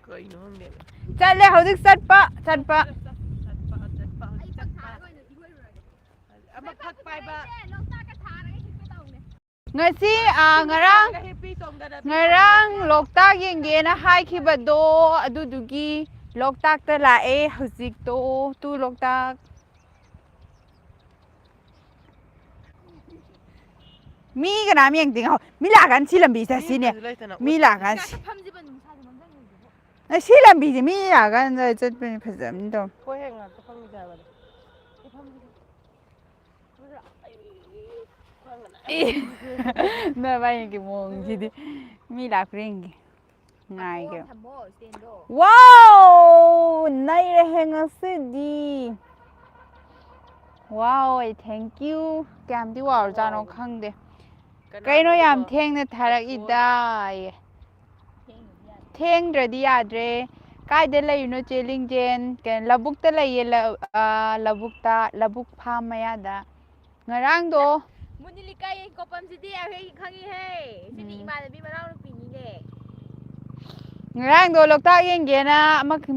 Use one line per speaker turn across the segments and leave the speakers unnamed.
चले हौजिक चटपा चटपा ngasi ngarang loktak yengena haikibado adudugi loktak ta lae hojik tu loktak mi ganam yengding mi lagan si lambi sa sine mi lagan si lambi mi lagan chatpani phajamdo na bay cái mông gì đi mi lạc riêng ngày kìa wow nay là hẹn sẽ đi wow thank you cảm thấy wow ra nó khăng đi cái nó làm thèn này thay ít đây thèn rồi đi à rồi cái đấy là nó chơi linh gen cái labuk ta là gì là labuk farm mày đã ngarang do
Munilikai ko pam sidi ahe khangi he sidi imana bi manau nu pini ne
ngarang do loktak yenge na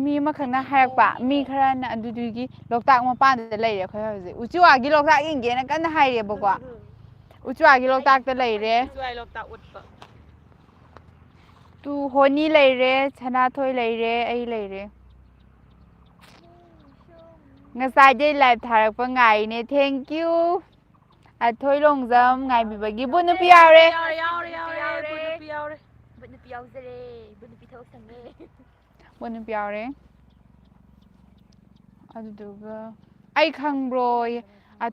mi makhangna harakpa mi khara na adudugi loktak mapan da leire khoi hauji uchuwa gi loktak yenge na kan haire bako uchuwa gi loktak ta leire
uchuwa loktak utpa
tu honi leire chana thoi leire ai leire ngasai dei live tharakpa ngai ne thank you thôi long dâm ngày bị bệnh bún nước piao đấy bún nước piao đấy aduga ai khang rồi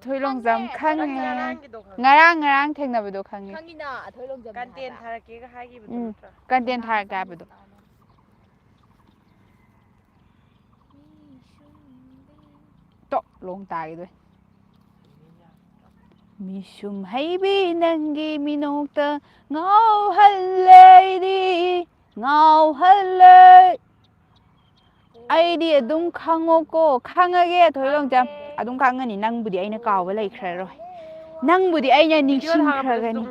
thôi long dâm khang ngarang theng na bedo khang
khangina thôi long dâm
kanten tharake ga hagi bedo
kanten tharaka bedo to long tai rồi Misum haybi nangi minokta ngau halle di ngau halle ai di adum khango ko khangage thoilong jam adum khangani nang budi aina kawba lai khra roi nang budi aina ningsing khra gani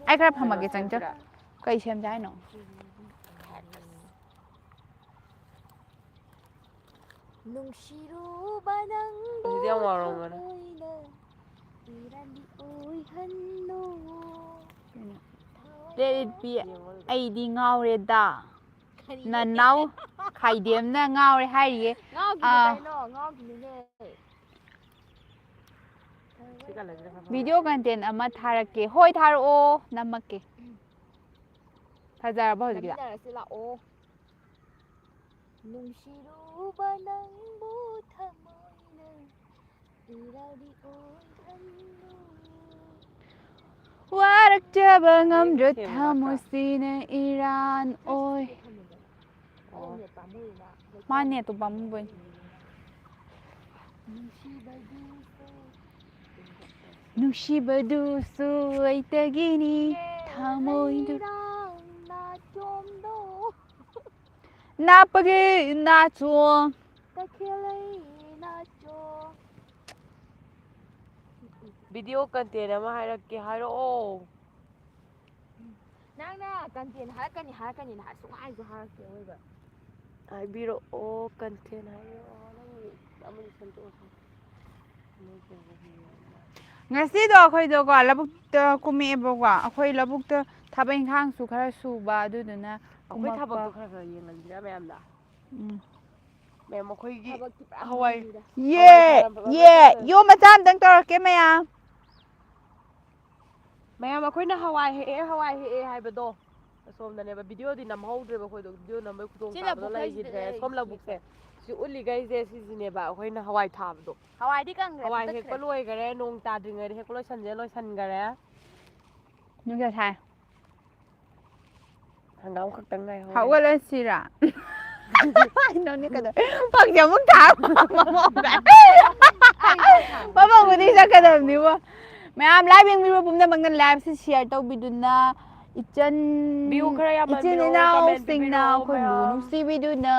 ai khra phamage changja kai sem jai no
nungsiru banang
dia ngorong ngana
let it be ai di ngau re da na nau khai dem na ngau re hai ri video content ama tharake hoi tharo namake thajara ba hoji da
nungsiru banang bu thamoina iradi oi hannu
warak jaba ngamdra thamosina iran oi mane to bambun nushibadu su aitagini thamoina napagi nacho
video content ama hairake hairo
nangna content harakani na su haizu harake oiba
ai biro o content hairo nang amuni santo
ngasi do khoi do ga labuk ta kumi bo ga akhoi labuk ta thabai khang su khara su ba du na
akhoi thabak to khara yengan dira mayam da mayam akhoi gi hawai
ye yo macam dang tor ke maya
mayam akhoi na hawai he haibado somdaneba video di nam howdreba khoi do video nam bai khudong ta do lai jidre som labuk se si uli gai je si jineba akhoi na hawai thabdo
hawai di kang
hawai he ko loi gare nong ta dringai he ko loi san gare
nu ja thai
hangam khak tang ngai
hau ga lên sira nó ni ka da phak ja muk tha ba ba bu ni sa ka da ni wa mayam live yang mi bum na bang na live se share tau biduna ichan
view khara ya ban
ichan now sing now khoi bu nu si biduna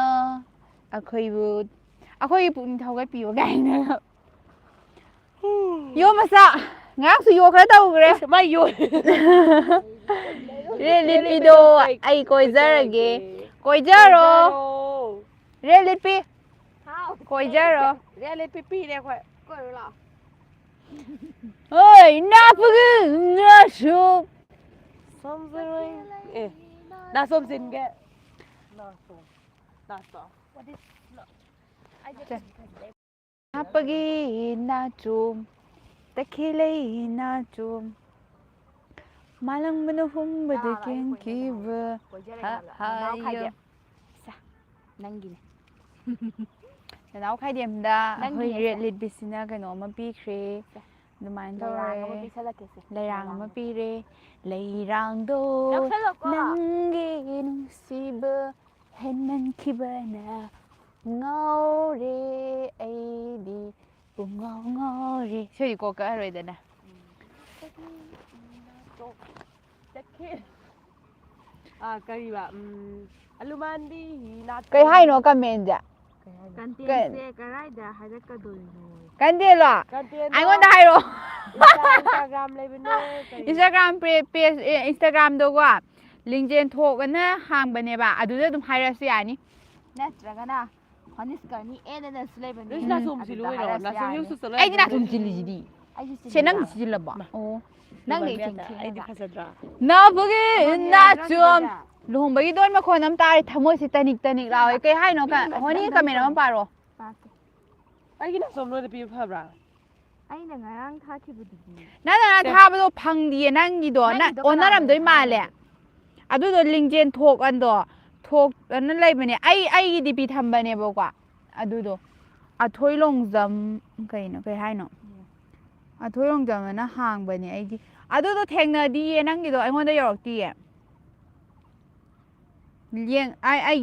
akhoi bu akhoi pu ni thau ga pi wa gai na yo masa ꯉꯥꯛꯁꯨ ꯌꯣꯛꯈ꯭ꯔ ꯇꯧꯈ꯭ꯔꯦ
ꯃꯥꯏ ꯌꯣꯟ
rate ꯂꯤꯠꯄꯤꯗꯣ ꯑꯩ ꯀꯣꯏꯖꯔꯒꯦ ꯀꯣꯏꯖꯔꯣ rate ꯂꯤꯠꯄꯤ ꯀꯣꯏꯖꯔꯣ
rate ꯂꯤꯠꯄꯤ ꯄꯤꯔꯦ ꯑꯩꯈꯣꯏ ꯀꯣꯏꯔꯨ ꯂꯥꯛꯑꯣ
ꯍꯣꯏ ꯅꯥꯄꯒꯤ ꯅꯥꯁꯨꯝ
ꯁꯝꯖꯔꯣꯏ ꯑꯦ ꯅꯥꯁꯣꯝ ꯆꯤꯟꯒꯦ ꯅꯥꯁꯣꯝ
ꯅꯥꯄꯒꯤ ꯅꯥꯆꯨꯝ ꯇꯈꯦꯜꯂꯩ ꯅꯥꯆꯨꯝ ꯃꯥꯂꯪꯕꯅ ꯍꯨꯝꯕꯗ ꯀꯦꯟꯈꯤꯕ ꯍꯥꯏꯌꯣ
ꯅꯪꯒꯤꯅꯦ
ꯅꯅꯥꯎ ꯈꯥꯏꯗꯦꯝꯗ ꯑꯩꯈꯣꯏ ꯔꯦꯠ ꯂꯤꯠꯕꯤꯁꯤꯅ ꯀꯩꯅꯣꯝꯃ ꯄꯤꯈ꯭ꯔꯦ ꯑꯗꯨꯃꯥꯏꯅ ꯇꯧꯔꯦ ꯂꯩꯔꯥꯡ ꯑꯃ ꯄꯤꯔꯦ ꯂꯩꯔꯥꯡꯗꯣ ꯅꯪꯒꯤ ꯅꯨꯡꯁꯤꯕ ꯍꯦꯟꯃꯟꯈꯤꯕꯅ ꯉꯥꯎꯔꯦ ꯑꯩꯗꯤ ꯄꯨꯡꯉꯥꯎ ꯉꯥꯎꯔꯦ ꯁꯤꯗꯤ ꯀꯣꯛꯀꯛꯑꯔꯣꯏꯗꯅ
ꯀꯔꯤꯕ ꯑꯂꯨꯃꯥꯟꯗꯤ
ꯀꯩ ꯍꯥꯏꯅꯣ ꯀꯃꯦꯟꯁꯦ
ꯀꯟꯇꯦꯟꯁꯦ ꯀꯗꯥꯏꯗ ꯍꯥꯏꯔꯛꯀꯗꯣꯏꯅꯣ
ꯀꯟꯇꯦꯟꯂꯣ ꯑꯩꯉꯣꯟꯗ ꯍꯥꯏꯔꯛꯑꯣ
ꯏꯟꯁꯇꯥꯒ꯭ꯔꯥꯝ ꯂꯩꯕꯅꯦ
ꯏꯟꯁꯇꯥꯒ꯭ꯔꯥꯝ ꯄꯦꯖ ꯏꯟꯁꯇꯥꯒ꯭ꯔꯥꯝꯗꯀꯣ ꯂꯤꯡꯖꯦꯜ ꯊꯣꯛꯑꯅ ꯍꯥꯡꯕꯅꯦꯕ ꯑꯗꯨꯗ ꯑꯗꯨꯝ ꯍꯥꯏꯔꯛꯑꯁꯨ ꯌꯥꯅꯤ
ꯅꯠꯇ꯭ꯔꯒꯅ ꯍꯣꯅꯤꯁꯀꯔꯅꯤ ꯑꯦꯟꯅꯁꯨ ꯂꯩꯕꯅꯤ
ꯅꯣꯏꯁꯤ ꯅꯥꯆꯣꯝ ꯁꯤꯜꯂꯨ ꯑꯣꯏꯔꯣ ꯅꯥꯆꯣꯝ ꯌꯨꯁꯨ ꯆꯠꯂꯣꯏ
ꯑꯩꯗꯤ ꯅꯥꯆꯨꯝ ꯆꯤꯜꯂꯤꯁꯤꯗꯤ ꯁꯦ ꯅꯪ ꯁꯤꯖꯤꯜꯂꯕꯣ ꯑꯣ
ꯅꯪꯅ
ꯑꯩꯗꯤ ꯐꯖꯗ꯭ꯔꯥ
ꯅꯥꯄꯒꯤ ꯅꯥꯆꯨꯝ ꯂꯨꯍꯣꯡꯕꯒꯤ ꯗꯣꯟ ꯃꯈꯣꯟ ꯑꯃ ꯇꯥꯔꯦ ꯊꯃꯣꯏꯁꯤ ꯇꯅꯤꯛ ꯇꯅꯤꯛ ꯂꯥꯎꯋꯦ ꯀꯩ ꯍꯥꯏꯅꯣ ꯍꯣꯅꯤ ꯀꯃꯦꯟ ꯑꯃ ꯄꯥꯔꯣ
ꯑꯩꯒꯤ ꯅꯥꯆꯣꯝ ꯅꯣꯏꯗ ꯄꯤꯕ ꯐꯕ꯭ꯔꯥ
ꯑꯩꯅ ꯉꯔꯥꯡ ꯊꯥꯈꯤꯕꯗꯨꯗꯤ
ꯅꯪ ꯊꯥꯕꯗꯣ ꯐꯪꯗꯤꯌꯦ ꯅꯪꯒꯤꯗꯣ ꯅꯪ ꯑꯣꯟꯅꯔꯝꯗꯣꯏ ꯃꯥꯜꯂꯦ ꯑꯗꯨꯗꯣ ꯂꯤꯡꯖꯦꯜ ꯊꯣꯛꯑꯟꯗꯣ ꯊꯣꯛꯑꯅ ꯂꯩꯕꯅꯦ ꯑꯩꯒꯤꯗꯤ ꯄꯤ ꯊꯝꯕꯅꯦꯕꯀꯣ ꯑꯗꯨꯗꯣ ꯑꯊꯣꯏ ꯂꯣꯡꯖꯝ ꯀꯩꯅꯣ ꯀꯩ ꯍꯥꯏꯅꯣ ꯑꯊꯣꯏ ꯂꯣꯡꯖꯝꯅ ꯍꯥꯡꯕꯅꯦ ꯑꯩꯗꯤ ꯑꯗꯨꯗꯣ ꯊꯦꯡꯅꯗꯤꯌꯦ ꯅꯪꯒꯤꯗꯣ ꯑꯩꯉꯣꯟꯗ ꯌꯧꯔꯛꯇꯤꯌꯦ ꯑꯩ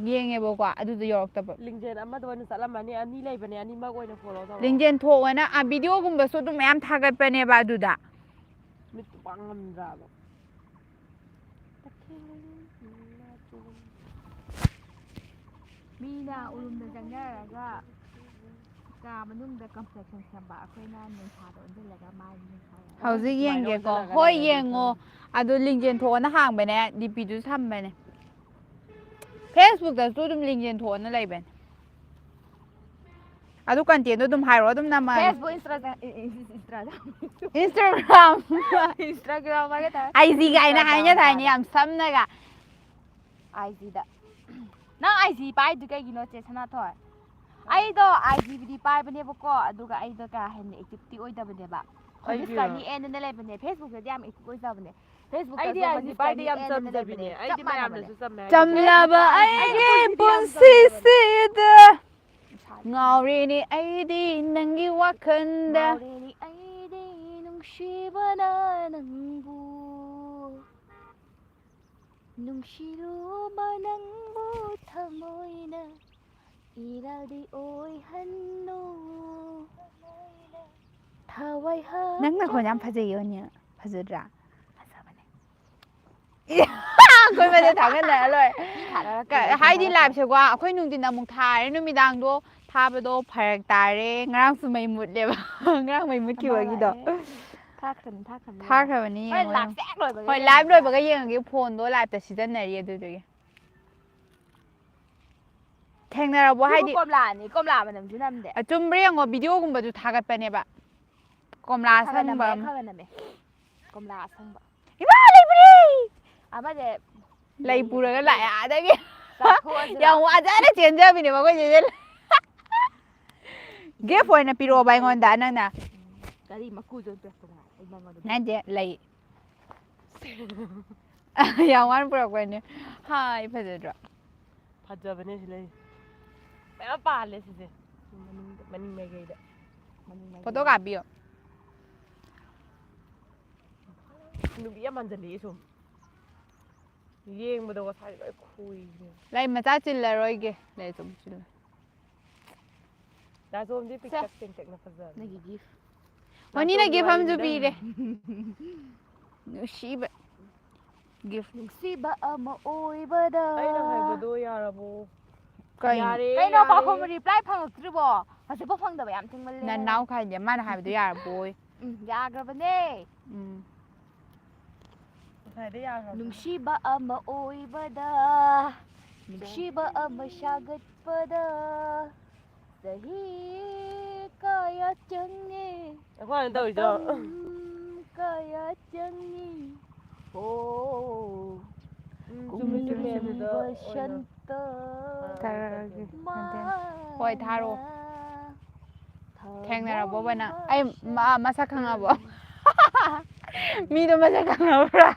ꯌꯦꯡꯉꯦꯕꯀꯣ ꯑꯗꯨꯗꯣ ꯌꯧꯔꯛꯇꯕ
ꯂꯤꯡꯖꯦꯜ ꯑꯃꯗ ꯑꯣꯏꯅ ꯆꯠꯂꯝꯃꯅꯤ ꯑꯅꯤ ꯂꯩꯕꯅꯦ ꯑꯅꯤꯃꯛ ꯑꯣꯏꯅ ꯐꯣꯂꯣ ꯇꯧꯔꯣ
ꯂꯤꯡꯖꯦꯜ ꯊꯣꯛꯑꯅ ꯚꯤꯗꯤꯑꯣꯒꯨꯝꯕꯁꯨ ꯑꯗꯨꯝ ꯃꯌꯥꯝ ꯊꯥꯒꯠꯄꯅꯦꯕ ꯑꯗꯨꯗ
ꯃꯤꯠꯇꯨ ꯄꯥꯡ ꯉꯝꯗ꯭ꯔꯥꯕ
ꯃꯤꯅ ꯎꯔꯨꯝꯗ ꯆꯪꯅꯔꯒ ꯀꯥ ꯃꯅꯨꯡꯗ ꯀꯝꯄ꯭ꯂꯦꯛꯁꯟ ꯁꯦꯝꯕ ꯑꯩꯈꯣꯏꯅ ꯅꯨꯡꯁꯥꯗ ꯑꯣꯟꯁꯤꯜꯂꯒ ꯃꯥꯏ ꯅꯨꯡꯁꯥꯗ
ꯍꯧꯖꯤꯛ ꯌꯦꯡꯒꯦꯀꯣ ꯍꯣꯏ ꯌꯦꯡꯉꯣ ꯑꯗꯨ ꯂꯤꯡꯖꯦꯜ ꯊꯣꯛꯑꯅ ꯍꯥꯡꯕꯅꯦ ꯗꯤꯄꯤꯗꯨꯁꯨ ꯊꯝꯕꯅꯦ ꯐꯦꯁꯕꯨꯛꯇꯁꯨ ꯑꯗꯨꯝ ꯂꯤꯡꯖꯦꯜ ꯊꯣꯛꯑꯅ ꯂꯩꯕꯅꯦ ꯑꯗꯨ ꯀꯟꯇꯦꯟꯗꯣ ꯑꯗꯨꯝ ꯍꯥꯏꯔꯛꯑꯣ ꯑꯗꯨꯝ ꯅꯝꯃꯒꯦ
ꯐꯦꯁꯕꯨꯛ
ꯏꯟꯁꯇꯥꯒ꯭ꯔꯥꯝ
ꯏꯟꯁꯇꯥꯒ꯭ꯔꯥꯝ ꯍꯥꯏꯒꯦ ꯇꯧꯔꯦ
ꯑꯩꯖꯤ ꯀꯥꯏꯅ ꯍꯥꯏꯅ ꯊꯥꯏꯅꯤ ꯌꯥꯝ ꯁꯝꯅꯒ
ꯑꯥꯏꯖꯤꯗ ꯅꯪ ꯑꯥꯏꯖꯤ ꯄꯥꯏꯗꯨ ꯀꯩꯒꯤꯅꯣ ꯆꯦ ꯁꯅꯥꯊꯣꯏ ꯑꯩꯗꯣ ꯑꯥꯏꯖꯤꯕꯨꯗꯤ ꯄꯥꯏꯕꯅꯦꯕꯀꯣ ꯑꯗꯨꯒ ꯑꯩꯗꯣ ꯀꯌꯥ ꯍꯦꯟꯅ ꯑꯦꯛꯇꯤꯚꯇꯤ ꯑꯣꯏꯗꯕꯅꯦꯕ ꯍꯣꯅꯤꯁꯀꯔꯅꯤ ꯑꯦꯟꯅ ꯂꯩꯕꯅꯦ ꯐꯦꯁꯕꯨꯛꯇꯗꯤ ꯌꯥꯝ ꯑꯦꯛꯇꯤꯚ ꯑꯣꯏꯖꯕꯅꯦ
ꯑꯩꯗꯤ ꯑꯥꯏꯖꯤ ꯄꯥꯏꯗꯤ ꯌꯥꯝ ꯆꯝꯖꯕꯤꯅꯦ ꯑꯩꯗꯤ ꯃꯌꯥꯝꯅꯁꯨ ꯆꯝꯃꯦ
ꯆꯝꯂꯕ ꯑꯩꯒꯤ ꯄꯨꯟꯁꯤꯁꯤꯗ ꯉꯥꯎꯔꯦꯅꯦ ꯑꯩꯗꯤ ꯅꯪꯒꯤ ꯋꯥꯈꯜꯗ
ꯉꯥꯎꯔꯦꯅꯤ ꯑꯩꯗꯤ ꯅꯨꯡꯁꯤꯕꯅ ꯅꯪꯕꯨ ꯅꯨꯡꯁꯤꯔꯨꯕ ꯅꯪꯕꯨ ꯊꯃꯣꯏꯅ ꯏꯔꯥꯜꯗꯤ ꯑꯣꯏꯍꯟꯅꯨ ꯊꯋꯥꯏ
ꯅꯪ ꯅꯈꯣꯟ ꯌꯥꯝ ꯐꯖꯩꯌꯣꯅꯦ ꯐꯖꯗ꯭ꯔꯥ ꯐꯖꯕꯅꯦ ꯑꯩꯈꯣꯏ ꯃꯁꯦ ꯊꯥꯒꯠꯅꯔ ꯂꯣꯏꯔꯦ ꯍꯥꯏꯗꯤ ꯂꯥꯏꯞꯁꯦꯀꯣ ꯑꯩꯈꯣꯏ ꯅꯨꯡꯊꯤꯟ ꯑꯃꯨꯛ ꯊꯥꯔꯦ ꯅꯨꯃꯤꯗꯥꯡꯗꯣ ꯊꯥꯕꯗꯣ ꯐꯔꯛ ꯇꯥꯔꯦ ꯉꯔꯥꯡꯁꯨ ꯃꯩ ꯃꯨꯠꯂꯦꯕ ꯉꯔꯥꯡ ꯃꯩ ꯃꯨꯠꯈꯤꯕꯒꯤꯗꯣ ꯊꯥꯈ꯭ꯔꯕꯅꯤ ꯌꯦꯡꯉꯣ ꯍꯣꯏ ꯂꯥꯏꯚ ꯂꯣꯏꯕꯒ ꯌꯦꯡꯉꯒꯦ ꯐꯣꯟꯗꯣ ꯂꯥꯏꯚꯇ ꯁꯤꯖꯤꯟꯅꯔꯤ ꯑꯗꯨꯗꯨꯒꯤ ꯊꯦꯡꯅꯔꯕꯣ ꯍꯥꯏꯗꯤ
ꯀꯣꯝꯂꯥ ꯃꯅꯝꯁꯨ ꯅꯝꯗꯦ
ꯆꯨꯝꯕ꯭ꯔꯥ ꯌꯦꯡꯉꯣ ꯚꯤꯗꯤꯑꯣꯒꯨꯝꯕꯁꯨ ꯊꯥꯒꯠꯄꯅꯦꯕ ꯀꯣꯝꯂꯥ ꯑꯁꯪꯕ ꯑꯃ
ꯀꯣꯝꯂꯥ ꯑꯁꯪꯕ
ꯏꯃꯥ ꯂꯩꯕ꯭ꯔꯦ
ꯑꯃꯁꯦ
ꯂꯩ ꯄꯨꯔꯒ ꯂꯥꯛꯑꯦ ꯑꯗꯒꯤ ꯌꯥꯝ ꯋꯥꯖꯅ ꯆꯦꯟꯖꯕꯤꯅꯦꯕ ꯑꯩꯈꯣꯏ ꯆꯦꯁꯦ ꯒꯤꯐ ꯑꯣꯏꯅ ꯄꯤꯔꯛꯑꯣꯕ ꯑꯩꯉꯣꯟꯗ ꯅꯪꯅ
ꯀꯔꯤ ꯃꯀꯨꯁꯨ ꯄꯤꯔꯛꯄꯅꯦ ꯑꯩ ꯅꯪꯉꯣꯟꯗ
ꯅꯠꯇꯦ ꯂꯩ ꯌꯥꯝ ꯋꯥꯅ ꯄꯨꯔꯛꯄꯅꯦ ꯍꯥꯏ ꯐꯖꯗ꯭ꯔꯣ
ꯐꯖꯕꯅꯦ ꯁꯤ ꯂꯩ ꯃꯌꯥꯝ ꯄꯥꯜꯂꯦ ꯁꯤꯁꯦ ꯃꯅꯤꯡ ꯃꯥꯏꯀꯩꯗ
ꯐꯣꯇꯣ ꯀꯥꯞꯄꯤꯌꯣ
ꯅꯨꯄꯤ ꯌꯥꯝ ꯃꯥꯟꯁꯤꯜꯂꯛꯑꯦ ꯁꯨꯝ ꯌꯦꯡꯕꯗ ꯉꯁꯥꯏ ꯂꯣꯏ ꯈꯨꯏꯈ꯭ꯔꯦ
ꯂꯩ ꯃꯆꯥ ꯆꯤꯜꯂꯔꯣꯏꯒꯦ ꯂꯩ ꯁꯨꯝ ꯆꯤꯜꯂ
ꯅꯥꯆꯣꯝꯗꯤ ꯄꯤꯛꯇꯛ ꯇꯦꯡꯇꯛꯅ ꯐꯖꯕꯅꯦ
ꯅꯪꯒꯤ ꯒꯤꯐ
ꯍꯣꯅꯤꯅ ꯒꯤꯐ ꯑꯃꯁꯨ ꯄꯤꯔꯦ ꯅꯨꯡꯁꯤꯕ ꯒꯤꯐ
ꯅꯨꯡꯁꯤꯕ ꯑꯃ ꯑꯣꯏꯕꯗ
ꯑꯩꯅ ꯍꯥꯏꯕꯗꯣ ꯌꯥꯔꯕꯣ ꯌꯥꯔꯦ
ꯀꯩꯅꯣ ꯄꯥꯎꯈꯨꯝ ꯔꯤꯄ꯭ꯂꯥꯏ ꯐꯪꯉꯛꯇ꯭ꯔꯤꯕꯣ ꯍꯧꯖꯤꯛꯐꯥꯎ ꯐꯪꯗꯕ ꯌꯥꯝ ꯊꯦꯡꯃꯜꯂꯦ
ꯅꯅꯥꯎ ꯈꯥꯏꯗꯦ ꯃꯥꯅ ꯍꯥꯏꯕꯗꯣ ꯌꯥꯔꯕꯣꯏ
ꯌꯥꯈ꯭ꯔꯕꯅꯦ
ꯉꯁꯥꯏꯗ ꯌꯥꯈ꯭ꯔꯕ
ꯅꯨꯡꯁꯤꯕ ꯑꯃ ꯑꯣꯏꯕꯗ ꯅꯨꯡꯁꯤꯕ ꯑꯃ ꯁꯥꯒꯠꯄꯗ ꯆꯍꯤ ꯀꯌꯥ ꯆꯪꯉꯦ
ꯑꯩꯈꯣꯏꯅ ꯇꯧꯔꯤꯗꯣ
ꯀꯌꯥ ꯆꯪꯉꯤ ꯍꯣ
ꯆꯨꯝꯃꯤ ꯆꯨꯝꯃꯤ ꯑꯗꯨꯗ
ꯀꯨꯝꯂꯤꯕ
ꯑꯣꯏꯅ
ꯁꯟꯇ
ꯊꯥꯔꯛꯑꯒꯦ ꯍꯣꯏ ꯊꯥꯔꯛꯑꯣ ꯊꯦꯡꯅꯔꯕꯣꯕ ꯅꯪ ꯑꯩ ꯃꯁꯛ ꯈꯪꯉꯕꯣ ꯃꯤꯗꯣ ꯃꯁꯛ ꯈꯪꯉꯕ꯭ꯔꯥ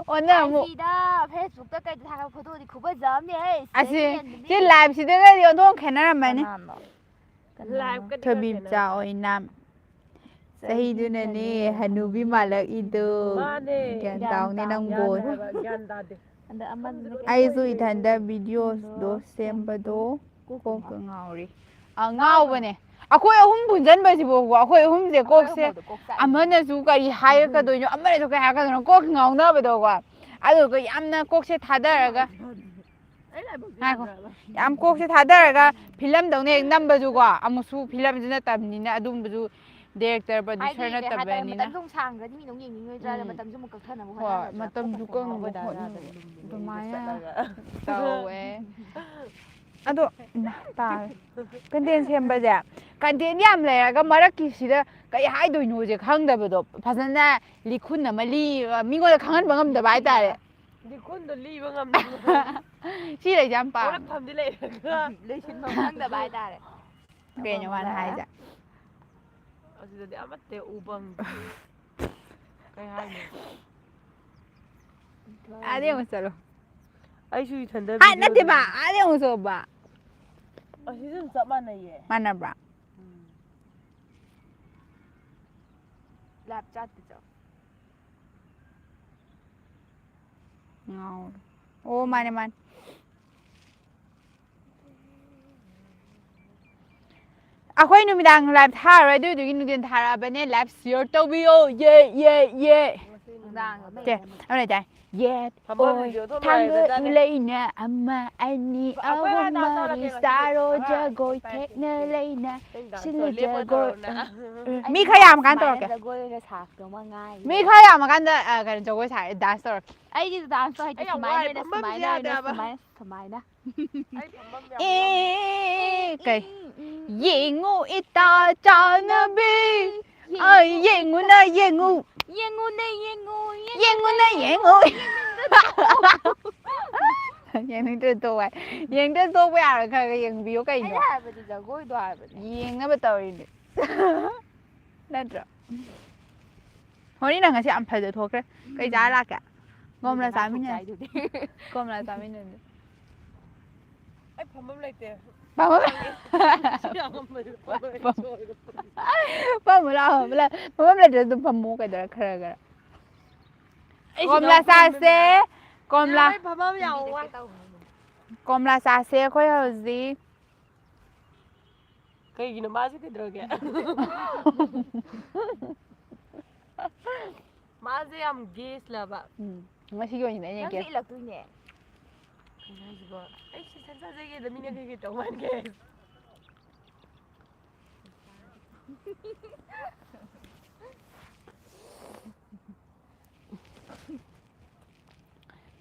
ꯑꯣꯟꯅ ꯑꯃꯨꯛ
ꯑꯥꯏꯖꯤꯗ ꯐꯦꯁꯕꯨꯛꯇ ꯀꯩꯗ ꯊꯥꯒꯠꯄ ꯐꯣꯇꯣꯗꯤ ꯈꯨꯐꯖꯕꯅꯦꯍꯦ
ꯑꯁꯤ ꯁꯤ ꯂꯥꯏꯚꯁꯤꯗꯒꯗꯤ ꯑꯣꯟꯊꯣꯛ ꯈꯦꯠꯅꯔꯝꯃꯅꯤ
ꯂꯥꯏꯚꯀꯗꯤ ꯈꯔ
ꯊꯣꯏꯕꯤꯝꯆꯥ
ꯈꯦꯠꯅꯔꯦ
ꯑꯣꯏꯅ ꯆꯍꯤꯗꯨꯅꯅꯦ ꯍꯅꯨꯕꯤ ꯃꯥꯜꯂꯛꯏꯗꯣ
ꯃꯥꯅꯦ
ꯒ꯭ꯌꯥꯟ ꯇꯥꯎꯅꯦ ꯅꯪꯕꯣ
ꯌꯥꯗꯦ ꯍꯥꯏꯕ ꯒ꯭ꯌꯥꯟ ꯇꯥꯗꯦ
ꯑꯩꯁꯨ ꯏꯊꯟꯗ ꯚꯤꯗꯤꯑꯣꯗꯣ ꯁꯦꯝꯕꯗꯣ ꯀꯣꯛꯀ ꯉꯥꯎꯔꯤ ꯉꯥꯎꯕꯅꯦ ꯑꯩꯈꯣꯏ ꯑꯍꯨꯝ ꯄꯨꯟꯁꯤꯟꯕꯁꯤꯐꯥꯎꯕ ꯑꯩꯈꯣꯏ ꯑꯍꯨꯝꯁꯦ ꯀꯣꯛꯁꯦ ꯑꯃꯅꯁꯨ ꯀꯔꯤ ꯍꯥꯏꯔꯛꯀꯗꯣꯏꯅꯣ ꯑꯃꯅꯁꯨ ꯀꯔꯤ ꯍꯥꯏꯔꯛꯀꯗꯣꯏꯅꯣ ꯀꯣꯛ ꯉꯥꯎꯅꯕꯗꯣꯀꯣ ꯑꯗꯨꯒ ꯌꯥꯝꯅ ꯀꯣꯛꯁꯦ ꯊꯥꯗꯔꯒ ꯉꯥꯏꯈꯣ ꯌꯥꯝ ꯀꯣꯛꯁꯦ ꯊꯥꯗꯔꯒ ꯐꯤꯂꯝꯗꯧꯅ ꯍꯦꯛ ꯅꯝꯕꯁꯨꯀꯣ ꯑꯃꯨꯛꯁꯨ ꯐꯤꯂꯝꯁꯨ ꯅꯠꯇꯕꯅꯤꯅ ꯑꯗꯨꯝꯕꯁꯨ ꯗꯤꯔꯦꯛꯇꯔ ꯄ꯭ꯔꯣꯗ꯭ꯌꯨꯁꯔ ꯅꯠꯇꯕꯅꯤꯅ
ꯃꯇꯝꯁꯨ ꯁꯥꯡꯈ꯭ꯔꯗꯤ ꯃꯤꯅ ꯑꯃꯨꯛ ꯌꯦꯡꯅꯤꯡꯉꯣꯏꯗ꯭ꯔꯥ ꯃꯇꯝꯁꯨ ꯑꯃꯨꯛ ꯀꯛꯊꯅꯕ
ꯍꯣꯏ
ꯍꯣꯠꯅꯒꯗ꯭ꯔꯥ
ꯃꯇꯝꯁꯨ ꯀꯛꯅꯕ ꯑꯗꯨꯃꯥꯏꯅ ꯇꯧꯋꯦ
ꯆꯠꯂꯒ
ꯑꯗꯣ ꯇꯥꯔꯦ ꯀꯟꯇꯦꯟ ꯁꯦꯝꯕꯁꯦ ꯀꯟꯇꯦꯟ ꯌꯥꯝ ꯂꯩꯔꯒ ꯃꯔꯛꯀꯤꯁꯤꯗ ꯀꯩ ꯍꯥꯏꯗꯣꯏꯅꯣꯁꯦ ꯈꯪꯗꯕꯗꯣ ꯐꯖꯅ ꯂꯤꯈꯨꯟ ꯑꯃ ꯃꯤꯉꯣꯟꯗ ꯈꯪꯍꯟꯕ ꯉꯝꯗꯕ ꯍꯥꯏꯇꯥꯔꯦ
ꯂꯤꯈꯨꯟꯗꯣ ꯂꯤꯕ ꯉꯝꯗꯕ
ꯁꯤ ꯂꯩꯁꯦ ꯌꯥꯝ ꯄꯥꯝꯃꯦ
ꯍꯧꯔꯛꯐꯝꯗꯤ ꯂꯩꯔꯒ
ꯂꯣꯏꯁꯤꯟꯐꯝ ꯈꯪꯗꯕ ꯍꯥꯏꯇꯥꯔꯦ
ꯀꯩꯅꯣ ꯃꯥꯅ ꯍꯥꯏꯁꯦ
ꯑꯁꯤꯗꯗꯤ ꯑꯃꯠꯇ ꯎꯕ ꯀꯩ ꯍꯥꯏꯅꯣ
ꯑꯥꯗ ꯌꯦꯡꯉꯨ ꯆꯠꯂꯣ
ꯑꯩꯁꯨ ꯏꯊꯟꯗ
ꯅꯠꯇꯦꯕ ꯑꯥꯗ ꯌꯦꯡꯉꯨ ꯆꯣꯕ
ꯑꯁꯤꯁꯨ ꯑꯗꯨꯝ ꯆꯞ ꯃꯥꯟꯅꯩꯌꯦ
ꯃꯥꯟꯅꯕ꯭ꯔꯥ
ꯂꯥꯏꯞ ꯆꯥꯠꯇꯤ
ꯑꯣ ꯃꯥꯅꯦ ꯃꯥꯅꯦ ꯑꯩꯈꯣꯏ ꯅꯨꯃꯤꯗꯥꯡ ꯂꯥꯏꯚ ꯊꯥꯔꯔꯣꯏ ꯑꯗꯨꯏꯗꯨꯒꯤ ꯅꯨꯡꯊꯤꯟ ꯊꯥꯔꯛꯑꯕꯅꯦ ꯂꯥꯏꯚ ꯁꯤꯌꯔ ꯇꯧꯕꯤꯌꯣ ꯌꯦ ꯌꯦ ꯌꯦ ꯌꯦꯠ ꯑꯣꯏ ꯊꯥꯡꯒꯠꯂꯨ ꯂꯩꯅ ꯑꯃ ꯑꯅꯤ ꯑꯍꯨꯝ ꯃꯔꯤ ꯆꯥꯔꯣ ꯖꯒꯣꯏ ꯊꯦꯛꯅ ꯂꯩꯅ ꯁꯤꯜꯂ ꯖꯒꯣꯏ ꯃꯤ ꯈꯔ ꯌꯥꯝꯃꯀꯥꯟꯗ ꯇꯧꯔꯛꯀꯦ
ꯖꯒꯣꯏ ꯑꯣꯏꯅ ꯁꯥꯛꯇꯧ ꯃꯉꯥꯏ
ꯃꯤ ꯈꯔ ꯌꯥꯝꯃꯀꯥꯟꯗ ꯀꯩꯅꯣ ꯖꯒꯣꯏ ꯁꯥꯔꯦ ꯗꯥꯟꯁ ꯇꯧꯔꯛꯀꯦ
ꯑꯩꯗꯤ ꯗꯥꯟꯁꯇꯣ ꯍꯩꯇꯦ ꯁꯨꯃꯥꯏꯅ ꯑꯣꯏꯅ ꯁꯨꯃꯥꯏꯅ ꯑꯣꯏꯅ ꯁꯨꯃꯥꯏꯅ
ꯀꯩ ꯌꯦꯡꯉꯨ ꯏꯇꯥ ꯆꯥꯅꯕꯤ ꯌꯦꯡꯉꯨꯅ ꯌꯦꯡꯉꯨ
ꯌꯦꯡꯉꯨꯅꯦ ꯌꯦꯡꯉꯨ
ꯌꯦꯡꯉꯨꯅ ꯌꯦꯡꯉꯨ ꯌꯦꯡꯅꯤꯡꯗ꯭ꯔ ꯇꯣꯛꯑꯣ ꯌꯦꯡꯗ꯭ꯔ ꯇꯣꯛꯄ ꯌꯥꯔꯣꯏ ꯈꯔ ꯈꯔ ꯌꯦꯡꯕꯤꯌꯨ ꯀꯩꯅꯣ
ꯑꯩꯅ ꯍꯥꯏꯕꯗꯤ ꯖꯒꯣꯏꯗꯣ ꯍꯥꯏꯕꯅꯦ
ꯌꯦꯡꯅꯕ ꯇꯧꯔꯤꯅꯦ ꯅꯠꯇ꯭ꯔꯣ ꯍꯣꯔꯦꯟ ꯅꯪ ꯉꯁꯤ ꯌꯥꯝ ꯐꯖꯊꯣꯛꯈ꯭ꯔꯦ ꯀꯩ ꯆꯥꯔ ꯂꯥꯛꯀꯦ ꯀꯣꯝꯂꯥ ꯆꯥꯃꯤꯟꯅꯁꯤ ꯀꯣꯝꯂꯥ ꯆꯥꯃꯤꯟꯅꯁꯤ
ꯑꯩ ꯐꯝꯐꯝ ꯂꯩꯇꯦ
ꯐꯝꯃꯨ ꯂꯥꯛꯑꯣ ꯐꯝꯐꯝ ꯂꯩꯇ꯭ꯔꯁꯨ ꯑꯗꯨꯝ ꯐꯝꯃꯨ ꯀꯩꯗꯧꯔꯦ ꯈꯔ ꯈꯔ ꯀꯣꯝꯂꯥ ꯆꯥꯁꯦ ꯀꯣꯝꯂꯥ
ꯐꯝꯐꯝ ꯌꯥꯝ ꯋꯥꯏ
ꯀꯣꯝꯂꯥ ꯆꯥꯁꯦ ꯑꯩꯈꯣꯏ ꯍꯧꯖꯤꯛ
ꯀꯩꯒꯤꯅꯣ ꯃꯥꯁꯦ ꯀꯩꯗꯧꯔꯒꯦ ꯃꯥꯁꯦ ꯌꯥꯝ ꯒꯦꯁꯂꯕ
ꯉꯁꯤꯒꯤ ꯑꯣꯏꯅꯗꯤ ꯑꯩꯅ
ꯅꯪꯁꯨ ꯏꯜꯂꯛꯇꯣꯏꯅꯦ
ꯀꯩꯅꯣ ꯍꯥꯏꯁꯤꯕꯣ ꯑꯩ ꯁꯦꯁꯟ ꯆꯥꯖꯒꯦꯗ ꯃꯤꯅ ꯀꯩꯀꯩ ꯇꯧ ꯃꯥꯟꯒꯦ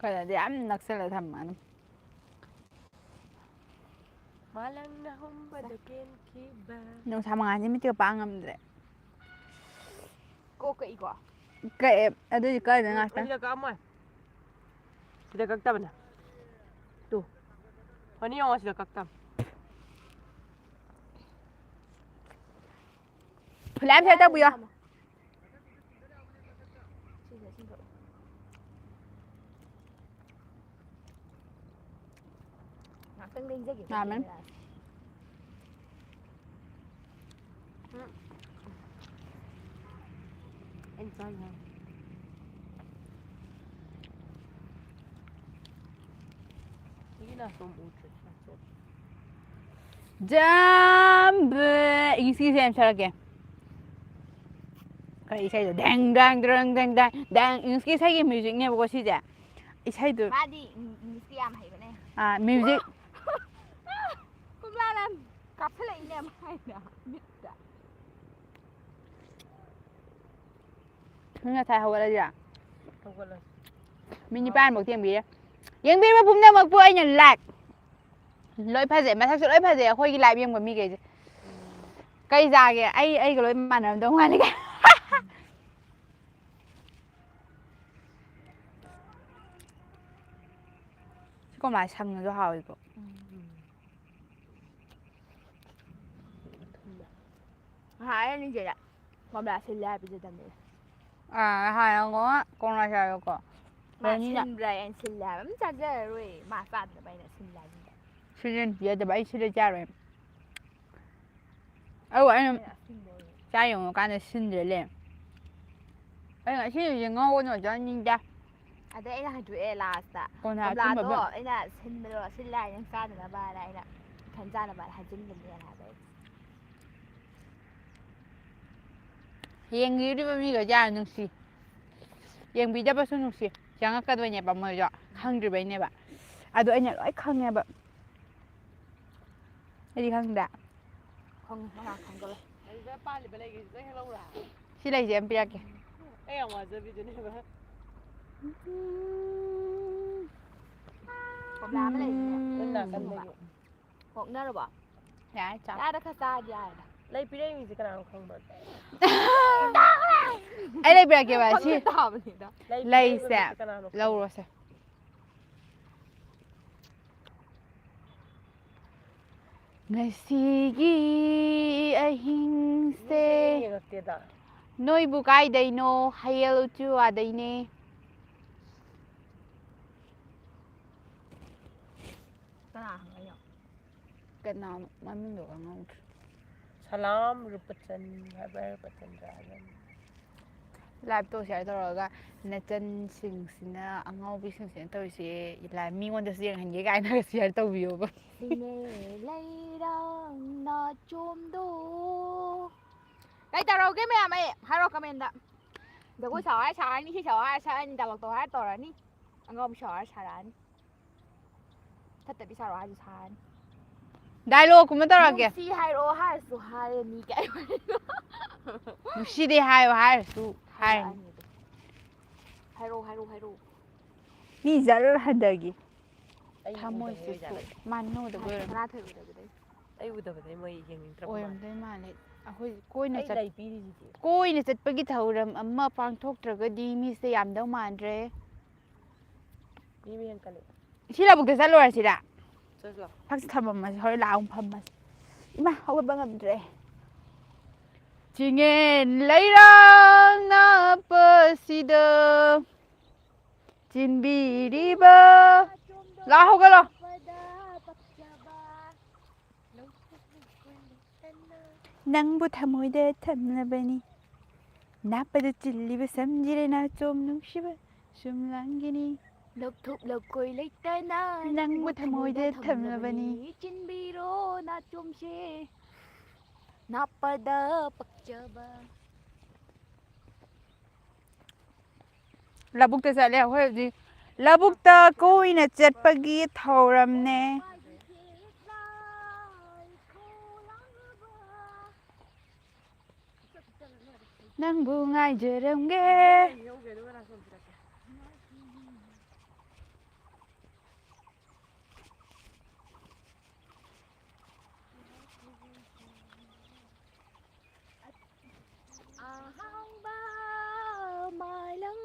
ꯈꯔꯗꯤ ꯌꯥꯝ ꯅꯛꯁꯜꯂ ꯊꯝꯃꯅꯤ
ꯃꯥꯂꯪꯅ ꯍꯨꯝꯕꯗ ꯀꯦꯟꯈꯤꯕ
ꯅꯨꯡꯁꯥ ꯃꯉꯥꯟꯁꯦ ꯃꯤꯠꯇꯒ ꯄꯥꯡ ꯉꯝꯗ꯭ꯔꯦ
ꯀꯣꯛ ꯀꯛꯏꯀꯣ
ꯀꯛꯑꯦ ꯑꯗꯨꯏꯗꯤ ꯀꯛꯑꯗꯤ ꯉꯥꯛꯇꯪ
ꯑꯁꯤꯗ ꯀꯛꯑꯝꯃꯣꯏ ꯁꯤꯗ ꯀꯛꯇꯕꯅꯦ ꯇꯨ ꯐꯅꯤ ꯌꯦꯡꯉꯣ ꯁꯤꯗ ꯀꯛꯇꯕ
ꯐꯨꯂꯥꯏꯝ ꯁꯦꯠ ꯇꯧꯕꯤꯌꯣ
ꯉꯥꯛꯇꯪ ꯂꯦꯡꯖꯒꯦ
ꯌꯥꯔꯝꯃꯅꯤ
ꯑꯩꯅ ꯆꯥꯏꯅ
ꯖꯝꯕ ꯏꯪꯂꯤꯁꯀꯤ ꯏꯁꯩ ꯑꯃ ꯁꯛꯂꯛꯀꯦ ꯀꯔꯤ ꯏꯁꯩꯗꯣ ꯗꯦꯡ ꯗꯥꯡ ꯗ꯭ꯔꯪ ꯗꯦꯡ ꯗꯥꯡ ꯗꯦꯡ ꯏꯪꯂꯤꯁꯀꯤ ꯏꯁꯩꯒꯤ ꯃ꯭ꯌꯨꯖꯤꯛꯅꯦꯕꯀꯣ ꯁꯤꯁꯦ ꯏꯁꯩꯗꯨ
ꯃꯥꯗꯤ ꯏꯪꯂꯤꯁꯀꯤ ꯌꯥꯝ ꯍꯩꯕꯅꯦ
ꯃ꯭ꯌꯨꯖꯤꯛ
ꯀꯣꯝꯂꯥꯅ ꯀꯥꯞꯁꯤꯜꯂꯛꯏꯅꯦ ꯃꯥꯏꯗ ꯃꯤꯠꯇ
ꯉꯁꯥꯏ ꯍꯧꯒꯠꯂꯁꯤꯔꯥ
ꯍꯧꯒꯠꯂꯁꯤ
ꯃꯤꯅꯤꯠ 9 ꯊꯦꯡꯕꯤꯔꯦ ꯌꯦꯡꯕꯤꯔꯤꯕ ꯄꯨꯝꯅꯃꯛꯄꯨ ꯑꯩꯅ ꯂꯥꯏꯛ ꯂꯣꯏ ꯐꯖꯩ ꯃꯁꯛꯁꯨ ꯂꯣꯏ ꯐꯖꯩ ꯑꯩꯈꯣꯏꯒꯤ ꯂꯥꯏꯚ ꯌꯦꯡꯕ ꯃꯤꯈꯩꯁꯦ ꯀꯩ ꯆꯥꯒꯦ ꯑꯩꯒ ꯂꯣꯏ ꯃꯥꯟꯅꯔꯝꯗꯧ ꯃꯥꯜꯂꯤ ꯀꯣꯝꯂꯥ ꯁꯪꯉꯁꯨ ꯍꯥꯎꯋꯤꯀꯣ
ꯍꯥꯏꯔꯅꯤꯁꯦ ꯀꯣꯝꯂꯥ ꯁꯤꯜꯂꯦ ꯍꯥꯏꯕꯤꯖꯗꯕꯅꯦ
ꯍꯥꯏꯔꯉꯣ ꯀꯣꯝꯂꯥ ꯆꯥꯔꯣꯀꯣ
ꯃꯥ ꯁꯤꯟꯕ꯭ꯔꯥ ꯑꯩꯅ ꯁꯤꯜꯂꯦ ꯍꯥꯏꯕ ꯑꯗꯨꯝ ꯆꯥꯖꯔꯔꯣꯏ ꯃꯥ ꯆꯥꯗꯅꯕ ꯑꯩꯅ ꯁꯤꯜꯂꯦ ꯍꯥꯏꯕꯅꯤꯗ
ꯁꯤꯖꯟ ꯄꯤꯖꯗꯕ ꯑꯩ ꯁꯤꯗ ꯆꯥꯔꯣꯏ ꯑꯩꯅ
ꯑꯁꯤꯟꯕ ꯑꯣꯏꯔꯦ
ꯆꯥ ꯌꯦꯡꯉꯀꯥꯟꯗ ꯁꯤꯟꯗ꯭ꯔꯦ ꯂꯩ ꯑꯩ ꯉꯁꯤꯁꯦ ꯉꯧꯕꯅ ꯆꯥꯅꯤꯡꯗꯦ
ꯑꯗꯩ ꯑꯩꯅ ꯍꯥꯏꯗꯣꯛꯑꯦ ꯂꯥꯁꯇ
ꯀꯣꯟꯅ
ꯀꯣꯝꯂꯥꯗꯣ
ꯑꯊꯨꯝꯕ
ꯑꯩꯅ ꯁꯤꯟꯕꯗꯣ ꯁꯤꯜꯂꯦ ꯍꯥꯏ ꯅꯪ ꯆꯥꯗꯅꯕꯅ ꯑꯩꯅ ꯏꯊꯟ ꯆꯥꯅꯕꯅ ꯍꯥꯏꯖꯤꯟꯕꯅꯦꯅ ꯍꯥꯏꯕ ꯑꯩ
ꯌꯦꯡꯕꯤꯔꯤꯕ ꯃꯤꯒ ꯌꯥꯔ ꯅꯨꯡꯁꯤ ꯌꯦꯡꯕꯤꯗꯕꯁꯨ ꯅꯨꯡꯁꯤ ꯆꯪꯉꯛꯀꯗꯣꯏꯅꯦꯕ ꯃꯣꯏꯁꯨ ꯈꯪꯗ꯭ꯔꯤꯕꯩꯅꯦꯕ ꯑꯗꯨ ꯑꯩꯅ ꯂꯣꯏ ꯈꯪꯉꯦꯕ ꯑꯩꯗꯤ ꯈꯪꯗꯦ
ꯈꯪꯉꯦ ꯈꯪꯗꯕ
ꯑꯗꯨꯗ ꯄꯥꯜꯂꯤꯕ ꯂꯩꯒꯤꯁꯤ ꯂꯣꯏ ꯍꯦꯛꯂꯛꯎꯔꯥ
ꯁꯤ ꯂꯩꯁꯦ ꯑꯃ ꯄꯤꯔꯛꯀꯦ
ꯑꯩ ꯌꯥꯝ ꯋꯥꯖꯕꯤꯗꯨꯅꯦꯕ
ꯀꯣꯝꯂꯥ ꯑꯃ ꯂꯩꯔꯤꯅꯦ
ꯅꯪ
ꯑꯁꯤꯟꯕ
ꯅꯥꯀꯟꯗꯒꯤ
ꯀꯣꯛꯅꯔꯕꯣ
ꯌꯥꯔꯦ ꯆꯥꯎ
ꯌꯥꯔꯦ ꯈꯔ ꯆꯥꯔꯗꯤ ꯌꯥꯔꯦꯗ
ꯂꯩ ꯄꯤꯔꯛꯏꯁꯦ ꯀꯅꯥꯅꯣ ꯈꯪꯕ꯭ꯔꯥ
ꯑꯩ ꯂꯩꯕꯤꯔꯛꯀꯦꯕ ꯁꯤ
ꯐꯥꯒꯤ ꯇꯥꯕꯅꯤꯗ
ꯂꯩ ꯄꯤꯔꯛꯏꯕ
ꯂꯩꯁꯦ
ꯃꯤꯁꯦ ꯀꯅꯥꯅꯣ ꯈꯪꯕ꯭ꯔꯥ
ꯂꯧꯔꯣꯁꯦ ꯉꯁꯤꯒꯤ ꯑꯍꯤꯡꯁꯦ
ꯃꯤꯁꯦ ꯌꯦꯡꯉꯛꯇꯦꯗ
ꯅꯣꯏꯕꯨ ꯀꯥꯏꯗꯩꯅꯣ ꯍꯌꯦꯜ ꯎꯆꯨ ꯋꯥꯗꯩꯅꯦ
ꯀꯅꯥ ꯍꯪꯉꯛꯏꯅꯣ
ꯀꯅꯥꯅꯣ ꯃꯃꯤꯡꯗꯣ ꯈꯪꯍꯧꯗ꯭ꯔꯦ
ꯁꯂꯥꯝ ꯔꯨꯄꯆꯟ ꯍꯥꯏꯕ꯭ꯔꯥ ꯔꯨꯄꯆꯟꯗ꯭ꯔ ꯍꯥꯏꯕ꯭ꯔꯥ
ꯂꯥꯏꯚꯇꯣ ꯁꯤꯌꯥꯔ ꯇꯧꯔꯒ ꯅꯆꯟꯁꯤꯡꯁꯤꯅ ꯑꯉꯥꯎꯕꯤꯁꯤꯡꯁꯤꯅ ꯇꯧꯔꯤꯁꯦ ꯃꯤꯉꯣꯟꯗꯁꯨ ꯌꯦꯡꯍꯟꯒꯦ ꯀꯥꯏꯅꯒ ꯁꯤꯌꯥꯔ ꯇꯧꯕꯤꯌꯣꯕ
ꯁꯤꯅꯦ ꯂꯩꯔꯥꯡ ꯅꯥꯆꯣꯝꯗꯣ ꯀꯩ ꯇꯧꯔꯛꯎꯒꯦ ꯃꯌꯥꯝ ꯑꯩ ꯍꯥꯏꯔꯛꯑꯣ ꯀꯃꯦꯟꯗ ꯖꯒꯣꯏ ꯁꯥꯎ ꯍꯥꯏꯔ ꯁꯥꯔꯅꯤ ꯏꯁꯩ ꯁꯛꯑꯣ ꯍꯥꯏꯔ ꯁꯛꯑꯅꯤ ꯗꯥꯏꯂꯣꯛ ꯇꯧ ꯍꯥꯏꯔ ꯇꯧꯔꯅꯤ ꯑꯉꯥꯎꯕꯤ ꯁꯥꯎ ꯍꯥꯏꯔ ꯁꯥꯔꯛꯑꯅꯤ ꯐꯠꯇꯕꯤ ꯁꯥꯔꯛꯑꯣ ꯍꯥꯏꯔꯁꯨ ꯁꯥꯔꯅꯤ
ꯗꯥꯏꯂꯣꯒꯀꯨꯝꯕ ꯇꯧꯔꯛꯀꯦ
ꯅꯨꯡꯁꯤ ꯍꯥꯏꯔꯛꯑꯣ ꯍꯥꯏꯔꯁꯨ ꯍꯥꯏꯔꯅꯤ ꯀꯥꯏ
ꯅꯨꯡꯁꯤꯗꯦ ꯍꯥꯏꯌꯣ ꯍꯥꯏꯔꯁꯨ ꯍꯥꯏꯔꯅꯤ
ꯍꯥꯏꯔꯛꯑꯅꯤ ꯑꯗꯨꯝ ꯍꯥꯏꯔꯛꯑꯣ
ꯃꯤ ꯖꯔ ꯍꯟꯊꯒꯤ
ꯑꯩ ꯎꯗꯕꯩ
ꯊꯃꯣꯏꯁꯤꯁꯨ
ꯑꯣꯏꯖꯥꯠꯂꯣ
ꯃꯥꯟꯅꯧꯗꯕ ꯑꯣꯏꯔꯝ
ꯁꯅꯥꯊꯣꯏ ꯎꯗꯕꯗꯩ
ꯑꯩ ꯎꯗꯕꯗꯩ ꯃꯣꯏ ꯌꯦꯡꯅꯤꯡꯗ꯭ꯔꯕ ꯃꯥꯜꯂꯦ
ꯑꯣꯏꯔꯝꯗꯣꯏ ꯃꯥꯜꯂꯦ ꯑꯩꯈꯣꯏ
ꯑꯩ ꯂꯩ ꯄꯤꯔꯤꯁꯤꯗꯤ
ꯀꯣꯏꯅ ꯆꯠꯄꯒꯤ ꯊꯧꯔꯝ ꯑꯃ ꯄꯥꯡꯊꯣꯛꯇ꯭ꯔꯒꯗꯤ ꯃꯤꯁꯦ ꯌꯥꯝꯗꯧ ꯃꯥꯟꯗ꯭ꯔꯦ
ꯃꯤ ꯃꯌꯥꯝ ꯀꯜꯂꯦ
ꯁꯤ ꯂꯧꯕꯨꯛꯇ ꯆꯠꯂꯨꯔꯁꯤꯔ
ꯆꯠꯂꯣ
ꯐꯛꯁꯦ ꯊꯝꯃꯝꯃꯁꯤ ꯍꯣꯔꯦꯟ ꯂꯥꯛꯑ ꯑꯃꯨꯛ ꯐꯝꯃꯁꯤ ꯏꯃꯥ ꯍꯧꯒꯠꯄ ꯉꯝꯗ꯭ꯔꯦ ꯆꯤꯡꯉꯦꯟ ꯂꯩꯔꯥꯡ ꯅꯥꯞꯄꯁꯤꯗ ꯆꯤꯟꯕꯤꯔꯤꯕ ꯂꯥꯛꯑꯣ ꯍꯧꯒꯠꯂꯣ ꯅꯪꯕꯨ ꯊꯃꯣꯏꯗ ꯊꯝꯂꯕꯅꯤ ꯅꯥꯞꯄꯗ ꯆꯤꯜꯂꯤꯕ ꯁꯝꯖꯤꯔꯦ ꯅꯥꯆꯣꯝ ꯅꯨꯡꯁꯤꯕ ꯁꯨꯝ ꯂꯥꯡꯒꯤꯅꯤ
ꯂꯧꯊꯣꯛ ꯂꯧꯀꯣꯏ ꯂꯩꯇꯅ
ꯅꯪꯕꯨ
ꯅꯪꯕꯨ ꯊꯃꯣꯏꯗ
ꯊꯝꯂꯕꯅꯤ
ꯊꯝꯂꯕꯅꯤ ꯆꯤꯟꯕꯤꯔꯣ ꯅꯥꯆꯣꯝꯁꯦ ꯅꯥꯞꯄꯗ ꯄꯛꯆꯕ
ꯂꯧꯕꯨꯛꯇ ꯆꯠꯂꯦ ꯑꯩꯈꯣꯏ ꯍꯧꯖꯤꯛ ꯂꯧꯕꯨꯛꯇ ꯀꯣꯏꯅ ꯆꯠꯄꯒꯤ ꯊꯧꯔꯝꯅꯦ ꯅꯪꯕꯨ ꯉꯥꯏꯖꯔꯝꯒꯦ
ꯑꯍꯥꯡꯕ ꯃꯥꯂꯪ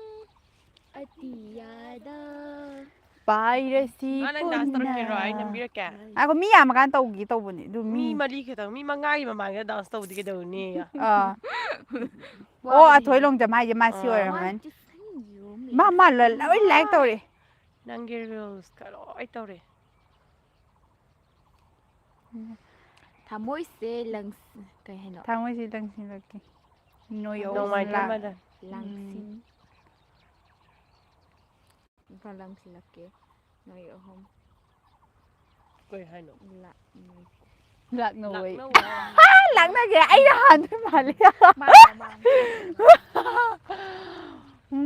ꯑꯇꯤꯌꯥꯗ
ꯄꯥꯏꯔꯁꯤ
ꯅꯪ ꯗꯥꯟꯁ
ꯄꯨꯟꯅ
ꯇꯧꯔꯛꯀꯦꯔꯣ ꯑꯩ ꯅꯝꯕꯤꯔꯛꯀꯦ
ꯉꯥꯏꯈꯣ ꯃꯤ ꯌꯥꯝꯃꯀꯥꯟꯗ ꯇꯧꯒꯦ ꯇꯧꯕꯅꯦ ꯑꯗꯨ
ꯃꯤ ꯃꯔꯤ ꯈꯛꯇꯪ ꯃꯤ ꯃꯉꯥꯒꯤ ꯃꯃꯥꯡꯗ ꯗꯥꯟꯁ ꯇꯧꯕꯗꯤ ꯀꯩꯗꯧꯅꯤ
ꯑꯣ ꯑꯊꯣꯏ ꯂꯣꯡꯖꯝ ꯍꯥꯏꯁꯦ ꯃꯥꯁꯤ ꯑꯣꯏꯔꯝꯃꯅꯤ ꯃꯥ ꯂꯣꯏ ꯂꯥꯏꯛ ꯇꯧꯔꯦ
ꯅꯪꯒꯤ ꯔꯤꯜꯁꯀ ꯂꯣꯏ ꯇꯧꯔꯦ
ꯊꯃꯣꯏꯁꯦ ꯀꯩ ꯍꯥꯏꯅꯣ
ꯊꯃꯣꯏꯁꯤ ꯂꯪꯁꯤꯜꯂꯛꯀꯦ
ꯅꯣꯡꯃꯥꯏ ꯃꯥꯗ
ꯂꯥꯡꯁꯤꯟ ꯂꯪꯁꯤꯜꯂꯛꯀꯦ ꯅꯣꯏ ꯑꯍꯨꯝ
ꯀꯩ ꯍꯥꯏꯅꯣ
ꯂꯥꯛꯅꯧꯋꯣꯌꯦ
ꯂꯥꯛꯅꯧ ꯍꯥꯏꯔ
ꯂꯥꯛꯅꯒꯦ ꯑꯩꯅ ꯍꯥꯟꯗꯣꯏ ꯃꯥꯜꯂꯦ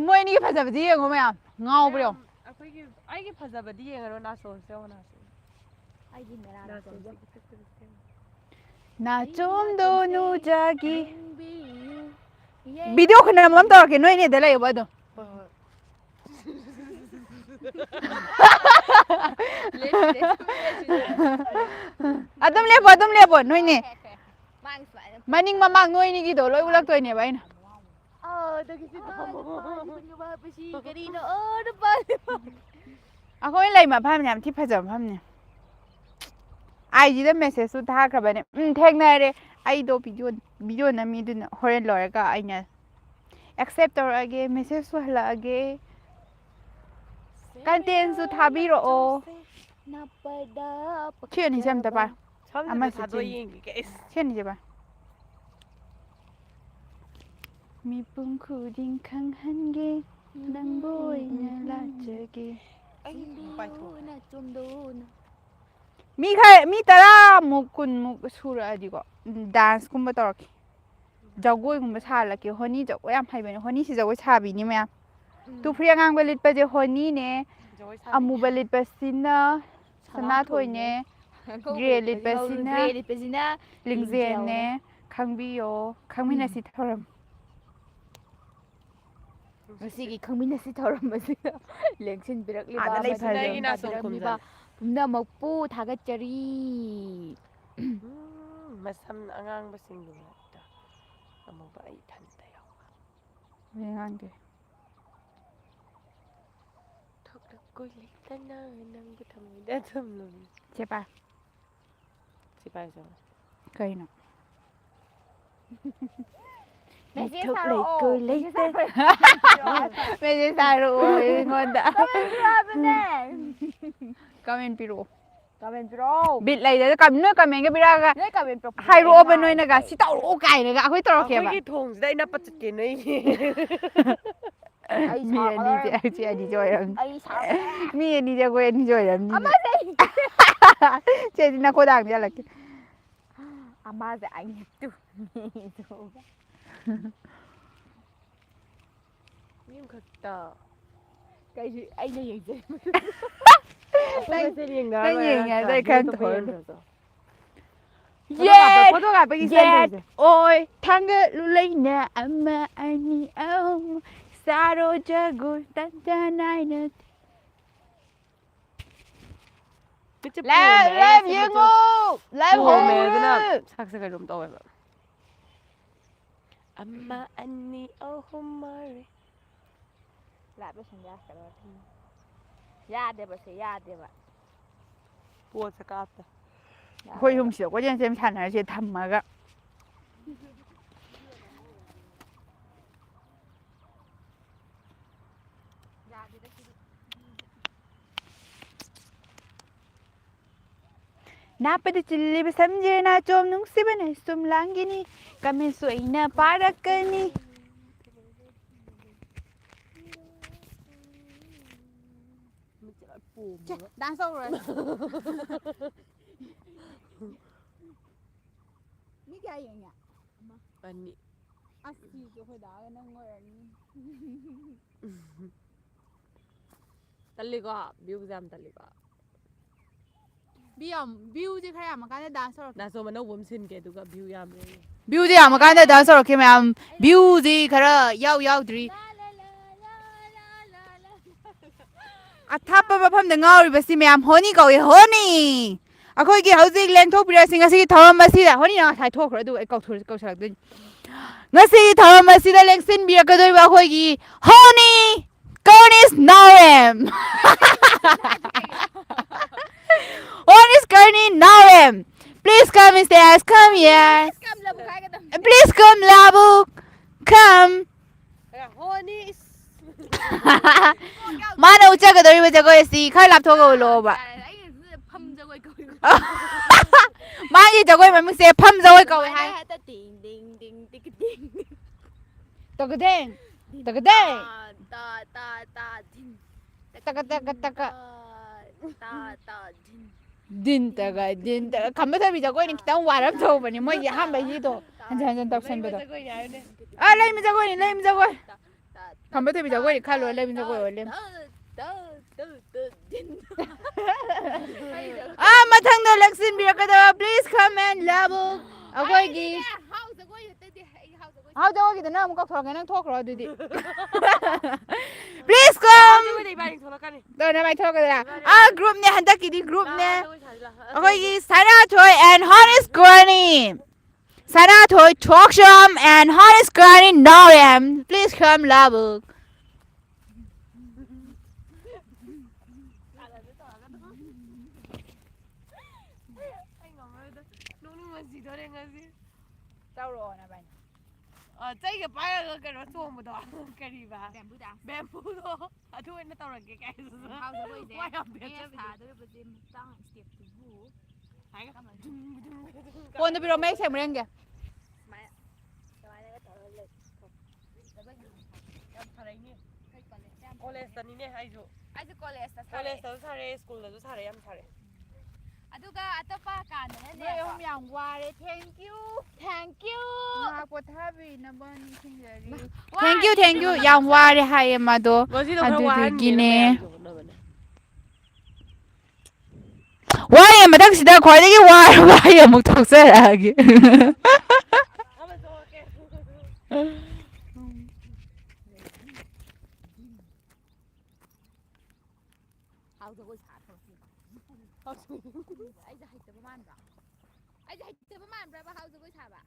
ꯃꯣꯏꯅꯤꯒꯤ ꯐꯖꯕꯗꯤ ꯌꯦꯡꯉꯣ ꯃꯌꯥꯝ ꯉꯥꯎꯕ꯭ꯔ
ꯃꯌꯥꯝ
ꯌꯦꯡꯉꯣ
ꯑꯩꯒꯤ ꯐꯖꯕꯗꯤ ꯌꯦꯡꯉꯅꯨ ꯅꯥꯆꯣꯝꯁꯦ ꯌꯦꯡꯉꯣ
ꯑꯩꯒꯤ ꯃꯦꯔꯥ ꯅꯥꯆꯣꯝꯁꯦ
ꯅꯥꯆꯣꯝꯗꯣ ꯅꯨꯖꯥꯒꯤ
ꯌꯦꯡꯕꯤꯌꯨ
ꯚꯤꯗꯤꯑꯣ ꯈꯨꯅꯝ ꯑꯃ ꯇꯧꯔꯛꯀꯦ ꯅꯣꯏꯅꯦꯗ ꯂꯩꯌꯣꯕ ꯑꯗꯨꯝ
ꯍꯣꯏ ꯍꯣꯏ
ꯑꯗꯨꯝ ꯂꯦꯞꯄꯣ ꯅꯣꯏꯅꯦ ꯃꯅꯤꯡ ꯃꯃꯥꯡ ꯅꯣꯏꯅꯤꯒꯤꯗꯣ ꯂꯣꯏ ꯎꯠꯂꯛꯇꯣꯏꯅꯦꯕ ꯑꯩꯅ
ꯀꯔꯤꯅꯣ
ꯑꯩꯈꯣꯏ ꯂꯩ ꯃꯐꯝ ꯌꯥꯝ ꯊꯤ ꯐꯖꯕ ꯃꯐꯝꯅꯦ ꯑꯥꯏꯖꯤꯗ ꯃꯦꯁꯦꯖꯁꯨ ꯊꯥꯈ꯭ꯔꯕꯅꯦ ꯊꯦꯡꯅꯔꯦ ꯑꯩꯗꯣ ꯚꯤꯗꯤꯑꯣ ꯅꯝꯃꯤꯗꯨꯅ ꯍꯣꯔꯦꯟ ꯂꯣꯏꯔꯒ ꯑꯩꯅ ꯑꯦꯛꯁꯦꯞ ꯇꯧꯔꯛꯑꯒꯦ ꯃꯦꯁꯦꯖꯁꯨ ꯍꯜꯂꯛꯑꯒꯦ ꯀꯟꯇꯦꯟꯁꯨ ꯊꯥꯕꯤꯔꯛꯑꯣ ꯁꯤ ꯑꯅꯤꯁꯦ ꯑꯝꯇ ꯄꯥꯏ
ꯁꯝꯁꯤꯗ ꯊꯥꯗꯣꯛ ꯌꯦꯡꯒꯦ ꯀꯩꯁ
ꯁꯤ ꯑꯅꯤꯁꯦ ꯄꯥꯏ ꯃꯤꯄꯨꯝ ꯈꯨꯗꯤꯡ ꯈꯪꯍꯟꯒꯦ ꯅꯪꯕꯨ ꯑꯣꯏꯅ ꯂꯥꯠꯆꯒꯦ ꯃꯤ 10ꯃꯨꯛ 20ꯃꯨꯛ ꯁꯨꯔꯛꯑꯗꯤꯀꯣ ꯗꯥꯟꯁꯀꯨꯝꯕ ꯇꯧꯔꯛꯀꯦ ꯖꯒꯣꯏꯒꯨꯝꯕ ꯁꯥꯍꯜꯂꯛꯀꯦ ꯍꯣꯅꯤ ꯖꯒꯣꯏ ꯌꯥꯝ ꯍꯩꯕꯅꯦ ꯍꯣꯅꯤꯁꯤ ꯖꯒꯣꯏ ꯁꯥꯕꯤꯅꯤ ꯃꯌꯥꯝ ꯇꯨꯐ꯭ꯔꯤ ꯑꯉꯥꯡꯕ ꯂꯤꯠꯄꯁꯦ ꯍꯣꯅꯤꯅꯦ ꯑꯃꯨꯕ ꯂꯤꯠꯄꯁꯤꯅ ꯁꯅꯥꯊꯣꯏꯅꯦ ꯒ꯭ꯔꯦ ꯂꯤꯠꯄꯁꯤꯅ ꯂꯤꯡꯖꯦꯜꯅꯦ ꯈꯪꯕꯤꯌꯣ ꯈꯪꯃꯤꯟꯅꯁꯤ ꯊꯧꯔꯝ
ꯉꯁꯤꯒꯤ ꯈꯪꯃꯤꯟꯅꯁꯤ ꯊꯧꯔꯝ ꯑꯁꯤꯗ ꯂꯦꯡꯁꯤꯟꯕꯤꯔꯛꯂꯤꯕ
ꯑꯥꯗ ꯂꯩ
ꯑꯃꯁꯨꯡ
ꯑꯩꯒꯤ ꯅꯥꯆꯣꯝ
ꯇꯥꯕꯤꯔꯝꯂꯤꯕ
ꯈꯨꯝꯖꯜꯂꯦ
ꯄꯨꯝꯅꯃꯛꯄꯨ ꯊꯥꯒꯠꯆꯔꯤ
ꯃꯁꯝ ꯑꯉꯥꯡꯕꯁꯤꯡꯒꯤ ꯃꯔꯛꯇ ꯑꯃꯨꯕ ꯑꯩ ꯏꯊꯟꯇ ꯌꯥꯎꯕ
ꯉꯥꯡꯗꯦ
ꯊꯣꯛꯂꯛ ꯂꯩꯇꯅ ꯅꯪꯕꯨ ꯊꯃꯣꯏꯗ ꯊꯝꯂꯨꯝ
ꯁꯤ ꯄꯥꯏ
ꯁꯤ ꯄꯥꯏꯁꯦ
ꯀꯩꯅꯣ
ꯃꯦꯁꯦꯖ ꯊꯥꯔꯛꯑꯣ
ꯃꯦꯁꯦꯖ ꯊꯥꯔꯛꯑꯣ ꯑꯩꯉꯣꯟꯗ ꯀꯃꯦꯟ ꯄꯤꯔꯛꯑꯣ
ꯀꯃꯦꯟ ꯄꯤꯔꯛꯑꯣ
ꯕꯤꯠ ꯂꯩꯗꯅ ꯅꯣꯏ ꯀꯃꯦꯟꯒ ꯄꯤꯔꯛꯑꯒ
ꯅꯣꯏ ꯀꯃꯦꯟ ꯄꯤꯔꯛꯄꯗꯣ ꯑꯩ
ꯍꯥꯏꯔꯛꯑꯣꯕ ꯅꯣꯏꯅꯒ
ꯉꯥꯏꯔꯒꯦ
ꯁꯤ ꯇꯧꯔꯛꯑꯣ ꯀꯥꯏꯅꯒ ꯑꯩꯈꯣꯏ ꯇꯧꯔꯛꯀꯦꯕ
ꯑꯩꯈꯣꯏꯒꯤ ꯊꯣꯡꯁꯤꯗ ꯑꯩ ꯅꯞꯄ ꯆꯠꯀꯦ ꯅꯣꯏꯒꯤ
ꯑꯩ
ꯃꯤ
ꯁꯥꯎꯔꯛꯀꯗꯧꯔꯦ
ꯑꯅꯤꯁꯦ ꯑꯣꯏꯔꯝꯅꯤ
ꯑꯩ ꯁꯥꯎꯔꯛꯀꯗꯧꯔꯦ
ꯃꯤ ꯑꯅꯤꯁꯦ ꯑꯩꯈꯣꯏ ꯑꯅꯤꯁꯦ ꯑꯣꯏꯔꯝꯅꯤ
ꯑꯃꯁꯦ
ꯆꯦꯗꯤ ꯅꯈꯣꯗꯥꯡꯗ ꯌꯥꯜꯂꯛꯀꯦ
ꯑꯃꯁꯦ ꯑꯩꯅ ꯇꯨꯝꯃꯦ
ꯃꯤ ꯑꯃꯈꯛꯇ
ꯀꯩꯁꯨ ꯑꯩꯅ ꯌꯦꯡꯖꯩ
ꯑꯩꯈꯣꯏ ꯃꯁꯦꯟ ꯌꯦꯡꯅꯔ
ꯅꯪ
ꯂꯣꯏꯔꯦ
ꯌꯦꯡꯉꯦ
ꯅꯠꯇ꯭ꯔꯥ
ꯑꯗꯩ
ꯃꯤ
ꯈꯔ
ꯑꯇꯣꯞꯄ
ꯇꯧꯔꯂꯨ
ꯌꯦꯡꯗ꯭ꯔꯁꯨ ꯐꯣꯇꯣ ꯀꯥꯞꯄꯒꯤ ꯏꯁꯇꯥꯏꯜ
ꯌꯦꯠ
ꯇꯧꯁꯦ
ꯑꯣꯏ ꯊꯥꯡꯒꯠꯂꯨ ꯂꯩꯅ ꯑꯃ ꯑꯅꯤ ꯑꯍꯨꯝ ꯁꯥꯔꯣ ꯖꯒꯣꯏ ꯇꯟꯖꯥ ꯅꯥꯏꯅ
ꯃꯤꯠꯁꯦ ꯄꯣꯝꯃꯦ ꯑꯩ
ꯂꯥꯏꯚ
ꯉꯁꯤ ꯃꯤꯠꯁꯦ
ꯌꯦꯡꯉꯨ ꯂꯥꯏꯚ
ꯄꯣꯝꯃꯦ ꯑꯗꯨꯅ
ꯍꯧꯔꯦ
ꯁꯛꯁꯦ ꯀꯩꯅꯣꯝ ꯇꯧꯋꯦꯕ ꯑꯃ ꯑꯅꯤ ꯑꯍꯨꯝ ꯃꯔꯤ
ꯌꯥꯗꯦꯕꯁꯦ ꯌꯥꯗꯦꯕ
ꯄꯣꯠꯁꯦ ꯀꯥꯞꯇꯦ
ꯑꯩꯈꯣꯏ ꯌꯨꯝꯁꯤꯗ ꯀꯣꯏꯆꯦꯟ ꯆꯦꯟ ꯁꯥꯟꯅꯔꯤꯁꯦ ꯊꯝꯃꯒ ꯅꯥꯞꯄꯗ ꯆꯤꯜꯂꯤꯕ ꯁꯝꯖꯦ ꯅꯥꯆꯣꯝ ꯅꯨꯡꯁꯤꯕꯅ ꯁꯨꯝ ꯂꯥꯡꯈꯤꯅꯤ ꯀꯃꯦꯟꯁꯨ ꯑꯩꯅ ꯄꯥꯔꯛꯀꯅꯤ
ꯃꯤꯠꯁꯦ ꯂꯣꯏ ꯄꯣꯝꯃꯦꯕ
ꯗꯥꯟꯁ ꯇꯧꯔꯨꯔꯁꯤ ꯃꯤ ꯀꯌꯥ ꯌꯦꯡꯉꯦ
ꯑꯅꯤ
ꯑꯁ ꯁꯤꯁꯨ ꯑꯩꯈꯣꯏꯗꯥꯒ ꯅꯪ ꯑꯣꯏꯔꯝꯅꯤ
ꯇꯜꯂꯤꯀꯣ ꯚ꯭ꯌꯨꯁꯦ ꯌꯥꯝ ꯇꯜꯂꯤꯀꯣ
ꯚ꯭ꯌꯨꯁꯦ ꯈꯔ ꯌꯥꯝꯃꯀꯥꯟꯗ ꯗꯥꯟꯁ ꯇꯧꯔꯛꯀꯦ
ꯅꯥꯆꯣꯝ ꯑꯅꯧꯕ ꯑꯃ ꯁꯤꯟꯒꯦ ꯑꯗꯨꯒ ꯚ꯭ꯌꯨ ꯌꯥꯝꯃꯦ
ꯚ꯭ꯌꯨꯁꯦ ꯌꯥꯝꯃꯀꯥꯟꯗ ꯗꯥꯟꯁ ꯇꯧꯔꯛꯀꯦ ꯃꯌꯥꯝ ꯚ꯭ꯌꯨꯁꯤ ꯈꯔ ꯌꯥꯎꯗ꯭ꯔꯤ ꯑꯊꯥꯞꯄ ꯃꯐꯝꯗ ꯉꯥꯎꯔꯤꯕꯁꯤ ꯃꯌꯥꯝ ꯍꯣꯅꯤ ꯀꯧꯏ ꯍꯣꯅꯤ ꯑꯩꯈꯣꯏꯒꯤ ꯍꯧꯖꯤꯛ ꯂꯦꯡꯊꯣꯛꯄꯤꯔꯁꯤ ꯉꯁꯤꯒꯤ ꯊꯧꯔꯝ ꯑꯁꯤꯗ ꯍꯣꯅꯤꯅ ꯉꯁꯥꯏ ꯊꯣꯛꯈ꯭ꯔꯣ ꯑꯗꯨꯒ ꯑꯩ ꯀꯧꯁꯜꯂꯛꯇꯣꯏꯅꯤ ꯉꯁꯤꯒꯤ ꯊꯧꯔꯝ ꯑꯁꯤꯗ ꯂꯦꯡꯁꯤꯟꯕꯤꯔꯛꯀꯗꯣꯔꯤꯕ ꯑꯩꯈꯣꯏꯒꯤ ꯍꯣꯅꯤ ꯀꯔꯅꯤꯁ ꯅꯥꯎꯔꯦꯝ What is Karni Narem? Please come stairs, come here. Please come Labu, come.
Honey
ꯃꯥꯅ ꯎꯠꯆꯒꯗꯧꯔꯤꯕ ꯖꯒꯣꯏ ꯑꯁꯤ ꯈꯔ ꯂꯥꯞꯊꯣꯛꯑꯒ ꯎꯠꯂꯛꯑꯣꯕ ꯃꯥꯒꯤ ꯖꯒꯣꯏ ꯃꯃꯤꯡꯁꯦ ꯐꯝ ꯖꯒꯣꯏ ꯀꯧꯋꯦ ꯍꯥꯏ ꯇꯒꯗꯦꯡ ꯇꯒꯗꯦꯡ ꯇꯒ ꯇꯒ ꯇꯒ ꯗꯤꯟ ꯇꯒ ꯈꯝꯕ ꯊꯣꯏꯕꯤ ꯖꯒꯣꯏꯅꯤ ꯈꯤꯇꯪ ꯋꯥꯔꯞ ꯇꯧꯕꯅꯦ ꯃꯣꯏꯒꯤ ꯑꯍꯥꯟꯕꯒꯤꯗꯣ ꯍꯟꯖꯤꯟ ꯍꯟꯖꯤꯟ ꯇꯧꯁꯟꯕꯗꯣ ꯂꯩꯃ ꯖꯒꯣꯏꯅꯤ ꯂꯩꯃ ꯖꯒꯣꯏ ꯈꯝꯕ ꯊꯣꯏꯕꯤ ꯖꯒꯣꯏꯅꯤ ꯈꯜꯂꯣ ꯂꯩꯃ ꯖꯒꯣꯏ ꯑꯣꯏꯔ ꯃꯊꯪꯗ ꯂꯦꯡꯁꯤꯟꯕꯤꯔꯛꯀꯗꯕ ꯄ꯭ꯂꯤꯖ ꯀꯝ ꯑꯦꯟ ꯂꯕꯨ ꯑꯩꯈꯣꯏꯒꯤ ꯍꯥꯎ ꯖꯒꯣꯏꯒꯤꯗ ꯅꯪ ꯑꯃꯨꯛ ꯀꯧꯊꯣꯔꯛꯀꯦ ꯅꯪ ꯊꯣꯛꯈ꯭ꯔꯣ ꯑꯗꯨꯗꯤ ꯄ꯭ꯂꯤꯖ ꯀꯝ ꯗꯣꯅ ꯃꯥꯏ ꯊꯣꯛꯂꯛꯀꯗ꯭ꯔꯥ ꯒ꯭ꯔꯨꯞꯅꯦ ꯍꯟꯗꯛꯀꯤꯗꯤ ꯒ꯭ꯔꯨꯞꯅꯦ ꯑꯩꯈꯣꯏꯒꯤ Sanathoi and Horace Granny Sanathoi Choksham and Horace Granny Noriam. Please come Labuk.
ꯆꯩꯒ ꯄꯥꯏꯔꯒ ꯀꯩꯅꯣ ꯆꯣꯡꯕꯗꯣ ꯀꯔꯤꯕ ꯕꯦꯝꯕꯨꯗꯣ ꯑꯗꯨ ꯑꯣꯏꯅ ꯇꯧꯔꯒꯦ ꯀꯥꯏꯗꯨꯁꯨ
ꯐꯣꯟꯗꯣ ꯄꯤꯔꯛꯑꯣ ꯃꯌꯦꯛ ꯁꯦꯡꯕ꯭ꯔ ꯌꯦꯡꯒꯦ
ꯀꯣꯂꯦꯖꯇꯅꯤꯅꯦ ꯑꯩꯁꯨ
ꯀꯣꯂꯦꯖꯇ
ꯀꯣꯂꯦꯖꯇꯁꯨ ꯁꯥꯔꯦ ꯁ꯭ꯀꯨꯜꯗꯁꯨ ꯁꯥꯔꯦ ꯌꯥꯝ ꯁꯥꯔꯦ
ꯑꯗꯨꯒ ꯑꯇꯣꯞꯄ ꯀꯥꯟꯗꯅꯅꯦ
ꯅꯣꯏ ꯑꯍꯨꯝ ꯌꯥꯝ ꯋꯥꯔꯦ ꯊꯦꯡꯛ ꯌꯨ ꯉꯥꯏꯍꯥꯛ ꯄꯣꯊꯥꯕꯤꯅꯕ ꯅꯤꯡꯁꯤꯡꯖꯔꯤ ꯊꯦꯡꯛ ꯌꯨ ꯌꯥꯝ ꯋꯥꯔꯦ ꯍꯥꯏꯌꯦ ꯃꯥꯗꯣ
ꯉꯁꯤꯗꯣ ꯈꯔ ꯋꯥꯍꯟꯒꯦꯅ
ꯑꯗꯨꯗꯨꯒꯤꯅꯦ
ꯃꯌꯥꯝꯒꯤ ꯍꯣꯠꯅꯕꯅꯦ
ꯋꯥꯔꯤꯉꯩ ꯃꯊꯪꯁꯤꯗ ꯈ꯭ꯋꯥꯏꯗꯒꯤ ꯋꯥꯔꯕ ꯑꯩ ꯑꯃꯨꯛ ꯊꯣꯛꯆꯔꯛꯑꯒꯦ
ꯍꯥꯎ ꯖꯒꯣꯏ ꯁꯥꯊꯣꯔꯛꯀꯦ ꯑꯩꯁꯦ ꯍꯩꯇꯕ ꯃꯥꯟꯕ꯭ꯔꯥ ꯑꯩꯁꯦ ꯍꯩꯇꯕ ꯃꯥꯟꯕ꯭ꯔꯕ ꯍꯥꯎ ꯖꯒꯣꯏ ꯁꯥꯕ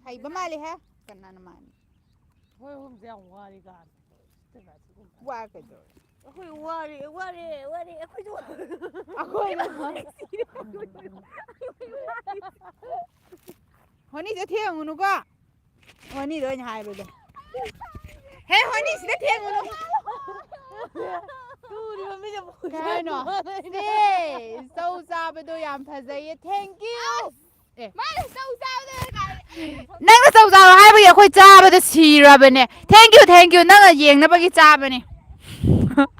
ꯍꯩꯕ ꯃꯥꯜꯂꯤꯍꯦ ꯀꯅꯥꯅ ꯃꯥꯜꯂꯤ
ꯍꯣꯏ ꯍꯣꯏꯁꯦ ꯌꯥꯝ ꯋꯥꯔꯤ ꯀꯥꯟ
ꯋꯥ ꯀꯩꯗꯧꯔꯦ
ꯑꯩꯈꯣꯏ ꯋꯥꯔꯦ ꯑꯩꯈꯣꯏꯁꯨ
ꯍꯣꯅꯤꯁꯦ ꯊꯦꯡꯉꯨꯅꯨꯀꯣ ꯍꯣꯅꯤꯗ ꯑꯣꯏꯅ ꯍꯥꯏꯕꯗꯣ ꯍꯦ ꯍꯣꯅꯤ ꯁꯤꯗ ꯊꯦꯡꯉꯨꯅꯨ
ꯇꯨꯔꯤꯕ ꯃꯤꯅ
ꯀꯩ ꯍꯥꯏꯅꯣ ꯁꯦ ꯆꯧ ꯆꯥꯕꯗꯣ ꯌꯥꯝ ꯐꯖꯩꯌꯦ ꯊꯦꯡꯛ ꯌꯨ
ꯃꯥꯅ ꯆꯧ ꯆꯥꯕꯗ
ꯅꯪꯅ ꯆꯧ ꯆꯥꯕ ꯍꯥꯏꯕꯒꯤ ꯑꯩꯈꯣꯏ ꯆꯥꯕꯗ ꯁꯤꯔꯕꯅꯦ ꯊꯦꯡꯛ ꯌꯨ ꯅꯪꯅ ꯌꯦꯡꯅꯕꯒꯤ ꯆꯥꯕꯅꯦ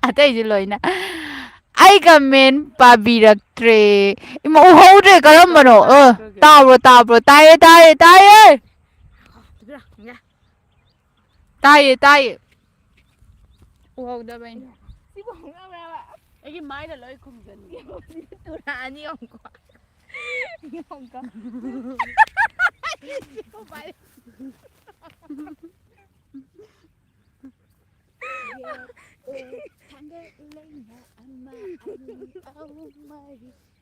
ꯑꯇꯩꯁꯨ ꯂꯣꯏꯅ ꯑꯩ ꯀꯃꯦꯟ ꯄꯥꯕꯤꯔꯛꯇ꯭ꯔꯦ ꯏꯃꯥ ꯎꯍꯧꯗ꯭ꯔꯦ ꯀꯔꯝꯕꯅꯣ ꯇꯥꯕ꯭ꯔꯣ ꯇꯥꯏꯌꯦ ꯇꯥꯏꯌꯦ ꯎꯍꯧꯗꯕꯩꯅꯦ
ꯁꯤꯕꯨ ꯍꯧꯅꯕ꯭ꯔꯕ
ꯑꯩꯒꯤ ꯃꯥꯏꯅ ꯂꯣꯏ ꯈꯨꯝꯖꯟꯒꯦ
ꯇꯨꯔꯛꯑꯅꯤ ꯌꯦꯡꯉꯨꯀꯣ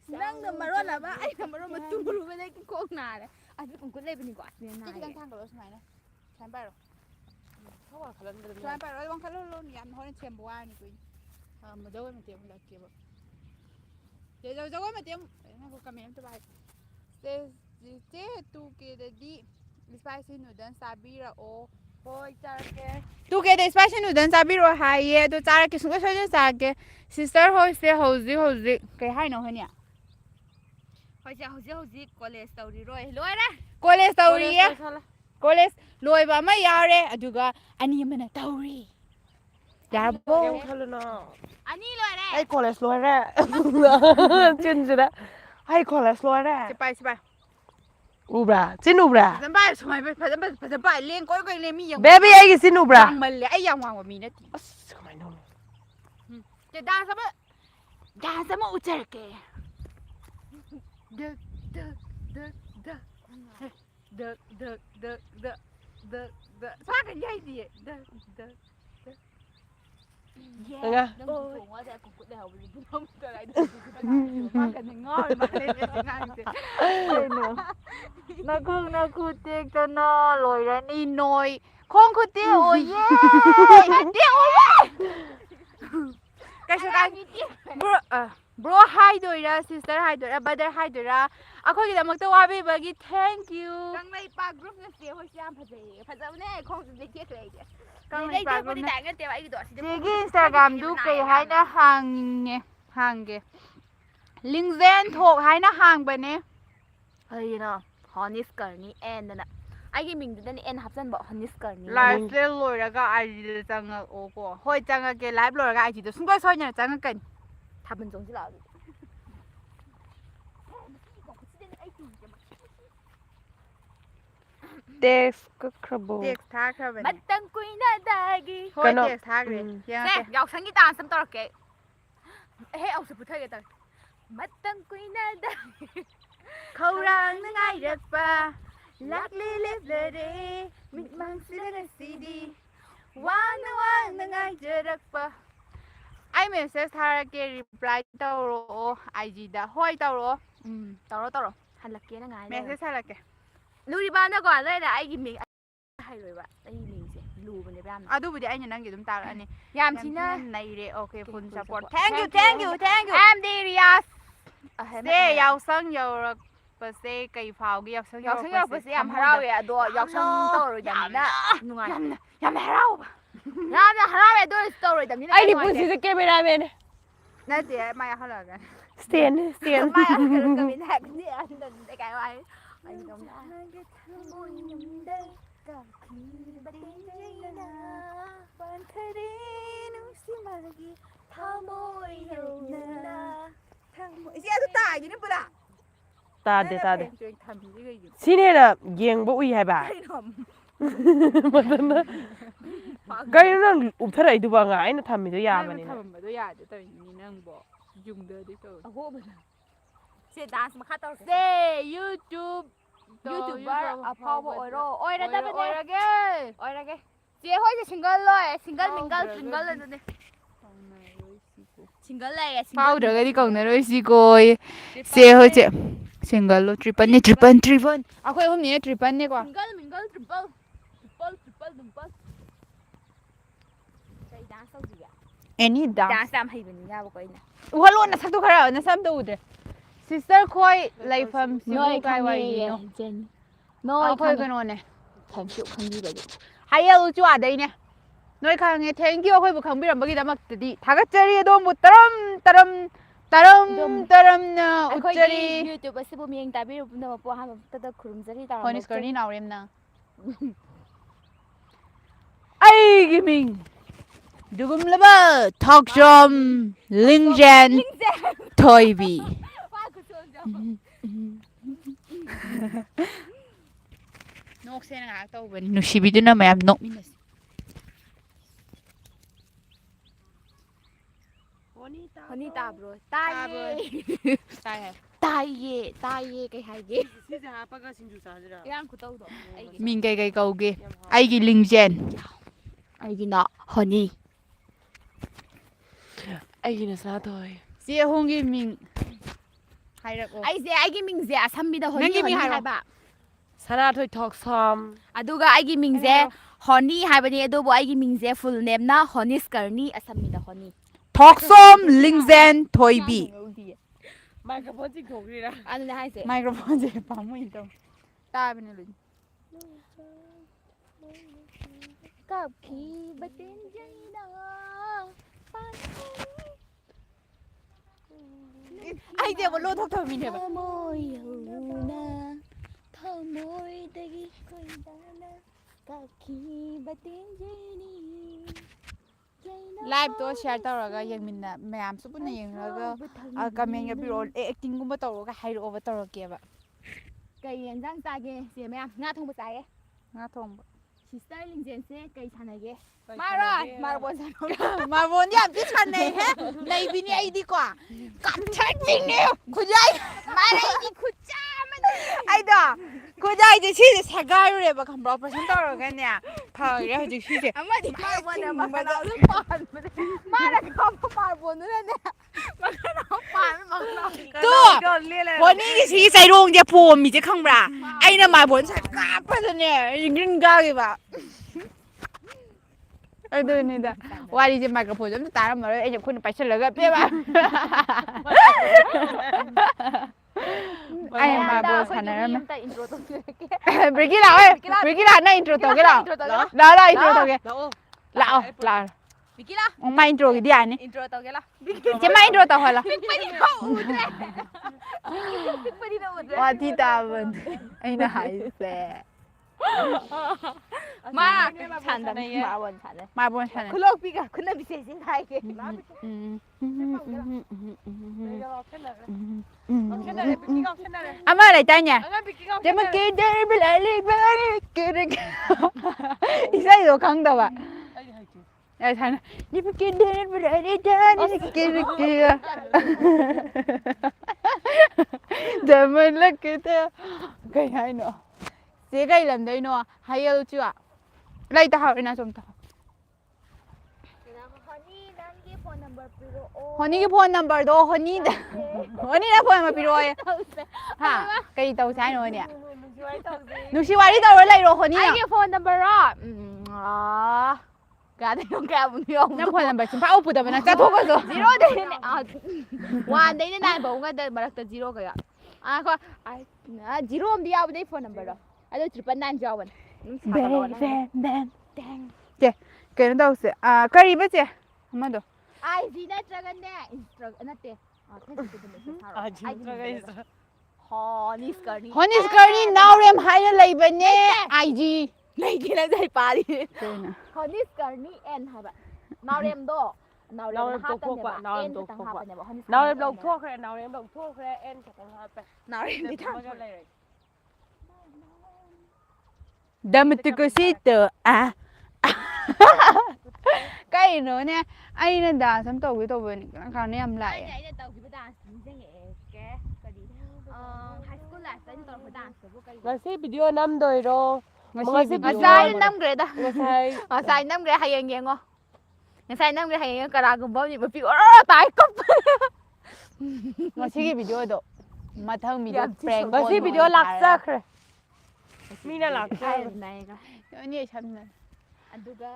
ꯅꯪꯅ ꯃꯔꯣꯜ ꯑꯃ ꯑꯩꯅ ꯃꯔꯣꯜ ꯑꯃ ꯇꯨꯔꯨꯕꯗꯒꯤ ꯀꯣꯛ ꯅꯥꯔꯦ ꯑꯗꯨ ꯀꯨꯡꯀꯨꯠ ꯂꯩꯕꯅꯤꯀꯣ
ꯈꯤꯇꯪ ꯊꯥꯡꯒꯠꯂꯣ ꯁꯨꯃꯥꯏꯅ ꯄꯥꯏꯔꯣ
ꯋꯥꯈꯜꯍꯟꯗ꯭ꯔꯦ
ꯁꯨꯃꯥꯏꯅ ꯄꯥꯏꯔꯣ ꯑꯩ ꯋꯥꯡꯈꯠꯍꯜꯂꯣ ꯌꯥꯝꯅ ꯍꯣꯔꯦꯟ ꯁꯦꯝꯕ ꯋꯥꯔꯅꯤ ꯀꯨꯏꯅ ꯖꯒꯣꯏ ꯃꯇꯦꯛ ꯑꯃꯨꯛ ꯂꯛꯀꯦꯕ ꯖꯒꯣꯏ ꯃꯇꯦꯛ ꯑꯃꯨꯛ ꯀꯃꯦꯟ ꯑꯝꯇ ꯄꯥꯏ ꯆꯦ 2Kꯗꯗꯤ ꯏꯁꯄꯥꯏꯁꯤ ꯅꯨꯗꯜꯁ ꯆꯥꯕꯤꯔꯛꯑꯣ
ꯍꯣꯏ ꯆꯥꯔꯛꯀꯦ
2Kꯗ ꯏꯁꯄꯥꯏꯁꯤ ꯅꯨꯗꯜꯁ ꯆꯥꯕꯤꯔꯛꯑꯣ ꯍꯥꯏꯌꯦ ꯑꯗꯣ ꯆꯥꯔꯛꯀꯦ ꯁꯨꯡꯁꯣꯏ ꯁꯣꯏꯗꯅ ꯆꯥꯔꯛꯀꯦ ꯁꯤꯁꯇꯔ ꯍꯣꯏꯁꯦ ꯍꯧꯖꯤꯛ ꯀꯩ ꯍꯥꯏꯅꯣ ꯍꯣꯏꯅꯦ
ꯍꯣꯏꯁꯦ ꯍꯧꯖꯤꯛ ꯀꯣꯂꯦꯖ ꯇꯧꯔꯤꯔꯣꯏ ꯂꯣꯏꯔꯦ
ꯀꯣꯂꯦꯖ ꯇꯧꯔꯤꯌꯦ
ꯂꯣꯏꯁꯜꯂꯦ
ꯀꯣꯂꯦꯖ ꯂꯣꯏꯕ ꯑꯃ ꯌꯥꯎꯔꯦ ꯑꯗꯨꯒ ꯑꯅꯤ ꯑꯃꯅ ꯇꯧꯔꯤ ꯌꯥꯔꯕꯣ
ꯀꯩꯝ ꯈꯜꯂꯨꯅꯣ
ꯑꯅꯤ ꯂꯣꯏꯔꯦ
ꯑꯩ ꯀꯣꯂꯦꯖ ꯂꯣꯏꯔꯦ ꯆꯤꯟꯁꯤꯗ ꯑꯩ ꯀꯣꯂꯦꯖ ꯂꯣꯏꯔꯦ
ꯁꯤ ꯄꯥꯏ
ꯎꯕ꯭ꯔꯥ ꯆꯤꯟ ꯎꯕ꯭ꯔꯥ
ꯐꯖꯅ ꯄꯥꯏ ꯁꯨꯃꯥꯏꯅ ꯐꯖꯅ ꯄꯥꯏ ꯂꯦꯡ ꯀꯣꯏ ꯂꯦꯡ ꯃꯤ ꯌꯦꯡꯕ
ꯕꯦꯕꯤ ꯑꯩꯒꯤ ꯆꯤꯟ ꯎꯕ꯭ꯔꯥ
ꯋꯥꯡꯃꯜꯂꯦ ꯑꯩ ꯌꯥꯝ ꯋꯥꯡꯕ ꯃꯤ ꯅꯠꯇꯦ
ꯑꯁ ꯀꯃꯥꯏꯅ ꯇꯧꯅꯤ
ꯗꯥꯟꯁ ꯑꯃ ꯎꯠꯆꯔꯛꯀꯦ ꯁꯥꯒꯅꯤ ꯍꯥꯏꯗꯤꯌꯦ ꯅꯈꯨ ꯇꯦꯛꯇꯅ ꯂꯣꯏꯔꯅꯤ ꯅꯣꯏ ꯈꯣꯡ ꯈꯨꯠ ꯇꯦꯛꯑꯣꯏꯌꯦ ꯀꯩꯁꯨ ꯕ꯭ꯔꯣ ꯍꯥꯏꯗꯣꯏꯔꯥ ꯁꯤꯁꯇꯔ ꯍꯥꯏꯗꯣꯏꯔꯥ ꯕ꯭ꯔꯗꯔ ꯍꯥꯏꯗꯣꯏꯔꯥ ꯑꯩꯈꯣꯏꯒꯤꯗꯃꯛꯇ ꯋꯥꯕꯤꯕꯒꯤ ꯊꯦꯡꯛ ꯌꯨ
ꯀꯪꯂꯩꯄꯥꯛ ꯒ꯭ꯔꯨꯞꯅ ꯆꯦ ꯍꯣꯏꯁꯦ ꯌꯥꯝ ꯐꯖꯩꯌꯦ ꯐꯖꯕꯅꯦ ꯈꯣꯡꯁꯨ ꯂꯩꯊꯦꯛꯈ꯭ꯔꯦ ꯑꯩꯗꯤ
ꯀꯪꯂꯩꯄꯥꯛ
ꯂꯩꯊꯦꯛꯄꯗꯤ ꯗꯥꯏꯔꯦꯛ ꯅꯠꯇꯦꯕ ꯑꯩꯒꯤꯗꯣ ꯁꯤꯗ
ꯆꯦꯒꯤ ꯏꯟꯁꯇꯥꯒ꯭ꯔꯥꯝꯗꯨ ꯀꯩ ꯍꯥꯏꯅ ꯍꯥꯡꯒꯦ ꯂꯤꯡꯖꯦꯟ ꯊꯣꯛ ꯍꯥꯏꯅ ꯍꯥꯡꯕꯅꯦ
ꯀꯔꯤꯅꯣ ꯍꯣꯅꯤꯁꯀꯔꯅꯤ ꯑꯦꯟꯗꯅ ꯑꯩꯒꯤ ꯃꯤꯡꯗꯨꯗꯅꯦ ꯑꯦꯟ ꯍꯥꯞꯆꯟꯕ ꯍꯣꯅꯤꯁꯀꯔꯅꯤ
ꯂꯥꯏꯐꯁꯦ ꯂꯣꯏꯔꯒ ꯑꯥꯏꯖꯤꯗ ꯆꯪꯉꯛꯑꯣꯀꯣ ꯍꯣꯏ ꯆꯪꯉꯛꯀꯦ ꯂꯥꯏꯐ ꯂꯣꯏꯔꯒ ꯑꯥꯏꯖꯤꯗ ꯁꯨꯡꯁꯣꯏ ꯁꯣꯏꯗꯅ ꯆꯪꯉꯛꯀꯅꯤ
ꯊꯥꯕꯜ ꯆꯣꯡꯁꯤ ꯂꯥꯛꯑꯣ
ꯇꯦꯛꯁ ꯀꯛꯈ꯭ꯔꯕꯣ
ꯇꯦꯛꯁ ꯊꯥꯈ꯭ꯔꯕꯅꯦ
ꯃꯇꯝ ꯀꯨꯏꯅꯗꯥꯒꯤ
ꯍꯣꯏ ꯇꯦꯛꯁ ꯊꯥꯈ꯭ꯔꯦ
ꯁꯦ ꯌꯥꯎꯁꯪꯒꯤ ꯗꯥꯟꯁ ꯑꯃ ꯇꯧꯔꯛꯀꯦ ꯍꯦꯛ ꯑꯃꯨꯛꯁꯨ ꯄꯨꯊꯒꯦ ꯇꯧꯔꯦ ꯃꯇꯝ ꯀꯨꯏꯅꯗꯥꯒꯤ
ꯈꯧꯔꯥꯡꯅ ꯉꯥꯏꯔꯛꯄ ลักลีเลฟเลยเดมิดมังสิเลสีดีว่างง่ายเจอรักปะไอเมสเซสทาร์เกรีプライတောက်ရော IG ဒါဟိုက်တောက်ရော
တော်ဟလကဲငါ
เมสเซสอะไรแก
လူဒီပါတော့ကွာလဲတဲ့အဲ့ဒီမင်းဟိုက်လို့ပါအဲ့ဒီမင်းစီလူမနေဗျာ
อ่ะดูวิดีโอนี่นั่งอยู่ตรงตาอันนี้
ยามชินะ
ในเรโอเคคุณ support thank you MD Rias เซ่ยาวซังยาวเปอร์เซ่ไก่ฟาวกี่ยาวซัง
ရောက်ချင်းရောက်ပစီအမဟရောက်ရဲ့တော့ရောက်ချင်းတော့ရရနာနုငါ
ยำแฮร์เรา
ရဟရောက်ရဲ့တော့ story တမင်း
အဲ့ဒီပူစီစကဲမရာမင်း
นั่นเดี๋ยวมาเขาเลยกัน
စတန်
ไม่เอากมินแท็กนี่อันนั้นได้ไกลไว้ไอ้ตรงนั้นกับคือบัดนี้นะวันเธอได้นุ่งสิมากีทำโมยอยู่นะทำโมย
เสียสุดตายอยู่นี่ปุ๊ดอ่ะ
တာတယ်တာတယ်
ทำยังไงอยู่
စီးနေတာရင်ဘဦးရိုက်ပါ
ไอ้หนุ่ม
မတနာဂိုင်းနန်ဥထရိုက်တူပါငါအဲ့နထမ်းမီတော့ရမနေ
ทำมาด้วยยาเดี๋ยวแต่นี่นั่งบอกยุ่งเดินดิเตอร์
โอ้โหเสียดานสมัครต่อ
เซ่ยูทูบ
ยูทูบเบอร์อ่ะพ่อบอกโอ้ยโอ้ยระดับ
โอ้ย
นี้
ระเก
โอ้ยระเกเจ๊ห้อยจะซิงเกิลเลยซิงเกิลมิงเกิลซิงเกิลเลยนี่ซิงเกิลเลยอ่ะ
เฝ้าเดี๋ยวก็ที่กล่องนั้นเลยสิโกยเซ่เขาจะซิงเกิลทริปเปิลนี่ทริปเปิลเอาคุยผมนี่ทริปเปิลนี่กว่า
ซิงเกิลมิงเกิลทริปเปิลใช่ดานส์ดีอ่ะ
any
ดาน
dance
ส์ตามให้เป็นยาบอกไว้นะ
ว่าล้วนนะสักตัวขนาดนั้นซ้ำตัวเด้อ sister คอยไล่ฟัมสิบกายไว้เนาะ
เจนน้อย
เอาคุยกันวันเนี่ย
แข่งชุกขังดีเลย
ให้เราจั่วได้เนี่ยน้อยครั้งเนี่ย thank you คุยบุคคลบินบักกี้ดามักตดีถ้าก็เจอรีโดนบุตรมนะอุจจารี
ยูทูบสิบุมีเองแต่ไม่รู้นะว่าพวกเขาตัดคุรุมจารีตาม
คนนี้สกอร์นี่นาวเร็มนะไอ้กิมิงดูกุมละบ้าทอกชมลิงเจนทอยบี
ว่าคุณชวนจะ
นกเส้นหางตัวเป็นหนูชีวิตด้วยนะแม่นกมินส์
คนนี้ตาบรตายเย่
ตายไง
ตายเย่ไกหายเย่
စီးစားပကစင်ဂျူစားကြ
ย่างกูต้องดอก
มิงไกไกเกาเกไอ้กิลิงเจน
ไอ้กินเนาะคนนี้
အဲ့ဒီနစားတော့
เสียหงกิมิงใครรักโอ
ไอ้เสียไอ้กิมิงเสียซ้ำมีแต่คนนี้คนนี้หายบ้า
ဆရာထွေထောက်ဆမ်
อะดูก็ไอ้กิมิงเสียฮอนนี่หายไปเนี่ยดูบ่ไอ้กิมิงเสีย full name นะฮอนนี่สกอร์นี่ซ้ำมีแต่คนนี้
ทอกส้มลิงเจนทอยบี
မိုက်ကပ်ဖုန်းကြည့်ခုံကြည့်လား
อันนี้ให้เสีย
ไมโครโฟนจะปั๊มไม่ตรงตายไปเนี่ยเลย
กับขี้บัดเต็นใจนะ
ไอ้เจ้าบอลลูนทับเธอมีเนี่ย
ท
แบบ
โมยอยู่นะทโมยตะกี้คุยดานะกับขี้บัดเต็นใจนี่
ไลฟ์ตัวแชร์ตัวเราก็ยังมีนะแม่สุภาพนี่ยังแล้วก็กำลังจะไปโรลacting กูมาตัวเราก็ให้เราไปตัวเราเก็บอะ
ไก่ยังจังตาเกเสียไหมอ่ะงาทงภาษาเก
น่าทง
ชิสเตอร์ลิงเจนเซ่ไก่ชนะเก
มา
มา
เล
เลย ยมาบนสนาม
มาวนยามที่ชันในฮะในวินี่ไอ้ดีกว่ากับฉันจริงเนี่ยคุณยาย
มาเลยนี่คุณจ้ามัน
ไอ้ดอกคุณยายจะชี้จะแทกายเลยแบบคำบอกประชันตัวเรากันเนี่ยพอแล้วจะชี้จะ
อามาดิมาบนเนี่ยมาเราลูกบอลมาแล้วก็มาบนนั่นเนี่ยมาเราปานมาเรา
ตัววันนี้ที่ชี้ใส่รวงจะพูมมีจะข้างบราไอ้น่ะมาบนใส่กาไปซะเนี่ยยิงกากี่บาไอ้ตัวนี้ด่ะว่าดีจะมากับผมจะตายแล้วมาเลยไอ้อย่างคุณไปเฉลยกันเปี้ยบ้าไอ้มาบนขนาดนั้นไหม
แต่อินโทรต้องเยอะแก
บริกี้เราเอ้ยบริกี้เราในอินโทรตัวกี่เราเราอินโทรตัวกี่
แล้ว
เรา
วิกิล่ะ
ไม่อินโทรกี่เดียวนี่
อินโทรตัวแกล่ะ
จะไม่อินโทรตัวเหรอ
ไปดิเข้าอูดเลยไปดิเข้าอูดเลย
ว่าที่ตาบนไอ้น่าหายแส
มาฉันแบบมาบนฉันเลย
มาบนฉัน
คุณโลกปีกะคุณน่าพิเศษสิไทยเก่ง
อามาอะไรจ้าเนี่ยจะมากินได้ไปเลยเลยไปเลยกินอีใส่ตัวขังตัวอ่ะไอ้ฉันนี่ไปกินได้ไปเลยเลยจ้านี่กินเดี๋ยวมันเลิกกินเถอะก็ยังเนาะเ ꯆꯦ ꯀꯩ ꯂꯝꯗꯩꯅꯣ ꯍꯥꯏꯌꯦꯜꯆꯨ ꯂꯩꯇ ꯍꯥꯎꯔꯤꯅ ꯁꯨꯝ ꯇꯧ
ꯅꯪꯒꯤ ꯐꯣꯟ ꯅꯝꯕꯔ ꯄꯤꯔꯛꯑꯣ
ꯍꯣꯅꯤꯒꯤ ꯐꯣꯟ ꯅꯝꯕꯔꯗꯣ ꯍꯣꯅꯤꯗ ꯍꯣꯅꯤꯅ ꯐꯣꯟ ꯑꯃ ꯄꯤꯔꯛꯑꯣ ꯍꯥ ꯀꯩ ꯇꯧꯁꯦ ꯍꯥꯏꯅꯣ ꯍꯣꯅꯤ ꯅꯨꯡꯁꯤ ꯋꯥꯔꯤ ꯇꯧꯔ ꯂꯩꯔꯣ ꯍꯣꯅꯤꯅ
ꯑꯩꯒꯤ ꯐꯣꯟ ꯅꯝꯕꯔꯔꯣ ꯀꯌꯥꯗꯩꯅꯣ ꯀꯌꯥꯕꯨꯅꯣ ꯌꯦꯡꯉꯣ
ꯅꯪ ꯐꯣꯟ ꯅꯝꯕꯔ ꯆꯤꯟꯐꯥ ꯎꯄꯨꯗꯕ ꯅꯪ ꯆꯠꯊꯣꯛꯄꯁꯨ
ꯖꯤꯔꯣꯗꯩꯅꯦ 1ꯗꯩꯅ 9 ꯐꯥꯎ ꯃꯔꯛꯇ ꯖꯤꯔో ꯀꯌꯥ ꯖꯤꯔꯣ ꯑꯝꯗꯤ ꯌꯥꯎꯕꯅꯦ ꯐꯣꯟ ꯅꯝꯕꯔꯗꯣ ꯑꯗꯣ 999 ꯌꯥꯎꯕꯅꯦ
ꯆꯦ ꯀꯩꯅꯣ ꯇꯧꯁꯦ ꯀꯔꯤꯕ ꯆꯦ ꯑꯃꯗꯣ
IG ꯅꯠꯇ꯭ꯔꯒꯅꯦ ꯅꯠꯇꯦ ꯐꯦꯁꯕꯨꯛꯇ ꯃꯦꯁꯦꯖ ꯊꯥꯔꯛꯑꯣ
ꯍꯣꯅꯤꯁꯀꯔꯅꯤ ꯅꯥꯎꯔꯦꯝ ꯍꯥꯏꯅ ꯂꯩꯕꯅꯦ IG
ꯂꯩꯇꯦ ꯅꯪꯁꯦ ꯍꯩꯄꯥꯗꯤ
ꯀꯩꯅꯣ
ꯍꯣꯅꯤꯁꯀꯔꯅꯤ N ꯍꯥꯏꯕ ꯅꯥꯎꯔꯦꯝꯗꯣ ꯅꯥꯎꯔꯦꯝ
ꯇꯣꯛꯊꯣꯛꯄ
ꯍꯥꯞꯇꯕꯅꯦꯕ
ꯅꯥꯎꯔꯦꯝ
N ꯈꯛꯇꯪ
ꯇꯣꯛꯊꯣꯛꯄ
ꯍꯥꯞꯄꯅꯦꯕ
ꯅꯥꯎꯔꯦꯝ ꯂꯧꯊꯣꯛꯈ꯭ꯔꯦ ꯅꯥꯎꯔꯦꯝ ꯂꯧꯊꯣꯛꯈ꯭ꯔꯦ N ꯈꯛꯇꯪ ꯍꯥꯞꯄꯦ
ꯅꯥꯎꯔꯦꯝꯗꯤ
ꯂꯩꯔꯦ
ꯗꯃꯇꯨꯀꯨꯁꯤꯇꯣ ꯀꯩꯅꯣꯅꯦ ꯑꯩꯅ ꯗꯥꯟꯁ ꯑꯃ ꯇꯧꯒꯦ ꯇꯧꯕꯅꯤ ꯀꯥꯟꯅ ꯌꯥꯝ ꯂꯥꯛꯑꯦ
ꯑꯩꯅ ꯇꯧꯈꯤꯕ ꯗꯥꯟꯁ ꯅꯤꯡꯁꯤꯡꯉꯛꯑꯦ ꯀꯔꯤ ꯍꯥꯏ ꯁ꯭ꯀꯨꯜ ꯂꯥꯏꯐꯇ ꯑꯩꯅ ꯇꯧꯔꯛꯄ ꯗꯥꯟꯁꯇꯨꯕꯨ ꯀꯔꯤ
ꯉꯁꯤ ꯚꯤꯗꯤꯑꯣ ꯅꯝꯗꯣꯏꯔꯣ
ꯉꯁꯥꯏ ꯅꯝꯈ꯭ꯔꯦꯗ
ꯉꯁꯥꯏ
ꯉꯁꯥꯏ ꯅꯝꯈ꯭ꯔꯦ ꯍꯌꯦꯡ ꯌꯦꯡꯉꯣ ꯉꯁꯥꯏ ꯅꯝꯈ꯭ꯔꯦ ꯍꯌꯦꯡ ꯀꯅꯥꯒꯨꯝꯕ ꯑꯃꯗꯤ ꯃꯄꯤ ꯑꯣꯔꯣ ꯇꯥꯏ ꯀꯞꯄ
ꯉꯁꯤꯒꯤ ꯚꯤꯗꯤꯑꯣꯗꯣ ꯃꯊꯪ ꯚꯤꯗꯤꯑꯣ
ꯌꯥꯝ ꯊꯤ
ꯄ꯭ꯔꯦꯡ
ꯉꯁꯤ ꯚꯤꯗꯤꯑꯣ ꯂꯥꯛꯆꯈ꯭ꯔꯦ ꯃꯤꯅ
ꯌꯣꯅꯤ ꯁꯝꯅ
ꯑꯗꯨꯒ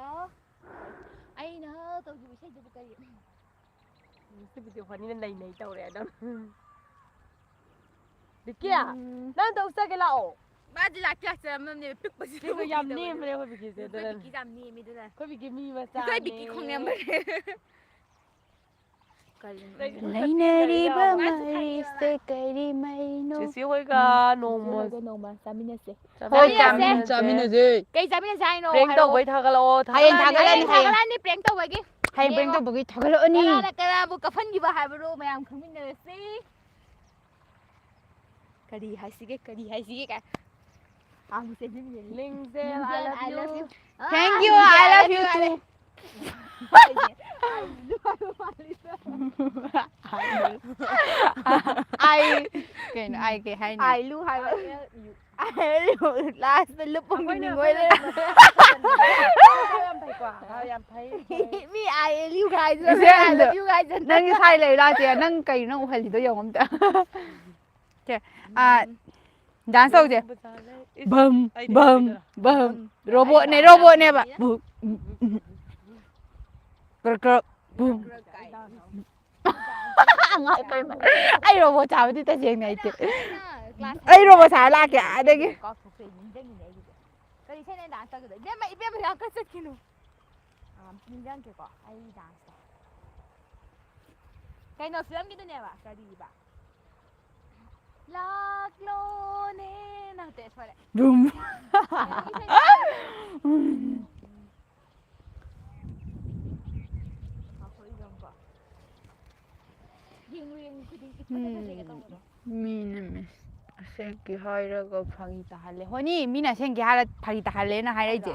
ꯑꯩꯅ ꯇꯧꯈꯤꯕ ꯏꯁꯩꯗꯨꯕꯨ ꯀꯔꯤ
ꯉꯁꯤꯕꯨꯗꯤ ꯍꯣꯅꯤꯅ ꯅꯩ ꯇꯧꯔꯦ ꯑꯗꯨꯝ ꯕꯤꯀꯤ ꯅꯪ ꯇꯧ ꯆꯠꯒꯦ ꯂꯥꯛꯑꯣ
ꯃꯥꯗꯤ ꯂꯥꯛꯆꯔꯝꯃꯕꯅꯦ ꯄꯤꯛꯄꯁꯤꯕꯨ
ꯌꯥꯝ ꯅꯦꯝꯕꯅꯦ ꯑꯩꯈꯣꯏ ꯕꯤꯀꯤꯁꯦ
ꯑꯩꯈꯣꯏ ꯕꯤꯀꯤ ꯌꯥꯝ ꯅꯦꯝꯃꯤꯗꯨꯅ
ꯑꯩꯈꯣꯏ ꯕꯤꯀꯤ ꯃꯤ
ꯑꯩꯈꯣꯏ
ꯃꯆꯥꯅꯦ
ꯕꯤꯀꯤ ꯈꯣꯡꯅꯦꯝꯕꯅꯦ
ꯂꯩꯅꯔꯤꯕ ꯃꯔꯤꯁꯦ ꯀꯔꯤꯃꯩꯅꯣ
ꯆꯦꯆꯦ ꯍꯣꯏꯒ
ꯅꯣꯡꯃ ꯆꯥꯃꯤꯟꯅꯁꯦ
ꯍꯣꯏ ꯆꯥꯃꯤꯟꯅꯁꯦ
ꯀꯩ ꯆꯥꯃꯤꯟꯅꯁꯦ ꯍꯥꯏꯅꯣ
ꯄ꯭ꯔꯦꯡ
ꯍꯥꯏꯔꯛꯑꯣ
ꯇꯧꯕꯩ ꯊꯥꯒꯠꯂꯛꯑꯣ
ꯍꯌꯦꯡ
ꯍꯌꯦꯡ
ꯊꯥꯒꯠꯂꯅꯤ
ꯊꯥꯒꯠꯂꯛꯑꯅꯤ ꯄ꯭ꯔꯦꯡ ꯇꯧꯕꯒꯤ
ꯍꯌꯦꯡ ꯄ꯭ꯔꯦꯡ ꯇꯧꯕꯒꯤ ꯊꯥꯒꯠꯂꯛꯑꯅꯤ
ꯀꯅꯥꯅ ꯀꯅꯥꯕꯨ ꯀꯞꯍꯟꯈꯤꯕ ꯍꯥꯏꯕꯗꯣ ꯃꯌꯥꯝ ꯈꯪꯃꯤꯟꯅꯔꯁꯤ ꯀꯔꯤ ꯍꯥꯏꯁꯤꯒꯦ ꯀꯥꯏ
ꯂꯤꯡꯖꯦꯜ I love you
thank you I love you too ꯑꯩ ꯀꯩꯅꯣ ꯑꯩ ꯀꯩ ꯍꯥꯏꯅꯣ
ꯑꯥꯏꯂꯨ ꯍꯥꯏꯕ ꯂꯥꯁꯇ ꯂꯨꯞꯄꯝꯒꯤ
ꯌꯥꯝ ꯐꯩꯀꯣ ꯌꯥꯝ ꯐꯩ
ꯃꯤ ꯑꯥꯏ ꯑꯦꯜ ꯌꯨ ꯒꯥꯏꯗꯨ
ꯏꯆꯦ
ꯑꯥꯏ
ꯑꯝꯇ
ꯂꯚ ꯌꯨ ꯒꯥꯏꯗꯨ
ꯅꯪꯒꯤ ꯁꯥꯏ ꯂꯩ ꯂꯥꯛꯇꯦ ꯅꯪ ꯀꯩꯅꯣ ꯅꯪ ꯎꯍꯜꯂꯤꯗꯣ ꯌꯦꯡꯉꯣ ꯑꯝꯇ ꯗꯥꯟꯁ ꯇꯧꯁꯦ ꯕꯝ ꯕꯝ ꯕꯝ ꯔꯣꯕꯣꯠꯅꯦꯕ ꯑꯩ ꯔꯣꯕꯣꯠ ꯁꯥꯕꯗꯤ ꯇꯁꯦꯡꯅ ꯍꯩꯇꯦ ꯑꯩ ꯔꯣꯕꯣꯠ ꯁꯥꯔ ꯂꯥꯛꯀꯦ ꯑꯗꯒꯤ
ꯀꯔꯤ ꯏꯁꯩꯅ ꯗꯥꯟꯁ ꯇꯧꯒꯗꯣ ꯏꯕꯦꯝꯃ ꯌꯥꯝ ꯀꯟ ꯆꯠꯈꯤꯅꯨ ꯅꯤꯡꯁꯤꯡꯒꯦꯀꯣ ꯑꯩ ꯗꯥꯟꯁꯇꯣ ꯀꯩꯅꯣ ꯐꯤꯂꯝꯒꯤꯗꯨꯅꯦꯕ ꯀꯔꯤꯕ ꯂꯥꯛꯂꯣꯅꯦ ꯅꯠꯇꯦ ꯁꯣꯏꯔꯦ ꯌꯦꯡꯉꯨ ꯈꯨꯗꯤꯡ ꯏꯐ ꯐꯖꯩꯒ ꯇꯧꯕꯗꯣ
ꯃꯤꯅ ꯑꯁꯦꯡꯀꯤ ꯍꯥꯏꯔꯒ ꯐꯥꯒꯤ ꯇꯥꯍꯜꯂꯦ ꯍꯣꯅꯤ ꯃꯤꯅ ꯑꯁꯦꯡꯀꯤ ꯍꯥꯏꯔ ꯐꯥꯒꯤ ꯇꯥꯍꯜꯂꯦꯅ ꯍꯥꯏꯔꯛꯏꯁꯦ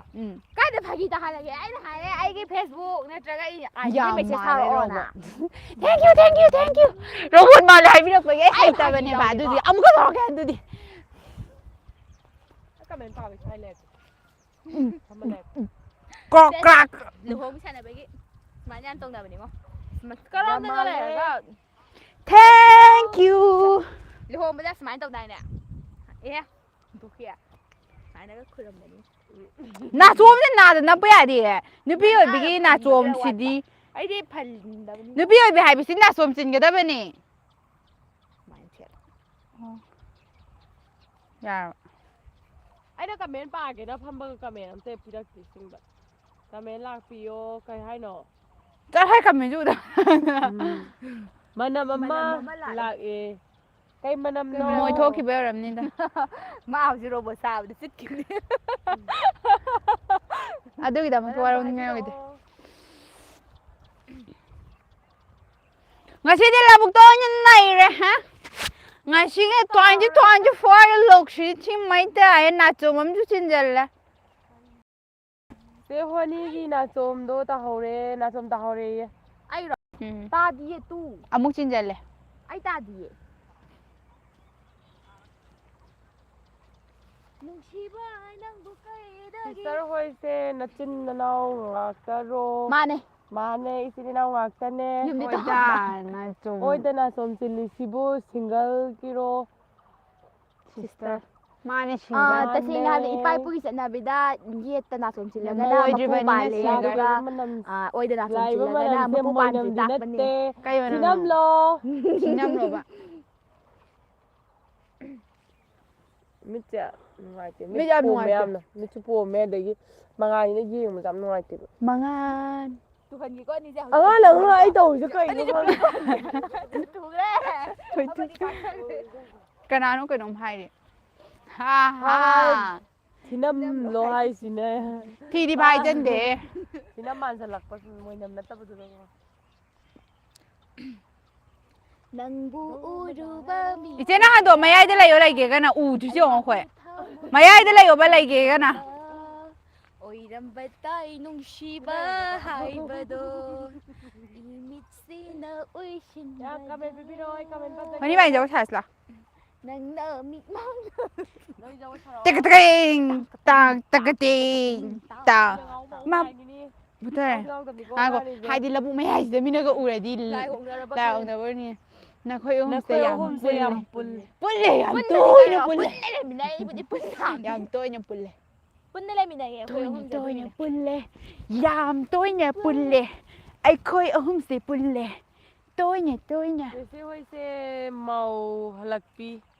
ꯀꯥꯏꯗ ꯐꯥꯒꯤ ꯇꯥꯍꯜꯂꯒꯦ ꯑꯩꯅ ꯍꯥꯏꯔꯦ ꯑꯩꯒꯤ ꯐꯦꯁꯕꯨꯛ ꯅꯠꯇ꯭ꯔꯒ ꯑꯩ
ꯌꯥꯝ
ꯃꯦꯁꯦꯖ
ꯃꯥꯜꯂꯦ
ꯊꯥꯔꯛꯑꯣꯅ
ꯊꯦꯡꯛ ꯌꯨ ꯔꯣꯕꯣꯠ ꯃꯥꯜꯂꯦ ꯍꯥꯏꯕꯤꯔꯛꯄꯒꯤ ꯑꯩ ꯍꯩꯇꯕꯅꯦꯕ ꯑꯗꯨꯗꯤ ꯑꯃꯨꯛꯀ ꯇꯧꯔꯛꯀꯦ ꯑꯗꯨꯗꯤ
ꯀꯃꯦꯟ ꯄꯥꯕ ꯁ꯭ꯋꯥꯏ ꯂꯩꯔꯦ ꯊꯝꯃ ꯂꯩꯔꯦ
ꯀ꯭ꯔꯣꯛ ꯀ꯭ꯔꯥꯛ
ꯂꯨꯍꯣꯡꯕ ꯁꯥꯟꯅꯕꯒꯤ ꯁꯨꯃꯥꯏꯅ ꯌꯥꯝ ꯇꯧꯅꯕꯅꯤꯉꯣ ꯀꯔꯣꯝꯗꯅꯣ ꯂꯩꯔꯒ
ꯊꯦꯡꯛ ꯌꯨ
ꯂꯨꯍꯣꯡꯕꯗ ꯁꯨꯃꯥꯏꯅ ꯇꯧꯗꯥꯏꯅꯦ ꯍꯨꯟꯗꯣꯛꯈꯤ ꯁꯨꯃꯥꯏꯅꯒ ꯈꯨꯔꯝꯕꯅꯤ
ꯅꯥꯆꯣꯝꯁꯦ ꯅꯥꯗ ꯅꯞꯄ ꯌꯥꯗꯦ ꯅꯨꯄꯤ ꯑꯣꯏꯕꯒꯤ ꯅꯥꯆꯣꯝꯁꯤꯗꯤ
ꯑꯩꯗꯤ ꯐꯟꯗꯕꯅꯤ
ꯅꯨꯄꯤ ꯑꯣꯏꯕꯤ ꯍꯥꯏꯕꯁꯤ ꯅꯥꯆꯣꯝ ꯆꯤꯟꯒꯗꯕꯅꯦ ꯌꯥꯔꯕ
ꯑꯩꯅ ꯀꯃꯦꯟ ꯄꯥꯒꯦꯅ ꯐꯝꯕꯒ ꯀꯃꯦꯟ ꯑꯝꯇ ꯄꯤꯔꯛꯇꯦ ꯁꯤꯡꯕ ꯀꯃꯦꯟ ꯂꯥꯛꯄꯤꯌꯣ ꯀꯩ ꯍꯥꯏꯅꯣ
ꯆꯠꯂꯍꯦ ꯀꯃꯦꯟꯁꯨ ꯎꯗ
ꯃꯅꯝ ꯑꯃ ꯂꯥꯛꯑꯦ ꯀꯩ ꯃꯅꯝꯅꯣ
ꯃꯣꯏ ꯊꯣꯛꯈꯤꯕ ꯑꯣꯏꯔꯝꯅꯤꯗ
ꯃꯥ ꯍꯧꯖꯤꯛ ꯔꯣꯕꯣꯠ ꯁꯥꯕꯗ ꯆꯤꯠꯈꯤꯕꯅꯦ
ꯑꯗꯨꯒꯤꯗꯃꯛꯇ ꯋꯥꯔꯧꯅꯤꯡꯉꯥꯏ ꯑꯣꯏꯗꯦ ꯉꯁꯤꯗꯤ ꯂꯧꯕꯨꯛꯇ ꯑꯣꯏꯅ ꯅꯩꯔꯦ ꯉꯁꯤꯒꯤ 2024 ꯂꯣꯛꯁꯤ ꯃꯩ ꯇꯥꯏꯌꯦ ꯅꯥꯆꯣꯝ ꯑꯃꯁꯨ ꯆꯤꯟꯖꯜꯂꯦ
ꯆꯦ ꯍꯣꯅꯤꯒꯤ ꯅꯥꯆꯣꯝꯗꯣ ꯇꯥꯍꯧꯔꯦ ꯅꯥꯆꯣꯝ ꯇꯥꯍꯧꯔꯦꯌꯦ
ꯑꯩꯔꯣ ꯇꯥꯗꯤꯌꯦ ꯇꯨ
ꯑꯃꯨꯛ ꯆꯤꯟꯖꯜꯂꯦ
ꯑꯩ ꯇꯥꯗꯤꯌꯦ ꯅꯨꯡꯁꯤꯕ ꯅꯪꯕꯨ ꯀꯩꯗꯒꯤ
ꯁꯤꯁꯇꯔ ꯍꯣꯏꯁꯦ ꯅꯆꯤꯟ ꯅꯅꯥꯎ ꯉꯥꯛꯇꯔꯣ
ꯃꯥꯅꯦ
ꯃꯥꯅꯦ ꯏꯆꯤꯟ ꯏꯅꯥꯎ ꯉꯥꯛꯇꯅꯦ
ꯌꯨꯝꯗꯤ
ꯍꯣꯏꯗꯥꯅ ꯆꯨꯝ
ꯍꯣꯏꯗꯅ ꯁꯣꯝ ꯆꯤꯜꯂꯤꯁꯤꯕꯨ ꯁꯤꯡꯒꯜꯒꯤꯔꯣ
ꯁꯤꯁꯇꯔ ꯃꯥꯅꯦ
ꯇꯁꯦꯡꯅ ꯍꯥꯏꯕꯗ ꯏꯄꯥ
ꯃꯥꯅꯦ
ꯏꯄꯨꯒꯤ ꯆꯠꯅꯕꯤꯗ ꯌꯦꯠꯇ ꯅꯥꯆꯣꯝ ꯆꯤꯜꯂꯒꯅ
ꯃꯧ
ꯃꯄꯨ
ꯑꯣꯏꯗ꯭ꯔꯤꯕꯅꯤꯅ
ꯄꯥꯜꯂꯦ
ꯁꯤꯡꯒꯜ
ꯑꯗꯨꯒ
ꯂꯥꯛꯏꯕ ꯃꯅꯝ
ꯑꯣꯏꯗ ꯅꯥꯆꯣꯝ
ꯂꯥꯛꯏꯕ
ꯆꯤꯜꯂꯒꯅ
ꯃꯅꯝꯁꯦ
ꯃꯄꯨ ꯄꯥꯟꯗ꯭ꯔꯤ
ꯃꯣꯏꯅꯝꯗꯤ
ꯇꯥꯛꯄꯅꯦ
ꯅꯠꯇꯦ
ꯀꯩ ꯃꯅꯝꯅꯣ
ꯊꯤꯅꯝꯂꯣ
ꯊꯤꯅꯝꯂꯣꯕ
ꯃꯤꯠꯁꯦ ꯅꯨꯡꯉꯥꯏꯇꯦ
ꯃꯤꯠ
ꯃꯤꯠ
ꯌꯥꯝ
ꯄꯣꯝꯃꯦ
ꯅꯨꯡꯉꯥꯏꯇꯦ
ꯌꯥꯝꯅ ꯃꯤꯠꯁꯨ ꯄꯣꯝꯃꯦ ꯑꯗꯒꯤ ꯃꯉꯥꯜꯁꯤꯅ ꯌꯦꯡꯕꯁꯨ ꯌꯥꯝ ꯅꯨꯡꯉꯥꯏꯇꯦꯕ
ꯃꯉꯥꯟ
ꯇꯨꯍꯟꯒꯦꯀꯣ ꯑꯅꯤꯁꯦ
ꯑꯉꯥꯡ ꯂꯧꯅ ꯑꯩ ꯇꯧꯔꯤꯁꯦ ꯀꯩꯅꯣ ꯈꯪꯗꯦ
ꯇꯨꯈ꯭ꯔꯦ
ꯀꯅꯥꯅꯣ ꯀꯩꯅꯣꯝ ꯍꯥꯏꯔꯤ ꯍꯥ ꯍꯥ
ꯊꯤꯅꯝꯂꯣ ꯍꯥꯏꯁꯤꯅꯦ
ꯊꯤꯗꯤ ꯐꯥꯏꯖꯟꯗꯦ
ꯊꯤꯅꯝ ꯃꯥꯟꯁꯤꯜꯂꯛꯄ ꯃꯣꯏꯅꯝ ꯅꯠꯇꯕꯗꯨꯗ
ꯅꯪꯕꯨ ꯎꯔꯨꯕ ꯃꯤ
ꯏꯆꯦ ꯅꯍꯥꯟꯗꯣ ꯃꯌꯥꯏꯗ ꯂꯩꯌꯣ ꯂꯩꯒꯦꯒꯅ ꯎꯗ꯭ꯔꯤꯁꯤ ꯌꯦꯡꯉꯣ ꯑꯩꯈꯣꯏ ꯃꯌꯥꯏꯗ ꯂꯩꯌꯣꯕ ꯂꯩꯒꯦꯒꯅ
ꯑꯣꯏꯔꯝꯕ ꯇꯥꯏ ꯅꯨꯡꯁꯤꯕ ꯍꯥꯏꯕꯗꯣ ꯏꯃꯤꯠꯁꯤꯅ
ꯀꯃꯦꯟ ꯄꯤꯕꯤꯔꯛꯑꯣ ꯑꯩ ꯀꯃꯦꯟ
ꯍꯣꯏꯅꯤ ꯃꯥꯏ ꯖꯒꯣꯏ ꯁꯥꯁꯤ ꯂꯥꯎ
ꯅꯪꯅ ꯃꯤꯠꯃꯥꯡꯗ
ꯅꯣꯏ ꯖꯒꯣꯏ ꯁꯥꯔꯛꯑꯣ
ꯇꯀ ꯇꯀꯩ ꯇꯥꯡ ꯇꯀ ꯇꯦꯡ ꯇꯥꯡ ꯃꯥ ꯕꯨꯊꯔꯦ ꯉꯥꯏꯈꯣ ꯍꯥꯏꯗꯤ ꯂꯧꯕꯨꯛ ꯃꯌꯥꯏꯁꯤꯗ ꯃꯤꯅꯒ ꯎꯔꯗꯤ
ꯂꯥꯏ ꯑꯣꯛꯅꯔꯕ
ꯂꯥꯏ ꯑꯣꯛꯅꯕꯅꯤ ꯅꯈꯣꯏ ꯑꯍꯨꯝꯁꯦ
ꯅꯈꯣꯏ
ꯌꯥꯝ
ꯑꯍꯨꯝꯁꯦ
ꯄꯨꯜꯂꯦ
ꯌꯥꯝ ꯄꯨꯜꯂꯦ
ꯄꯨꯜꯂꯦ ꯌꯥꯝ
ꯄꯨꯟꯗꯗꯤ
ꯇꯣꯏꯅ
ꯀꯩꯅꯣ
ꯄꯨꯜꯂꯦ
ꯄꯨꯟꯅ ꯂꯩꯃꯤꯟꯅꯩ ꯑꯩꯕꯨꯗꯤ ꯄꯨꯟꯅ
ꯌꯥꯝ ꯇꯣꯏꯅ ꯄꯨꯜꯂꯦ
ꯄꯨꯟꯅ ꯂꯩꯃꯤꯟꯅꯩꯌꯦ ꯑꯩꯈꯣꯏ
ꯇꯣꯏꯅ
ꯑꯍꯨꯝꯁꯦ
ꯇꯣꯏꯅ
ꯑꯗꯨꯒꯤꯅꯦ
ꯄꯨꯜꯂꯦ ꯌꯥꯝ ꯇꯣꯏꯅ ꯄꯨꯜꯂꯦ ꯑꯩꯈꯣꯏ ꯑꯍꯨꯝꯁꯦ ꯄꯨꯜꯂꯦ ꯇꯣꯏꯅ ꯇꯣꯏꯅ
ꯆꯦꯆꯦ ꯍꯣꯏꯁꯦ ꯃꯧ ꯍꯜꯂꯛꯄꯤ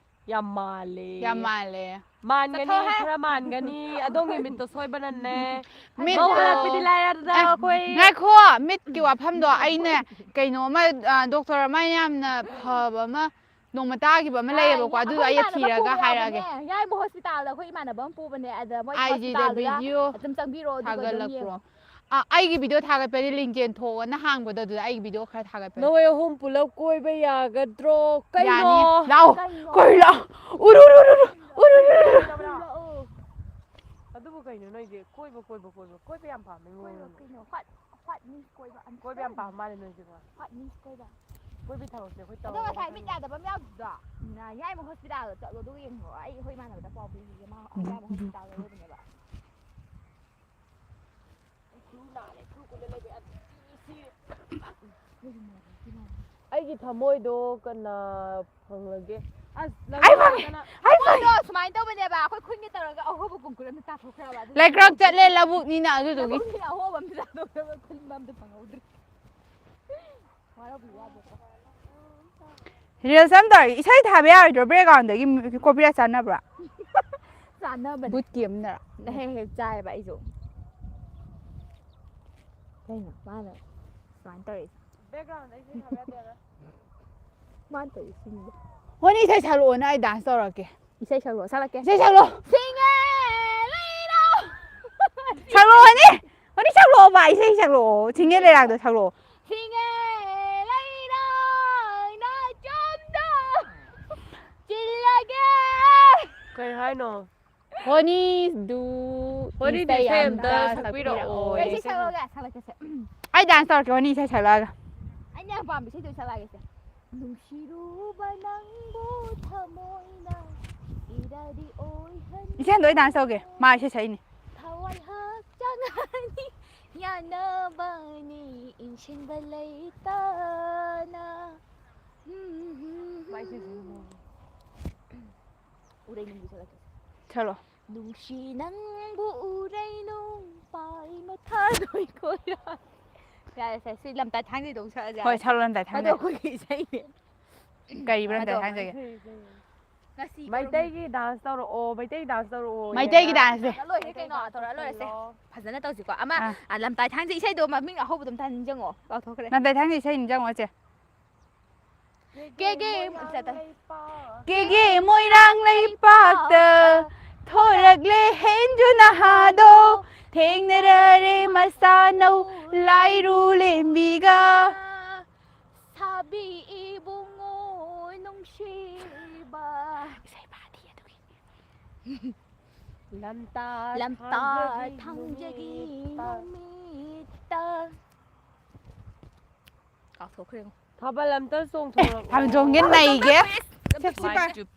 ꯌꯥꯝ ꯃꯥꯜꯂꯦ
ꯌꯥꯝ ꯃꯥꯜꯂꯦ
ꯃꯥꯟꯒꯅꯤ
ꯆꯠꯊꯣꯛꯍꯦ
ꯈꯔ ꯃꯥꯟꯒꯅꯤ ꯑꯗꯣꯝꯒꯤ ꯃꯤꯠꯇꯣ ꯁꯣꯏꯕꯅꯅꯦ ꯃꯧ
ꯃꯤꯠꯇꯣ
ꯍꯜꯂꯛꯄꯤꯗꯤ ꯂꯥꯏꯔꯗꯅ ꯑꯩꯈꯣꯏ
ꯉꯥꯏꯈꯣ ꯃꯤꯠꯀꯤ ꯋꯥꯐꯝꯗꯣ ꯑꯩꯅ ꯀꯩꯅꯣꯃ ꯗꯣꯛꯇꯔ ꯑꯃ ꯌꯥꯝꯅ ꯐꯕ ꯑꯃ ꯅꯣꯡꯃ ꯇꯥꯈꯤꯕ ꯑꯃ ꯂꯩꯌꯦꯕꯀꯣ ꯑꯗꯨꯗꯣ
ꯑꯩꯈꯣꯏ
ꯑꯩ
ꯏꯃꯥꯟꯅꯕ
ꯊꯤꯔꯒ
ꯄꯨꯕ
ꯍꯥꯏꯔꯛꯑꯒꯦ
ꯌꯥꯎꯕꯅꯦ ꯌꯥꯏꯕ ꯍꯣꯁꯄꯤꯇꯥꯜꯗ ꯑꯩꯈꯣꯏ ꯏꯃꯥꯟꯅꯕ ꯑꯃ ꯄꯨꯕꯅꯦ ꯑꯗ ꯃꯣꯏ
ꯑꯥꯏꯖꯤꯗ
ꯍꯣꯁꯄꯤꯇꯥꯜꯗꯨꯗ
ꯚꯤꯗꯤꯑꯣ
ꯑꯗꯨꯝ ꯆꯪꯕꯤꯔꯛꯑꯣ ꯑꯗꯨꯒ ꯑꯗꯨꯝ
ꯊꯥꯒꯠꯂꯛꯄ꯭ꯔꯣ
ꯌꯦꯡꯉꯣ
ꯑꯩꯒꯤ ꯚꯤꯗꯤꯑꯣ ꯊꯥꯒꯠꯄꯗꯤ ꯂꯤꯡꯖꯦꯜ ꯊꯣꯛꯑꯣꯅ ꯍꯥꯡꯕꯗꯣ ꯑꯗꯨꯗ ꯑꯩꯒꯤ ꯚꯤꯗꯤꯑꯣ ꯈꯔ ꯊꯥꯒꯠꯄꯅꯦ
ꯅꯣꯏ ꯑꯍꯨꯝ ꯄꯨꯂꯞ ꯀꯣꯏꯕ ꯌꯥꯒꯗ꯭ꯔꯣ ꯀꯩꯅꯣ
ꯌꯥꯅꯤ ꯂꯥꯛꯑꯣ
ꯀꯩꯅꯣ
ꯀꯣꯏ ꯂꯥꯛꯑꯣ ꯎꯔꯨ
ꯑꯗꯨꯕꯨ ꯀꯩꯅꯣ ꯅꯣꯏꯁꯦ ꯀꯣꯏꯕ ꯌꯥꯝ ꯄꯥꯝꯃꯦ
ꯀꯩꯅꯣ ꯍ꯭ꯋꯥꯠ ꯃꯤꯟꯁ ꯀꯣꯏꯕ
ꯀꯣꯏꯕ ꯌꯥꯝ ꯄꯥꯝꯕ ꯃꯥꯜꯂꯦ ꯅꯣꯏꯁꯦꯀꯣ
ꯍ꯭ꯋꯥꯠ ꯃꯤꯟꯁ ꯀꯣꯏꯕ
ꯀꯣꯏꯕꯩ ꯊꯕꯛꯁꯦ ꯑꯩꯈꯣꯏ
ꯑꯗꯣ
ꯇꯧꯔꯒ
ꯉꯁꯥꯏ ꯃꯤꯠ ꯌꯥꯗꯕ ꯑꯃ ꯌꯥꯎꯗ꯭ꯔꯣ ꯌꯥꯏꯃ ꯍꯣꯁꯄꯤꯇꯥꯜꯗ ꯆꯠꯂꯣ ꯑꯗꯨꯒ ꯌꯦꯡꯉꯣ ꯑꯩꯈꯣꯏ ꯏꯃꯥꯟꯅꯕꯗ ꯄꯥꯎ ꯄꯤꯈꯤꯒꯦ ꯃꯥ ꯌꯥꯏꯃ ꯍꯣꯁꯄꯤꯇꯥꯜꯗ ꯂꯩꯕꯅꯦꯕ
ꯑꯩꯒꯤ ꯊꯃꯣꯏꯗꯣ ꯀꯅꯥ ꯐꯪꯂꯒꯦ ꯑꯁ
ꯑꯩ ꯐꯪꯉꯦ ꯑꯩ
ꯊꯃꯣꯏꯗꯣ
ꯐꯪꯉꯦ
ꯁꯨꯃꯥꯏꯅ ꯇꯧꯕꯅꯦꯕ ꯑꯩꯈꯣꯏ ꯈꯨꯟꯒꯤ ꯇꯧꯔꯒ ꯑꯍꯣꯕ ꯀꯨꯝꯀꯨꯠ ꯑꯃ ꯇꯥꯊꯣꯛꯈ꯭ꯔꯕ
ꯂꯩꯀ꯭ꯔꯛ ꯆꯠꯂꯦ ꯂꯧꯕꯨꯛꯅꯤꯅ ꯑꯗꯨꯗꯨꯒꯤ
ꯑꯍꯣꯕ ꯑꯝꯇ ꯇꯥꯊꯣꯛꯈ꯭ꯔꯕ ꯈꯨꯟꯕ ꯑꯝꯇ ꯐꯪꯍꯧꯗ꯭ꯔꯦ ꯋꯥꯔꯧꯕꯤꯕ ꯌꯥꯗꯦꯀꯣ
ꯔꯤꯜꯁ ꯑꯃ ꯇꯧꯔꯒꯦ ꯏꯁꯩ ꯊꯥꯕ ꯌꯥꯔꯣꯏꯗ꯭ꯔꯣ ꯕꯦꯛꯒ꯭ꯔꯥꯎꯟꯗꯒꯤ ꯀꯣꯄꯤꯔꯥꯏꯠ ꯆꯥꯅꯕ꯭ꯔꯥ
ꯆꯥꯟꯅꯕꯅꯦ
ꯕꯨꯠꯀꯤ ꯑꯃꯅꯔ
ꯍꯦꯛ ꯍꯦꯛ ꯆꯥꯏꯑꯕ ꯑꯩꯁꯨ ꯀꯩꯅꯣ ꯃꯥꯅ ꯁꯨꯃꯥꯏꯅ ꯇꯧꯔꯛꯏꯁꯦ
ꯕꯦꯛꯒ꯭ꯔꯥꯎꯟꯗ ꯏꯁꯩ ꯊꯥꯕ ꯌꯥꯗꯦꯅ
ꯃꯥꯅ ꯇꯧꯔꯤꯁꯦ ꯁꯤꯅꯤꯗ
ꯍꯣꯏꯅꯦ ꯏꯁꯩ ꯁꯛꯂꯛꯑꯣꯅ ꯑꯩ ꯗꯥꯟꯁ ꯇꯧꯔꯛꯀꯦ
ꯏꯁꯩ ꯁꯛꯂꯛꯑꯣ ꯁꯛꯂꯛꯀꯦ
ꯏꯁꯩ ꯁꯛꯂꯛꯑꯣ
ꯁꯤꯡꯉꯦ ꯂꯩꯔꯥꯎ
ꯁꯛꯂꯛꯑꯣꯅꯦ ꯍꯣꯏꯅꯦ ꯁꯛꯂꯛꯑꯣꯕ ꯏꯁꯩ ꯁꯛꯂꯛꯑꯣ ꯁꯤꯡꯉꯦ ꯂꯩꯔꯥꯡꯗꯣ ꯁꯛꯂꯛꯑꯣ
ꯁꯤꯡꯉꯦ ꯂꯩꯔꯥꯡ ꯅꯥꯆꯣꯝꯗ ꯆꯤꯜꯂꯒꯦ
ꯀꯩ ꯍꯥꯏꯅꯣ
ꯍꯣꯅꯤꯁ ꯗꯨ
ꯍꯣꯂꯤꯗꯦ
ꯏꯁꯩ
ꯑꯝꯇ
ꯑꯝꯇ
ꯁꯛꯄꯤꯔꯛꯑꯣ
ꯁꯛꯄꯤꯔꯛꯑꯣ
ꯀꯩ ꯏꯁꯩ ꯁꯛꯂꯛꯑꯣꯒꯦ ꯁꯛꯂꯛꯀꯦꯁꯦ
ꯑꯩ ꯗꯥꯟꯁ ꯇꯧꯔꯛꯀꯦ ꯍꯣꯅꯤ ꯏꯁꯩ ꯁꯛꯂꯛꯑꯒ
ꯑꯩꯅ ꯌꯥꯝ ꯄꯥꯝꯕ ꯏꯁꯩꯗꯣ ꯁꯛꯂꯛꯑꯒꯦꯁꯦ ꯅꯨꯡꯁꯤꯔꯨꯕ ꯅꯪꯕꯨ ꯊꯃꯣꯏꯅ ꯏꯔꯗꯤ
ꯏꯆꯦ ꯑꯝꯇ ꯑꯩ ꯗꯥꯟꯁ
ꯑꯣꯏꯍꯟꯕ
ꯇꯧꯒꯦ ꯃꯥ ꯏꯁꯩ ꯁꯛꯏꯅꯦ
ꯊꯋꯥꯏ ꯍꯛꯆꯥꯡ ꯑꯅꯤ ꯌꯥꯅꯕꯅꯤ ꯏꯟꯁꯤꯟꯕ ꯂꯩꯇꯅ ꯎꯔꯩꯅꯨꯡꯕꯤ ꯁꯛꯂꯛꯀꯦ
ꯁꯛꯂꯛꯑꯣ
ꯅꯨꯡꯁꯤ ꯅꯪꯕꯨ ꯎꯔꯩꯅꯨꯡ ꯄꯥꯏ ꯃꯊꯥꯂꯣꯏ ꯀꯣꯏꯔꯥ ꯌꯥꯔꯦꯁꯦ ꯁꯤ ꯂꯝꯇꯥ ꯊꯥꯡꯖꯩꯗꯣ ꯑꯃꯨꯛ ꯁꯛꯑꯁꯦ
ꯍꯣꯏ
ꯌꯥꯔꯦꯁꯦ
ꯁꯛꯂꯣ ꯂꯝꯇꯥ
ꯑꯗꯣ
ꯊꯥꯡꯖꯩ
ꯑꯩꯈꯣꯏꯒꯤ ꯏꯁꯩꯅꯦ
ꯀꯔꯤ ꯂꯝꯇꯥ
ꯑꯗꯣ
ꯊꯥꯡꯖꯒꯦ
ꯉꯁꯤ
ꯃꯩꯇꯩꯒꯤ ꯗꯥꯟꯁ ꯇꯧꯔꯛꯑꯣ ꯃꯩꯇꯩ ꯗꯥꯟꯁ ꯇꯧꯔꯛꯑꯣ
ꯃꯩꯇꯩꯒꯤ ꯗꯥꯟꯁꯁꯦ
ꯂꯣꯏꯔꯦ ꯀꯩꯅꯣ ꯇꯧꯔ ꯂꯣꯏꯔꯁꯦ ꯐꯖꯅ ꯇꯧꯁꯤꯀꯣ ꯑꯃ
ꯑꯥ
ꯂꯝꯇꯥ ꯊꯥꯡꯖꯩ ꯏꯁꯩꯗꯣ ꯃꯃꯤꯡ ꯑꯍꯧꯕꯗꯣ ꯑꯝꯇ ꯅꯤꯡꯁꯤꯡꯉꯣ ꯀꯥꯎꯊꯣꯛꯈ꯭ꯔꯦ
ꯂꯝꯇꯥ ꯊꯥꯡꯖꯩ ꯏꯁꯩ ꯅꯤꯡꯁꯤꯡꯉꯣ ꯆꯦ
ꯀꯦꯒꯦ
ꯀꯦꯒꯦ ꯃꯣꯏꯔꯥꯡ ꯂꯩꯄꯥꯛꯇ ꯊꯣꯔꯛꯂꯦ ꯍꯦꯟꯖꯨ ꯅꯍꯥꯗꯣ ꯊꯦꯡꯅꯔꯔꯦ ꯃꯁꯥ ꯅꯧ ꯂꯥꯏꯔꯨ ꯂꯦꯝꯕꯤꯒ
ꯁꯥꯕꯤ ꯏꯕꯨꯡꯉꯣ ꯅꯨꯡꯁꯤꯕ
ꯏꯁꯩ ꯄꯥꯗꯤ ꯑꯗꯨꯒꯤ
ꯂꯝꯇꯥ
ꯊꯥꯡꯖꯒꯤ ꯅꯨꯃꯤꯠꯇ ꯀꯥꯎꯊꯣꯛꯈ꯭ꯔꯦꯉꯣ
ꯊꯥꯕꯜ ꯑꯝꯇ ꯆꯣꯡꯊꯣꯔꯛꯑꯣ
ꯊꯥꯕꯜ ꯆꯣꯡꯒꯦ ꯅꯩꯒꯦ
ꯃꯥꯏ ꯆꯨꯞ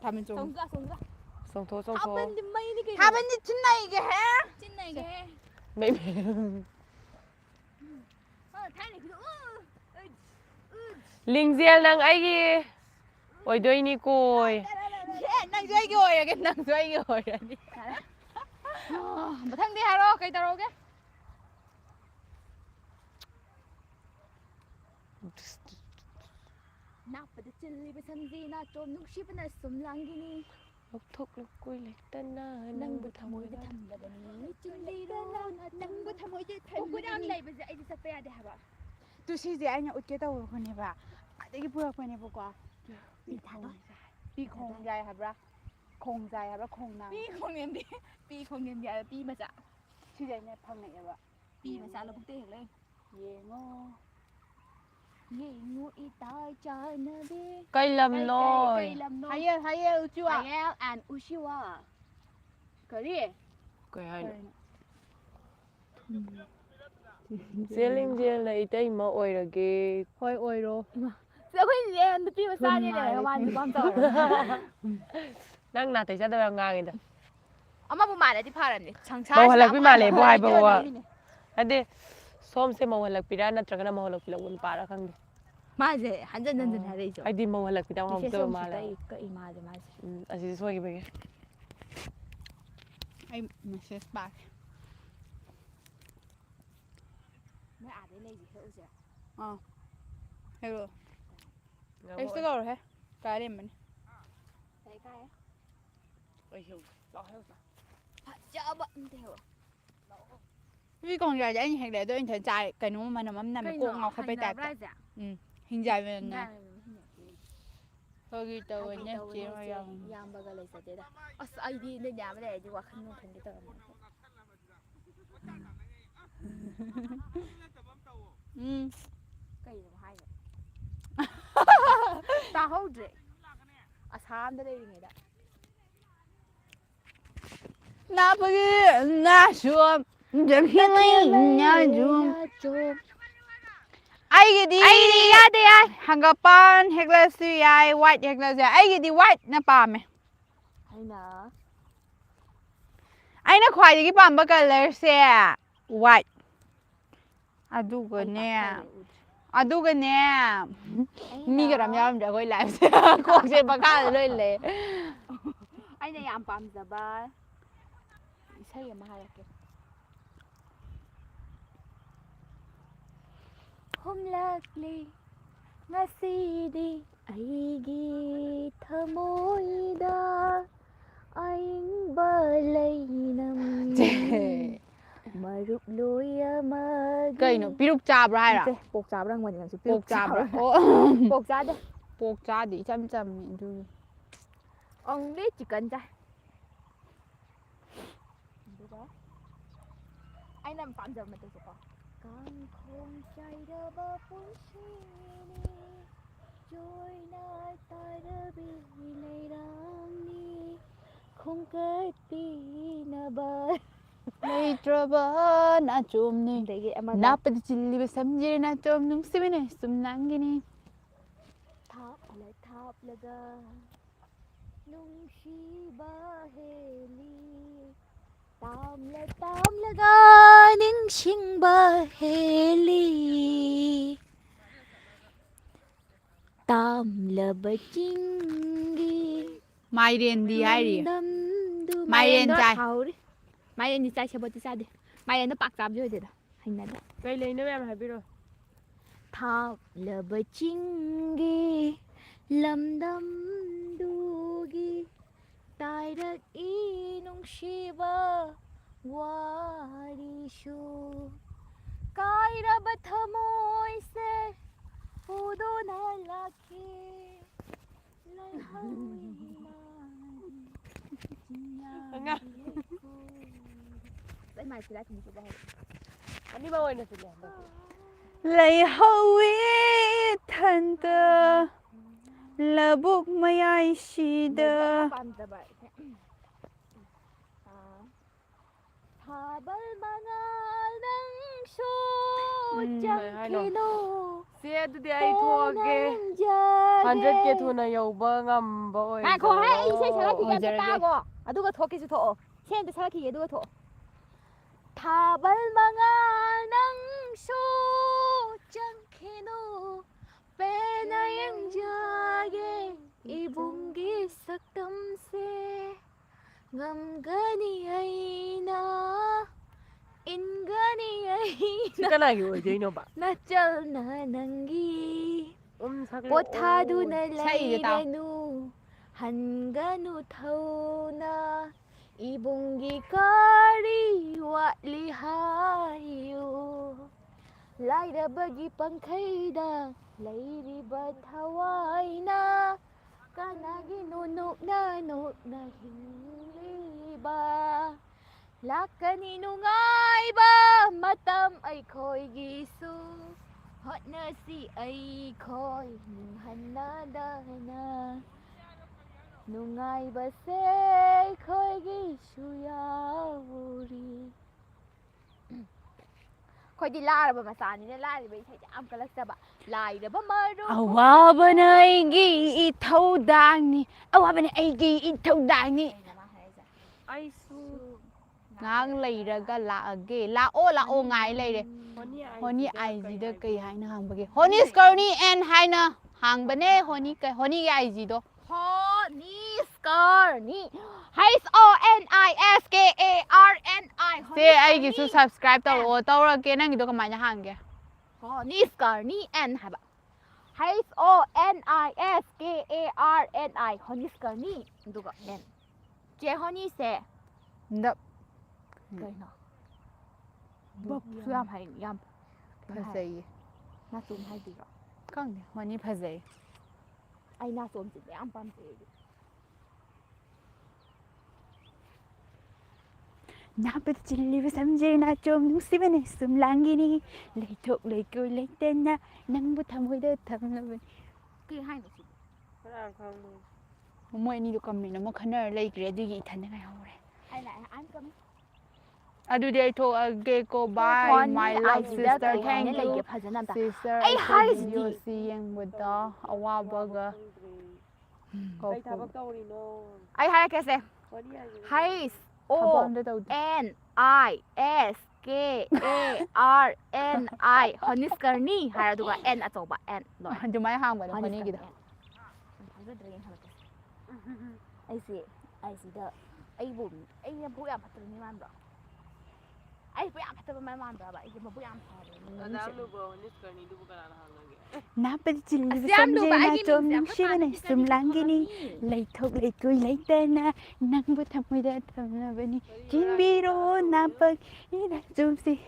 ꯊꯥꯕꯜ ꯆꯣꯡ
ꯆꯣꯡꯊꯣꯛ
ꯍꯥꯞꯄꯟꯗꯤ ꯃꯩꯅꯤ ꯀꯩꯅꯣ
하반지 찐나이게 해?
찐나게 해
ไม่
타이네 그거
ลิงเจียลนางไอ้กีโอ้ยด้วยนี่กุย
낭 저기 오야게 낭 저기 오야니
마탕디 하러 거기 따라오게 나쁘다 찔리고 삼지나 좀 눅시브나 숨랑기니
ลูกทุกลูกกุยเล็กต้นหน้า
낭부 타모이드 탐라더니 찔리로 낭부 타모이드 탐구랑 라이브즈 아이디 사빼야 돼 하봐
두시지 아니야 웃게 떠오르고 해봐 되게 부럽거니 보고
비타도
비콩자이 하브라 콩자이 하브라 콩나
비콩냄비 비콩냄비 아 비마자
시제네 방내야
비마자 로 북대 해래
예ngo
예ngo 이따 자나비
ใกล้ลำลอย
하예 하예 우주와
아예 안 우시와 그리
กุยให้เจียลิงเจียลเลยแต่มาโอ้ยละเก
호이 오이로
저거 얘 느낌 싸니래 완전 깜짝
นั่งหน้าแต่จะได้ยังไงกัน
엄마 보면 안 해지 파란데 장사
มาวันหลักพี่มาเลยบ่ให้บ่ว่าอันเดส้มเสมาวันหลักพี่ได้นัดจักรนะมาวันหลักพี่ละวนป่าละครั้งเดียว
맞아 한잔한잔 해야죠
ไอ้ดิมาวันหลักพี่ได้ห้องเจอมาแล้ว
이 맞아 맞아
อันนี้สวยกี่เบก
아이 메시스 박
뭐 아들 내지 해오자
해로 엑스가 해 가리면
내가 해
เอ้ยรอให้
잡아 돼요
vì còn giờ anh hẹn để tôi anh thấy chạy cái nó mà nằm nằm cô ngọc hay bay tạt hình dài về nè thôi tôi nhé chị ơi
양바가 레서 되다 어서 아이디 내 냐면 애지 와 큰놈 큰게 더 cái gì mà hay vậy ta hốt rệ à sáng tới đây người đã
나 보기 나 좀 저기는 좀 아이게
아이디야 돼야
한가pan heglasu yai white heglasu 아이게 디 white na pame
hay nè
ai na khoai cái pam ba color se white aduga ne mi cái làm nhau để coi lại cuộc chuyện bạc ca rồi lên
anh này làm bám giờ ba sao mà hay kìa hôm lakli ngasidi aigi thamoida anh balay nam marup loya mag
cây nó piruk chạp ra à
bột chạp ra ngoài thì làm gì
bột chạp ra
bột chạp đấy
bột chạp thì chăm chăm như
ông biết chỉ cần ra anh làm phạm giờ mà tôi sẽ có càng không chạy đâu bao phút ni trôi nai tai đã bị này đang đi không kết đi na bờ
lấy trouble na chôm ni
để cái em
na pati chilli be samjiri na chôm nung sibe ne sum nangi ni
tháp laga nung shi ba heli tam laga ning sing ba heli tam la ba chingi
mai ren đi ai đi mai ren trai
mai ren đi trai xem bớt đi sao đi mai ren nó bạc cam rồi đấy hành này
ไกลเลยนะแม่มาให้พี่ดู
tháp la ba chingi lam dam dugi tai đất y nung shiva wari shu kai ra ba thamoi se udo na lakhi lai hawi na Đấy mày sẽ thì sẽ đây.
อันนี้มาวันนี้สิเนี่ย
lấy hậu thân tơ là bục mày ai xì đơ
Thabal manal ng 낭쇼 짱케노
เสียดูดิไอ้ทัวร์เก100K ทุนายกงำบ่อย
아, 거 해. 이세 사라키게 따고. 아, 누가 더기지 더. 새한테 사라키게 누가 더. 다발망아 낭쇼 짱케노 빼나양자게 이분기 싹담세 감간이 아이나 인간이 아이나
ก็น่าอยู่เฉยๆเนาะบะ
나쩔나 난기
สัก
못하도 날
차이겠다.
라이레누 한간우 타오나 이봉기까리 와리하유 라이라버기 빵카이다 라이리바 타와이나 까나기 노노나 노나 힐리바 라까니 농아이바 마땀 아이코이기수 헛나시 아이코이 한나다나 농아이바세 코이기수야우리 คอยดีล่าระบมาสานี่เนี่ยล่าระบใช้จะอ้ำกันแล้วจะบะลายระบมารู้
เอาว่าบันไอ้กีอีเท่าดังนี่เอาว่าบันไอ้กีอีเท่าดังนี่
ไอ้สู
งางเลยแล้วก็ลาเกลาโอไงเลยเด้ฮอนี่ไอจีเด้อเกยให้นะฮังบะเกฮอนี่สกอร์นี่แอนให้นะฮังบะเน่ฮอนี่เกฮอนี่ไอจีโด
ฮอนี่สกอร์นี่ HONISKARNI
เซไอกีซู subscribe ตัวโอตัวเราเกนั่งกี่ตัวก็มาจะฮังเก
ฮอนี่สกอร์นี่แอนค่ะบะ HONISKARNI ฮอนี่สกอร์นี่ดูก่อนแอนเจฮอนี่เซ
ดับ
เกยเนาะแบบช่วยยามให้ยาม
ภาษา
น่าซูมให้ดีก่อน
ก้องเดียววันนี้ภาษา
ไอ้น่าซูมจิตยามปั๊มเจดี
나부터 질리고 삼질나 좀 눈쓰면 했음 랑기니 레이톡 레이꿀 레이때나 낭부터 모이다 탐나면
คือให้หนูสิ
ก็อ่านความรู้
뭐 애니도 겁니다 뭐 카나 레이그래 되게 이탄내가 하오래
ไอ้ไหนอันก็ไม่
아두디아이 토 아게고 바이 my love sister thank you sister
Ay, hi,
video seeing부터 아와버가
ไปทำเกาหลีโน่
ไอ้ให้แกเซ
วันนี้อะไร
ให้โอ
가방도
N I S K A R N I ฮอนิสเกอร์นี่ให้เราดูว่า N อะจบว่า N หน่อย
좀 많이 하는 거야 언니 기다
ไอ้สิไอ้สิเด้อไอ้บุ๋มไอ้ยังผู้ยามพัฒนามันหรอไอ้ผู้ยามพัฒนามันหรอแบบไอ้ยังผู้ยามพอเลย
น้ำดูบ่นี่สกอร์นี่ดูบุกการหางเงี้ย
나부터 질리고 삼질나 좀 눈쓰면 했음 랑기니 레이톡 레이꿀 레이때나 낭부터 모이다 탐나면 진비로 나빠 이라 좀씩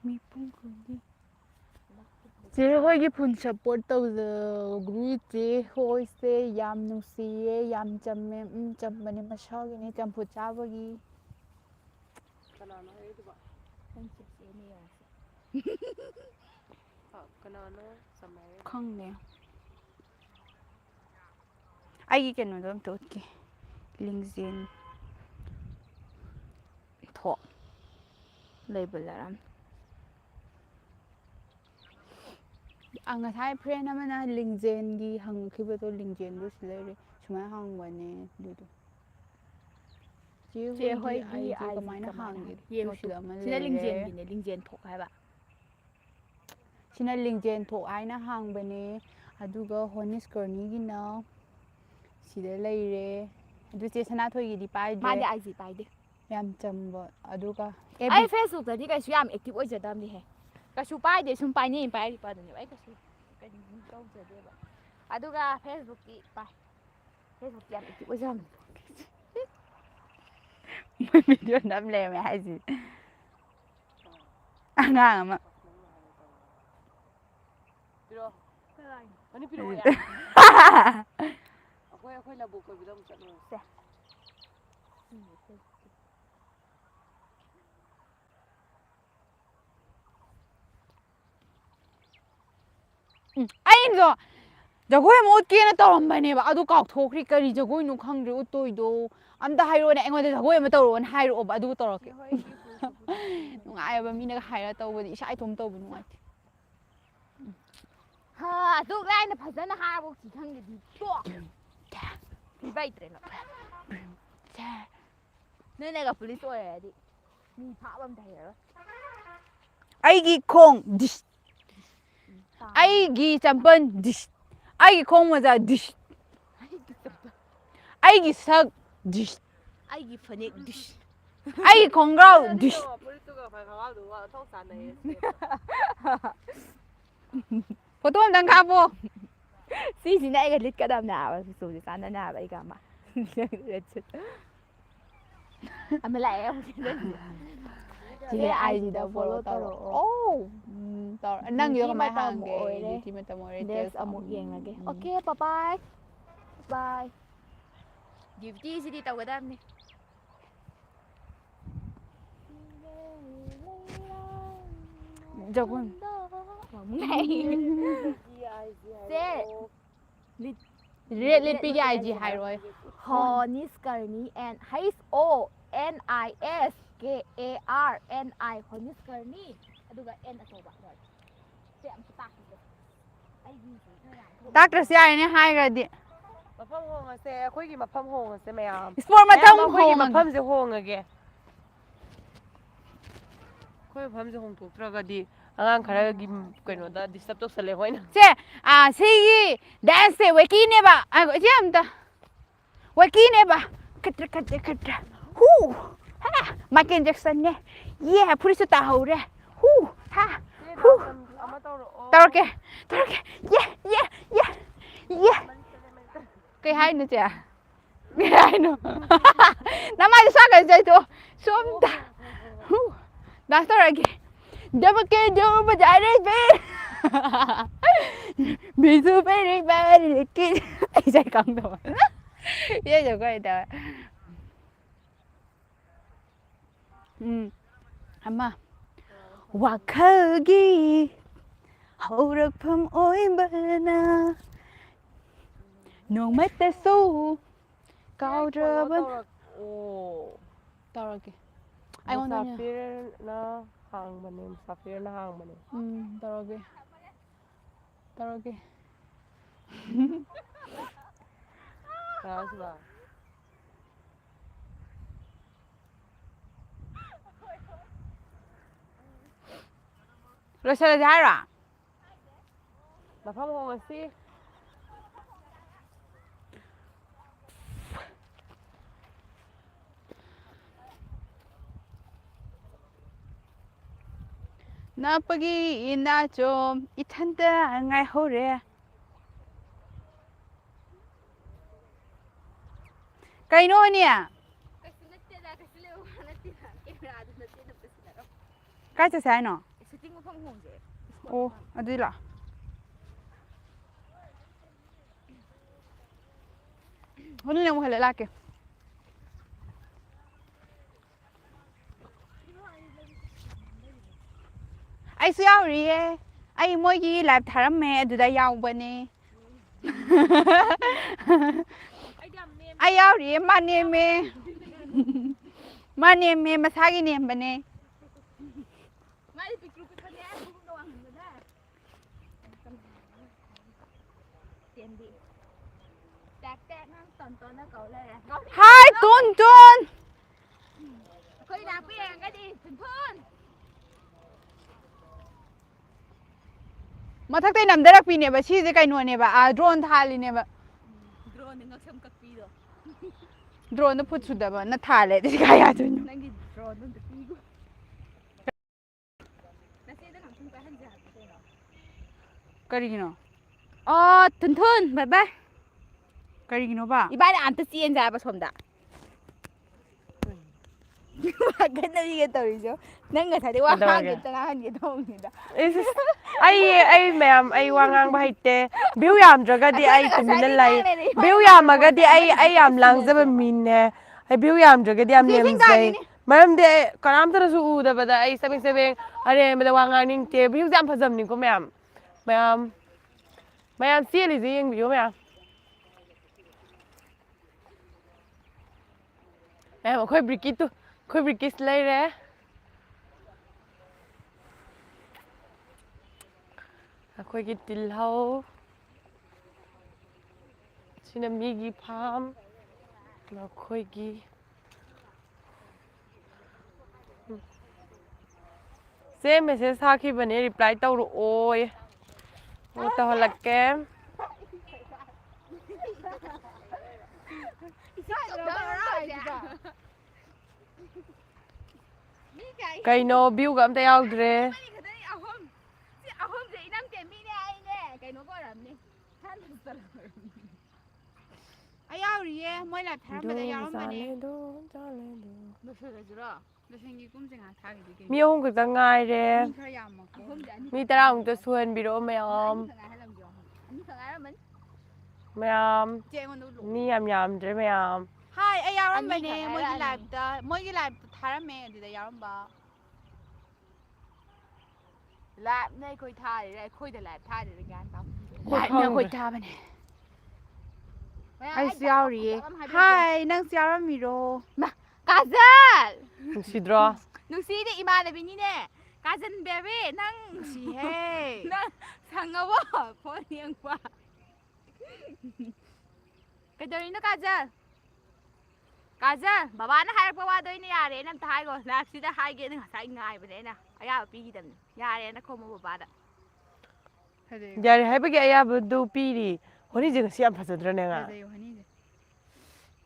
미pun구니 제호에게 분차 뻗어서 그리지 호이세 얌 누시에 얌 짬매 짬매니 마셔기니 짬 부짜버기
ขนาดนั้นดูบ่
ต้องเสียเสียนี่อ่ะ
ขนาดนั้นสมัย
콩네 아기 깨는 좀 좋게 링진 더 레벨라람 anga thai friend amana lingzen gi hang khibato lingzen do silere chuma hang wane dudu je hoi gi ai ko mai na hang gi ye mo sila man
ชินลิงเจนกินเนี่ยลิงเจนถกให้ปะ
sina lingzen tho ai na hang bane aduga honis korni gi na sida leire adu che sana thoi gi di pai
มาเดี๋ยว
de
ไอซีไปดิ
yam chamba aduga
ไอ้เฟซบุ๊กแต่ที่กระชูยามแอคทีฟไว้จะดำดิเฮกระชูป้ายเดี๋ยวชุมไปนี่ไปดิป้าเดี๋ยวไอ้กระชูกันต้องเจอเดี๋ยวแบบอะดูกะเฟซบุ๊กกี่ไปเฟซบุ๊กยามแอคทีฟไว้จะดำ
video nam le me hai gì anga ma
พี่โรวันนี้พี่โรอ่ะค่อยระบุกันพี่โรมันจะรู้
아인도 ꯖꯒꯣꯏ ꯑꯃ ꯎꯠꯀꯦꯅ ꯇꯧꯔꯝꯕꯅꯦꯕ ꯑꯗꯨ ꯀꯥꯎꯊꯣꯛꯈ꯭ꯔꯤ ꯀꯔꯤ ꯖꯒꯣꯏꯅꯣ ꯈꯪꯗ꯭ꯔꯦ ꯎꯠꯇꯣꯏꯗꯣ ꯑꯝꯇ ꯍꯥꯏꯔꯛꯑꯣꯅꯦ ꯑꯩꯉꯣꯟꯗ ꯖꯒꯣꯏ ꯑꯃ ꯇꯧꯔꯛꯑꯣꯅ ꯍꯥꯏꯔꯛꯑꯣꯕ ꯑꯗꯨ ꯇꯧꯔꯛꯀꯦ ꯅꯨꯡꯉꯥꯏꯑꯕ ꯃꯤꯅꯒ ꯍꯥꯏꯔ ꯇꯧꯕꯗꯤ ꯏꯁꯥ ꯏꯇꯣꯝ ꯇꯧꯕ ꯅꯨꯡꯉꯥꯏꯇꯦ
ꯍꯥ ꯑꯗꯨꯛ ꯂꯥꯏꯅ ꯐꯖꯅ ꯍꯥꯏꯔꯕꯧ ꯈꯪꯗꯦꯗꯤ ꯇꯣꯛ ꯏꯕꯩꯇ꯭ꯔꯦꯅ ꯅꯣꯏꯅꯒ ꯄꯨꯂꯤꯁ ꯑꯣꯏꯔꯗꯤ ꯃꯤ ꯐꯥꯕ ꯑꯝꯇ ꯍꯩꯔꯔꯣꯏ
ꯑꯩꯒꯤ ꯈꯣꯡ ꯗꯤꯁ ꯑꯩꯒꯤ ꯆꯝꯄꯜ ꯗꯤꯁ ꯑꯩꯒꯤ ꯈꯣꯡ ꯃꯣꯖꯥ ꯗꯤꯁ ꯑꯩꯒꯤ ꯁꯛ ꯗꯤꯁ
ꯑꯩꯒꯤ ꯐꯅꯦꯛ ꯗꯤꯁ
ꯑꯩꯒꯤ ꯈꯣꯡꯒ꯭ꯔꯥꯎ ꯗꯤꯁ ꯐꯣꯇꯣ ꯑꯝꯇꯪ ꯀꯥꯞꯄꯣ
ꯁꯤꯁꯤꯅ ꯑꯩꯒ ꯂꯤꯠꯀꯗꯕꯅꯦ ꯍꯥꯏꯕ ꯆꯨꯁꯦ ꯆꯥꯟꯅꯅꯦ ꯍꯥꯏꯕ ꯑꯩꯒ ꯑꯃ ꯑꯃ ꯂꯥꯛꯑꯦ
ꯁꯤꯁꯦ ꯑꯥꯏꯖꯤꯗ ꯐꯣꯂꯣ ꯇꯧꯔꯛꯑꯣ ꯅꯪꯒꯤꯗꯣ ꯀꯃꯥꯏꯅ ꯍꯥꯡꯒꯦ ꯗ꯭ꯌꯨꯇꯤ ꯃꯇꯝ ꯑꯣꯏꯔꯦ
ꯅꯦꯛꯁ ꯑꯃꯨꯛ ꯌꯦꯡꯂꯒꯦ ꯑꯣꯀꯦ ꯕꯥꯏ ꯕꯥꯏ ꯗ꯭ꯌꯨꯇꯤꯁꯤꯗꯤ ꯇꯧꯒꯗꯕꯅꯤ
ꯖꯒꯣꯏ ꯔꯦꯠ ꯂꯤꯠꯄꯤꯒꯤ ꯑꯥꯏꯖꯤ ꯍꯥꯏꯔꯣꯏ
ꯍꯣꯅꯤꯁꯀꯔꯅꯤ ꯑꯦꯟ ꯍꯩꯁ ꯑꯣ NISKARNI ꯍꯣꯅꯤꯁꯀꯔꯅꯤ ꯑꯗꯨꯒ N ꯑꯆꯧꯕ ꯁꯤ ꯑꯝꯇ ꯇꯥꯛꯈꯤꯒꯦ
ꯇꯥꯛꯇ꯭ꯔꯁꯨ ꯌꯥꯔꯦꯅꯦ ꯍꯥꯏꯈ꯭ꯔꯗꯤ
ꯃꯐꯝ ꯍꯣꯡꯉꯁꯦ ꯑꯩꯈꯣꯏꯒꯤ ꯃꯐꯝ ꯍꯣꯡꯉꯁꯦ ꯃꯌꯥꯝ
ꯏꯁꯄꯣꯔꯠ ꯃꯊꯪ
ꯑꯩꯈꯣꯏꯒꯤ
ꯍꯣꯡꯉꯒꯦ
ꯃꯐꯝꯁꯦ ꯍꯣꯡꯉꯒꯦ ꯑꯩꯈꯣꯏ ꯃꯐꯝꯁꯦ ꯍꯣꯡꯗꯣꯛꯇ꯭ꯔꯒꯗꯤ ꯑꯉꯥꯡ ꯈꯔꯒꯤ ꯀꯩꯅꯣꯗ ꯗꯤꯁꯇꯔꯕ ꯇꯧꯁꯜꯂꯦ ꯑꯩꯈꯣꯏꯅ
ꯁꯦ ꯁꯤꯒꯤ ꯗꯥꯟꯁꯁꯦ ꯋꯦꯀꯤꯅꯦꯕ ꯏꯆꯦ ꯑꯝꯇ ꯋꯦꯀꯤꯅꯦꯕ ꯈꯠꯇ꯭ꯔ ꯈꯠꯇ꯭ꯔ ꯈꯠꯇ꯭ꯔ ꯍꯨ ꯍꯥ ꯃꯥꯏꯀꯦꯜ ꯖꯦꯛꯁꯟꯅꯦ ꯐꯨꯔꯤꯠꯁꯨ ꯇꯥꯍꯧꯔꯦ ꯍꯨ ꯍꯥ ꯍꯨ
ꯑꯃ ꯇꯧꯔꯛꯑꯣ
ꯇꯧꯔꯛꯀꯦ ꯀꯩ ꯍꯥꯏꯅꯣ ꯆꯦ ꯀꯩ ꯍꯥꯏꯅꯣ ꯅꯃꯥꯏꯗꯣ ꯁ꯭ꯋꯥꯏꯒ ꯆꯩꯊꯣꯛꯑꯣ ꯁꯣꯝꯗ ꯗꯥꯟꯁ ꯇꯧꯔꯛꯑꯒꯦ ꯗꯕꯀꯦ ꯖꯣ ꯕꯖꯥꯔꯦ ꯕꯤꯖꯨ ꯄꯦꯔꯤ ꯄꯦꯔꯤ ꯀꯤ ꯑꯩ ꯏꯁꯩ ꯈꯪꯗꯕ ꯏꯁꯩ ꯁꯛꯄ ꯍꯩꯇꯕ ꯑꯃ ꯋꯥꯈꯜꯒꯤ ꯍꯧꯔꯛꯐꯝ ꯑꯣꯏꯕꯅ ꯅꯣꯡꯃꯇꯁꯨ ꯀꯥꯎꯗ꯭ꯔꯕ ꯇꯧꯔꯛꯀꯦ ꯑꯩꯉꯣꯟꯗ ꯑꯣꯏꯅ
ꯃꯨꯁꯥꯐꯤꯔꯅ ꯍꯥꯡꯕꯅꯦ
ꯇꯧꯔꯛꯀꯦ
ꯀꯅꯥꯅꯣ
ꯂꯣꯏꯁꯤꯜꯂꯁꯦ ꯍꯥꯏꯔꯣ
ꯃꯐꯝ ꯍꯣꯡꯉꯁꯤ
ꯅꯞꯄꯒꯤ ꯏꯅꯥꯆꯣꯝ ꯏꯊꯟꯇ ꯉꯥꯏꯍꯧꯔꯦ ꯀꯩꯅꯣꯅꯦ ꯀꯥꯏ ꯆꯠꯁꯦ ꯍꯥꯏꯅꯣ
ꯁꯨꯇꯤꯡ ꯃꯐꯝ ꯍꯣꯡꯁꯦ
ꯑꯣ ꯑꯗꯨꯏ ꯂꯥꯛꯑꯣ ꯍꯣꯔꯦꯟ ꯑꯃꯨꯛ ꯍꯜꯂ ꯂꯥꯛꯀꯦ ꯑꯩꯁꯨ ꯌꯥꯎꯔꯤꯌꯦ ꯑꯩ ꯃꯣꯏꯒꯤ ꯂꯥꯏꯚ ꯊꯥꯔꯝꯃꯦ ꯑꯗꯨꯗ ꯌꯥꯎꯕꯅꯦ ꯑꯩ ꯌꯥꯎꯔꯤꯌꯦ ꯃꯥ ꯅꯦꯝꯃꯦ ꯃꯥ ꯅꯦꯝꯃꯦ ꯃꯁꯥꯒꯤ ꯅꯦꯝꯕꯅꯦ
ꯃꯥꯗꯤ ꯄꯤꯛꯇ꯭ꯔꯨ ꯄꯤꯛꯄꯅꯦ ꯈꯨꯕꯨꯡꯗ ꯋꯥꯡꯍꯟꯕꯅꯦ ꯇꯦꯟꯕꯤ ꯅꯪ ꯇꯣꯟꯇꯣꯟꯅ ꯀꯧ ꯂꯩꯔꯦ
ꯍꯥꯏ ꯇꯣꯟꯇꯣꯟ
ꯑꯩꯈꯣꯏ ꯂꯥꯛꯄ ꯌꯦꯡꯉꯒꯗꯤ ꯇꯨꯟꯊꯨꯟ
ꯃꯊꯛꯇꯩ ꯅꯝꯊꯔꯛꯄꯤꯅꯦꯕ ꯁꯤꯁꯦ ꯀꯩꯅꯣꯅꯦꯕ ꯗ꯭ꯔꯣꯟ ꯊꯥꯜꯂꯤꯅꯦꯕ
ꯗ꯭ꯔꯣꯟꯅ ꯉꯛꯁꯝ ꯀꯛꯄꯤꯗꯣ
ꯗ꯭ꯔꯣꯟꯗꯣ ꯐꯨꯠ ꯁꯨꯗꯕꯅ ꯊꯥꯜꯂꯦ ꯑꯗꯨꯗꯤ ꯀꯥꯏ ꯌꯥꯗꯣꯏꯅꯣ
ꯅꯪꯒꯤ ꯗ꯭ꯔꯣꯟꯗꯣ ꯑꯝꯇ ꯄꯤꯒꯣ ꯅꯆꯦꯗ ꯉꯥꯛꯇꯪ ꯄꯥꯏꯍꯟꯁꯦ ꯍꯥꯏꯕꯅꯤ ꯀꯩꯅꯣ
ꯀꯔꯤꯒꯤꯅꯣ
ꯑꯣ ꯇꯨꯟꯊꯨꯟ ꯕꯥꯏ ꯕꯥꯏ
ꯀꯔꯤꯒꯤꯅꯣꯕ
ꯏꯕꯥꯅꯤ ꯑꯝꯇ ꯆꯦꯟꯁꯦ ꯍꯥꯏꯕ ꯁꯣꯝꯗ ꯈꯠꯅꯕꯤꯒ ꯇꯧꯔꯤꯁꯦ ꯅꯪ ꯉꯁꯥꯏꯗꯩ ꯋꯥ ꯉꯥꯡꯒꯦ
ꯀꯩꯗꯧꯔꯒꯦ
ꯑꯝꯇ ꯉꯥꯡꯍꯟꯒꯦ ꯇꯧꯕꯅꯤꯗ
ꯑꯩ ꯋꯥ ꯉꯥꯡꯕ ꯍꯩꯇꯦ ꯚ꯭ꯌꯨ ꯌꯥꯝꯗ꯭ꯔꯒꯗꯤ ꯑꯩ
ꯑꯩꯈꯣꯏꯅ
ꯇꯨꯃꯤꯟꯅ
ꯉꯁꯥꯏꯗꯩ
ꯂꯩ
ꯉꯥꯡ ꯂꯩꯔꯦ
ꯚ꯭ꯌꯨ
ꯏꯕꯥꯅꯤ ꯃꯥꯏꯀ꯭ꯔꯣꯐꯣꯟ
ꯌꯥꯝꯃꯒꯗꯤ ꯑꯩ
ꯄꯥꯏꯍꯜꯂꯒ
ꯌꯥꯝ
ꯍꯦꯛꯇ
ꯂꯥꯡꯖꯕ
ꯁꯤꯟꯅꯁꯦꯕ
ꯃꯤꯅꯦ ꯚ꯭ꯌꯨ ꯌꯥꯝꯗ꯭ꯔꯒꯗꯤ ꯌꯥꯝ
ꯁꯤ ꯏꯁꯤꯡ
ꯂꯦꯝꯖꯩ
ꯇꯥꯈꯤꯅꯤ
ꯃꯔꯝꯗꯤ ꯀꯅꯥꯝꯇꯅꯁꯨ ꯎꯗꯕꯗ ꯑꯩ ꯆꯕꯦꯡ ꯑꯔꯦꯝꯕꯗ ꯋꯥ ꯉꯥꯡꯅꯤꯡꯗꯦ ꯚ꯭ꯌꯨꯁꯦ ꯌꯥꯝ ꯐꯖꯕꯅꯤꯀꯣ ꯃꯌꯥꯝ ꯃꯌꯥꯝ ꯆꯦꯜꯂꯤꯁꯦ ꯌꯦꯡꯕꯤꯌꯨ ꯃꯌꯥꯝ ꯑꯩꯈꯣꯏ ꯕ꯭ꯔꯤꯀꯤꯁ ꯂꯩꯔꯦ ꯑꯩꯈꯣꯏꯒꯤ ꯇꯤꯜꯍꯧ ꯁꯤꯅ ꯃꯤꯒꯤ ꯐꯥꯝ ꯅꯈꯣꯏꯒꯤ ꯆꯦ ꯃꯦꯁꯦꯖ ꯊꯥꯈꯤꯕꯅꯦ ꯔꯤꯄ꯭ꯂꯥꯏ ꯇꯧꯔꯛꯑꯣ ꯇꯧꯍꯜꯂꯛꯀꯦ ꯀꯩꯅꯣ ꯚ꯭ꯌꯨꯒ ꯑꯝꯇ ꯌꯥꯎꯗ꯭ꯔꯦ
ꯑꯍꯨꯝꯁꯦ ꯏꯅꯝ ꯇꯦꯝꯃꯤꯅꯦ ꯑꯩꯅꯦ ꯀꯩꯅꯣ ꯑꯣꯏꯔꯝꯅꯤ
ꯑꯩ ꯌꯥꯎꯔꯤꯌꯦ ꯃꯣꯏ ꯂꯥꯏꯞ ꯊꯥꯔꯝꯕꯗ ꯌꯥꯎꯔꯝꯕꯅꯦ ꯂꯣꯏꯁꯤꯜꯂꯁꯤꯔꯣ ꯂꯣꯏꯁꯤꯟꯒꯤ ꯀꯨꯝꯁꯦ ꯉꯥꯏꯍꯥꯛ ꯊꯥꯈꯤꯗꯤ ꯀꯩꯅꯣ
ꯃꯤ 3 ꯈꯛꯇꯪ ꯉꯥꯏꯔꯦ
ꯃꯤ ꯈꯔ ꯌꯥꯝꯃꯛꯀꯣ
ꯃꯤ 10 ꯁꯨꯍꯟꯕꯤꯔꯛꯑꯣ ꯃꯌꯥꯝ ꯃꯌꯥꯝ ꯃꯤ ꯌꯥꯝ ꯌꯥꯝꯗ꯭ꯔꯦ ꯃꯌꯥꯝ
ꯍꯥꯏ ꯑꯩ ꯌꯥꯎꯔꯝꯕꯅꯦ ꯃꯣꯏꯒꯤ ꯂꯥꯏꯞꯇ ꯊꯥꯔꯝꯃꯦ ꯑꯗꯨꯗ ꯌꯥꯎꯔꯝꯕ
ꯂꯥꯏꯞꯅ ꯑꯩꯈꯣꯏ ꯊꯥꯔꯤꯔ ꯑꯩꯈꯣꯏꯗ ꯂꯥꯏꯞ ꯊꯥꯔꯤꯔ ꯒ꯭ꯌꯥꯟ
ꯂꯥꯏꯞꯅ ꯑꯩꯈꯣꯏ ꯊꯥꯕꯅꯦ ꯑꯩꯁꯨ ꯌꯥꯎꯔꯤꯌꯦ ꯍꯥꯏ ꯅꯪꯁꯨ ꯌꯥꯎꯔꯝꯃꯤꯔꯣ
ꯀꯥꯖꯜ
ꯅꯨꯡꯁꯤꯗ꯭ꯔꯣ
ꯅꯨꯡꯁꯤꯗꯤ ꯏꯃꯥꯟꯅꯕꯤꯅꯤꯅꯦ ꯀꯥꯖꯟ ꯕꯦꯕꯤ ꯅꯪ
ꯅꯨꯡꯁꯤꯍꯦ
ꯅꯪ ꯁꯪꯉꯕꯣ ꯐꯣꯟ ꯌꯦꯡꯕ ꯀꯩꯗꯧꯔꯤꯅꯣ ꯀꯥꯖꯜ ꯕꯕꯥꯅ ꯍꯥꯏꯔꯛꯄ ꯋꯥꯗꯣ ꯑꯩꯅ ꯌꯥꯔꯦꯅ ꯑꯝꯇ ꯍꯥꯏꯈꯣ ꯂꯥꯏꯐꯁꯤꯗ ꯍꯥꯏꯒꯦꯅ ꯉꯁꯥꯏ ꯉꯥꯏꯕꯅꯦ ꯑꯩꯅ ꯑꯌꯥꯕ ꯄꯤꯈꯤꯗꯕꯅꯤ ꯌꯥꯔꯦꯅ ꯈꯣꯝꯃꯣ ꯕꯕꯥꯗ
ꯌꯥꯔꯦ ꯍꯥꯏꯕꯒꯤ ꯑꯌꯥꯕꯗꯨ ꯄꯤꯔꯤ ꯍꯣꯔꯤꯁꯦ ꯉꯁꯤ ꯌꯥꯝ ꯐꯖꯗ꯭ꯔꯅꯦ ꯉꯥ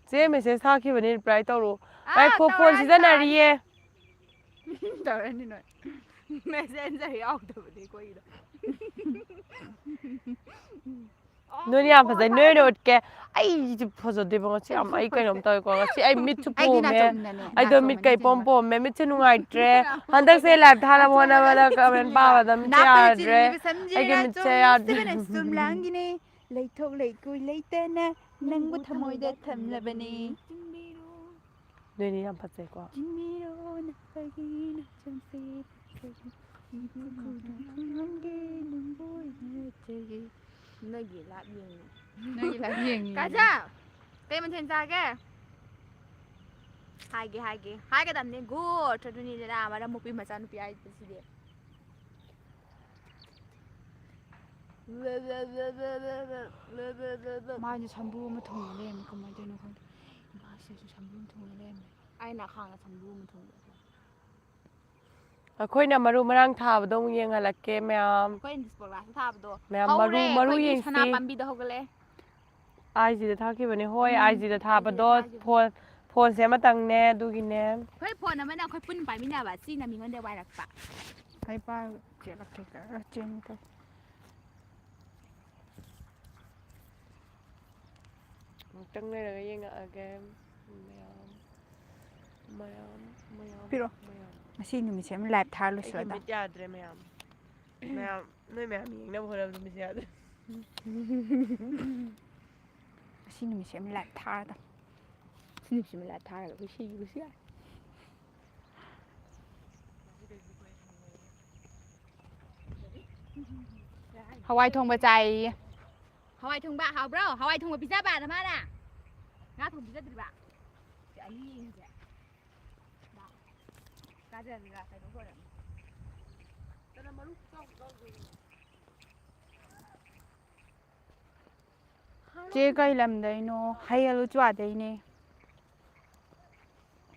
ꯆꯦ ꯃꯦꯁꯦꯖ ꯊꯥꯈꯤꯕꯅꯤ ꯔꯤꯄ꯭ꯂꯥꯏ ꯇꯧꯔꯛꯑꯣ ꯉꯥꯏꯈꯣ ꯐꯣꯟ ꯁꯤꯖꯤꯟꯅꯔꯤꯌꯦ
ꯇꯧꯔꯅꯤ ꯅꯣꯏ
ꯃꯦꯁꯦꯟꯖꯔ ꯌꯥꯎꯗꯕꯅꯦ ꯑꯩꯈꯣꯏꯒꯤꯗꯣ
ꯅꯣꯏꯅ ꯌꯥꯝ ꯐꯖꯩ ꯅꯣꯏ ꯑꯣꯏꯅ ꯎꯠꯀꯦ ꯑꯩꯁꯤ ꯐꯖꯗꯦꯕ ꯉꯁꯤ ꯌꯥꯝ ꯑꯩ ꯀꯩꯅꯣꯝ ꯇꯧꯋꯦꯀꯣ ꯉꯁꯤ ꯑꯩ ꯃꯤꯠꯁꯨ
ꯑꯩꯗꯤ
ꯄꯣꯝꯃꯦ
ꯅꯥꯆꯣꯝꯅꯅꯦ
ꯑꯩꯗꯣ ꯃꯤꯠꯀ ꯏꯄꯣꯝ ꯄꯣꯝꯃꯦ ꯃꯤꯠꯁꯦ ꯅꯨꯡꯉꯥꯏꯇ꯭ꯔꯦ ꯍꯟꯗꯛꯁꯦ ꯂꯥꯏꯞ ꯊꯥꯅꯕ ꯍꯣꯠꯅꯕꯗ ꯀꯃꯦꯟ ꯄꯥꯕꯗ ꯃꯤꯠꯁꯦ ꯌꯥꯗ꯭ꯔꯦ ꯑꯩꯒꯤ ꯃꯤꯠꯁꯦ ꯌꯥꯗ꯭ꯔꯦ
ꯆꯨꯝꯂꯥꯡꯒꯤꯅꯦ ꯂꯩꯊꯣꯛ ꯂꯩꯀꯨ ꯂꯩꯇꯅ ꯅꯪꯕꯨ ꯊꯃꯣꯏꯗ ꯊꯝꯂꯕꯅꯤ
ꯅꯣꯏꯅꯤ ꯌꯥꯝ ꯐꯖꯩꯀꯣ
ꯅꯣꯏꯒꯤ ꯂꯥꯏꯞ ꯌꯦꯡꯉꯤ
ꯅꯣꯏꯒꯤ ꯂꯥꯏꯞ ꯌꯦꯡꯉꯤ
ꯀꯥꯖꯜ ꯀꯩ ꯃꯊꯦꯜ ꯆꯥꯒꯦ ꯍꯥꯏꯒꯗꯕꯅꯤ ꯒꯨꯗ ꯑꯗꯨꯅꯤꯗꯅ ꯃꯔꯝ ꯃꯣꯛꯄꯤ ꯃꯆꯥꯅꯨꯄꯤ ꯍꯥꯏꯕꯁꯤꯗꯤ
ꯃꯥꯁꯦ ꯁꯝꯕꯨ ꯑꯃ ꯊꯨꯡꯉ ꯂꯩꯔꯝꯃꯦ ꯀꯃꯥꯏꯅ ꯇꯧꯔꯤꯅꯣ ꯈꯪꯗꯦ ꯏꯃꯥꯁꯤꯁꯨ ꯁꯝꯕꯨ ꯑꯃ ꯊꯨꯡꯉ ꯂꯩꯔꯝꯃꯦ
ꯑꯩꯅ ꯈꯥꯡꯅ ꯁꯝꯕꯨ ꯑꯃ ꯊꯨꯡꯕ
ꯑꯩꯈꯣꯏꯅ ꯃꯔꯨ ꯃꯔꯥꯡ ꯊꯥꯕꯗꯣ ꯑꯃꯨꯛ ꯌꯦꯡꯍꯜꯂꯛꯀꯦ ꯃꯌꯥꯝ
ꯑꯩꯈꯣꯏ ꯗꯤꯁꯄꯣꯒ꯭ꯔꯥꯁꯇ ꯊꯥꯕꯗꯣ
ꯃꯌꯥꯝ
ꯍꯧꯔꯦ
ꯃꯔꯨ
ꯑꯩꯈꯣꯏꯒꯤ ꯁꯅꯥ
ꯌꯦꯡꯁꯤ
ꯄꯥꯝꯕꯤꯗꯣ ꯍꯧꯒꯠꯂꯛꯑꯦ
ꯑꯥꯏꯖꯤꯗ ꯊꯥꯈꯤꯕꯅꯦ ꯍꯣꯏ ꯑꯥꯏꯖꯤꯗ
ꯑꯥꯏꯖꯤꯗ
ꯊꯥꯕꯗꯣ
ꯊꯥꯈꯤꯕꯅꯦ
ꯐꯣꯟꯁꯦ ꯑꯃꯇꯪꯅꯦ ꯑꯗꯨꯒꯤꯅꯦ
ꯑꯩꯈꯣꯏ ꯐꯣꯟ ꯑꯃꯅ ꯑꯩꯈꯣꯏ ꯄꯨꯟꯅ ꯄꯥꯏꯃꯤꯟꯅꯕ ꯁꯤꯅ ꯃꯤꯉꯣꯟꯗ ꯋꯥꯏꯔꯛꯄ
ꯑꯩ ꯄꯥꯏꯕ ꯆꯦꯜꯂꯛꯀꯦ ꯆꯦꯟꯒꯦ
ꯑꯃꯨꯛꯇꯪ ꯂꯩꯔꯒ ꯌꯦꯡꯉꯛꯑꯒꯦ ꯃꯌꯥꯝ
ꯄꯤꯔꯛꯑꯣ ꯉꯁꯤ ꯅꯨꯃꯤꯠꯁꯦ ꯑꯃ ꯂꯥꯏꯞ ꯊꯥꯔ
ꯑꯩꯒꯤ
ꯂꯣꯏꯁꯤꯜꯂꯗꯝ
ꯃꯤꯠ ꯌꯥꯗ꯭ꯔꯦ ꯃꯌꯥꯝ ꯅꯣꯏ ꯃꯌꯥꯝ ꯌꯦꯡꯅꯕ ꯍꯣꯠꯅꯕꯗ ꯃꯤꯠꯁꯦ ꯌꯥꯗ꯭ꯔꯦ
ꯉꯁꯤ ꯅꯨꯃꯤꯠꯁꯦ ꯑꯃ ꯂꯥꯏꯞ ꯊꯥꯔꯗꯝ
ꯁꯤ ꯅꯨꯃꯤꯠꯁꯤꯃ ꯂꯥꯏꯞ ꯊꯥꯔꯒ ꯑꯩꯈꯣꯏ ꯁꯤꯈꯤꯕꯁꯨ ꯌꯥꯏ
ꯍꯋꯥꯏ ꯊꯣꯡꯕ ꯆꯥꯏꯌꯦ
ꯍꯋꯥꯏ ꯊꯣꯡꯕ ꯍꯥꯎꯕ꯭ꯔꯣ ꯍꯋꯥꯏ ꯊꯣꯡꯕ ꯄꯤꯖꯕ ꯅꯃꯥꯅ ꯉꯥ ꯊꯣꯡꯕ ꯄꯤꯖꯗ꯭ꯔꯤꯕ ꯁꯤ ꯑꯅꯤ ꯌꯦꯡꯉꯁꯦ ꯀꯥꯖꯜꯒ ꯀꯩꯅꯣꯒ ꯑꯣꯏꯔꯝꯅꯤ
ꯆꯦ ꯀꯩ ꯂꯝꯗꯩꯅꯣ ꯍꯩꯌꯦꯜ ꯎꯆ꯭ꯋꯥꯗꯩꯅꯦ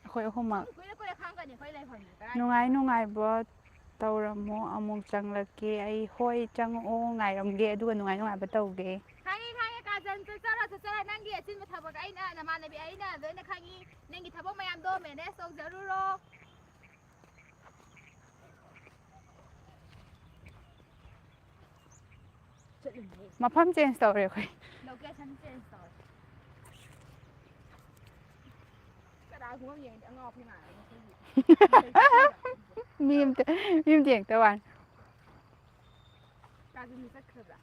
ꯑꯩꯈꯣꯏ ꯑꯍꯨꯝꯃꯛ
ꯀꯨꯏꯔ ꯈꯪꯒꯅꯤ ꯑꯩꯈꯣꯏ ꯂꯩꯐꯝꯁꯦ
ꯅꯨꯡꯉꯥꯏ ꯅꯨꯡꯉꯥꯏꯕ ꯇꯧꯔꯝꯃꯣ ꯑꯃꯨꯛ ꯆꯪꯂꯛꯀꯦ ꯑꯩ ꯍꯣꯏ ꯆꯪꯉꯛꯑꯣ ꯉꯥꯏꯔꯝꯒꯦ ꯑꯗꯨꯒ ꯅꯨꯡꯉꯥꯏ ꯅꯨꯡꯉꯥꯏꯕ ꯇꯧꯒꯦ
ꯈꯪꯉꯦ ꯀꯥꯖꯜ ꯆꯠꯆꯔꯣ ꯅꯪꯒꯤ ꯑꯆꯤꯟꯕ ꯊꯕꯛ ꯑꯩꯅ ꯅꯃꯥꯟꯅꯕꯤ ꯑꯩꯅ ꯂꯣꯏꯅ ꯈꯪꯉꯤ ꯅꯪꯒꯤ ꯊꯕꯛ ꯃꯌꯥꯝꯗꯣ ꯃꯦꯅꯦꯖ ꯇꯧꯖꯔꯨꯔꯣ
ꯃꯐꯝ ꯆꯦꯟꯖ ꯇꯧꯔꯦ ꯑꯩꯈꯣꯏ
ꯂꯣꯀꯦꯁꯟ ꯆꯦꯟꯖ ꯇꯧꯔꯦ ꯀꯅꯥꯒꯨꯝꯕ ꯑꯃ ꯌꯦꯡꯉꯗꯤ ꯑꯉꯥꯎ ꯑꯐꯩ ꯃꯥꯟꯅꯅꯤ
ꯃꯤ ꯑꯃꯇ ꯌꯦꯡꯉꯛꯇ ꯋꯥꯅꯤ
ꯀꯥꯖꯜꯗꯤ ꯆꯠꯈ꯭ꯔꯕ꯭ꯔꯥ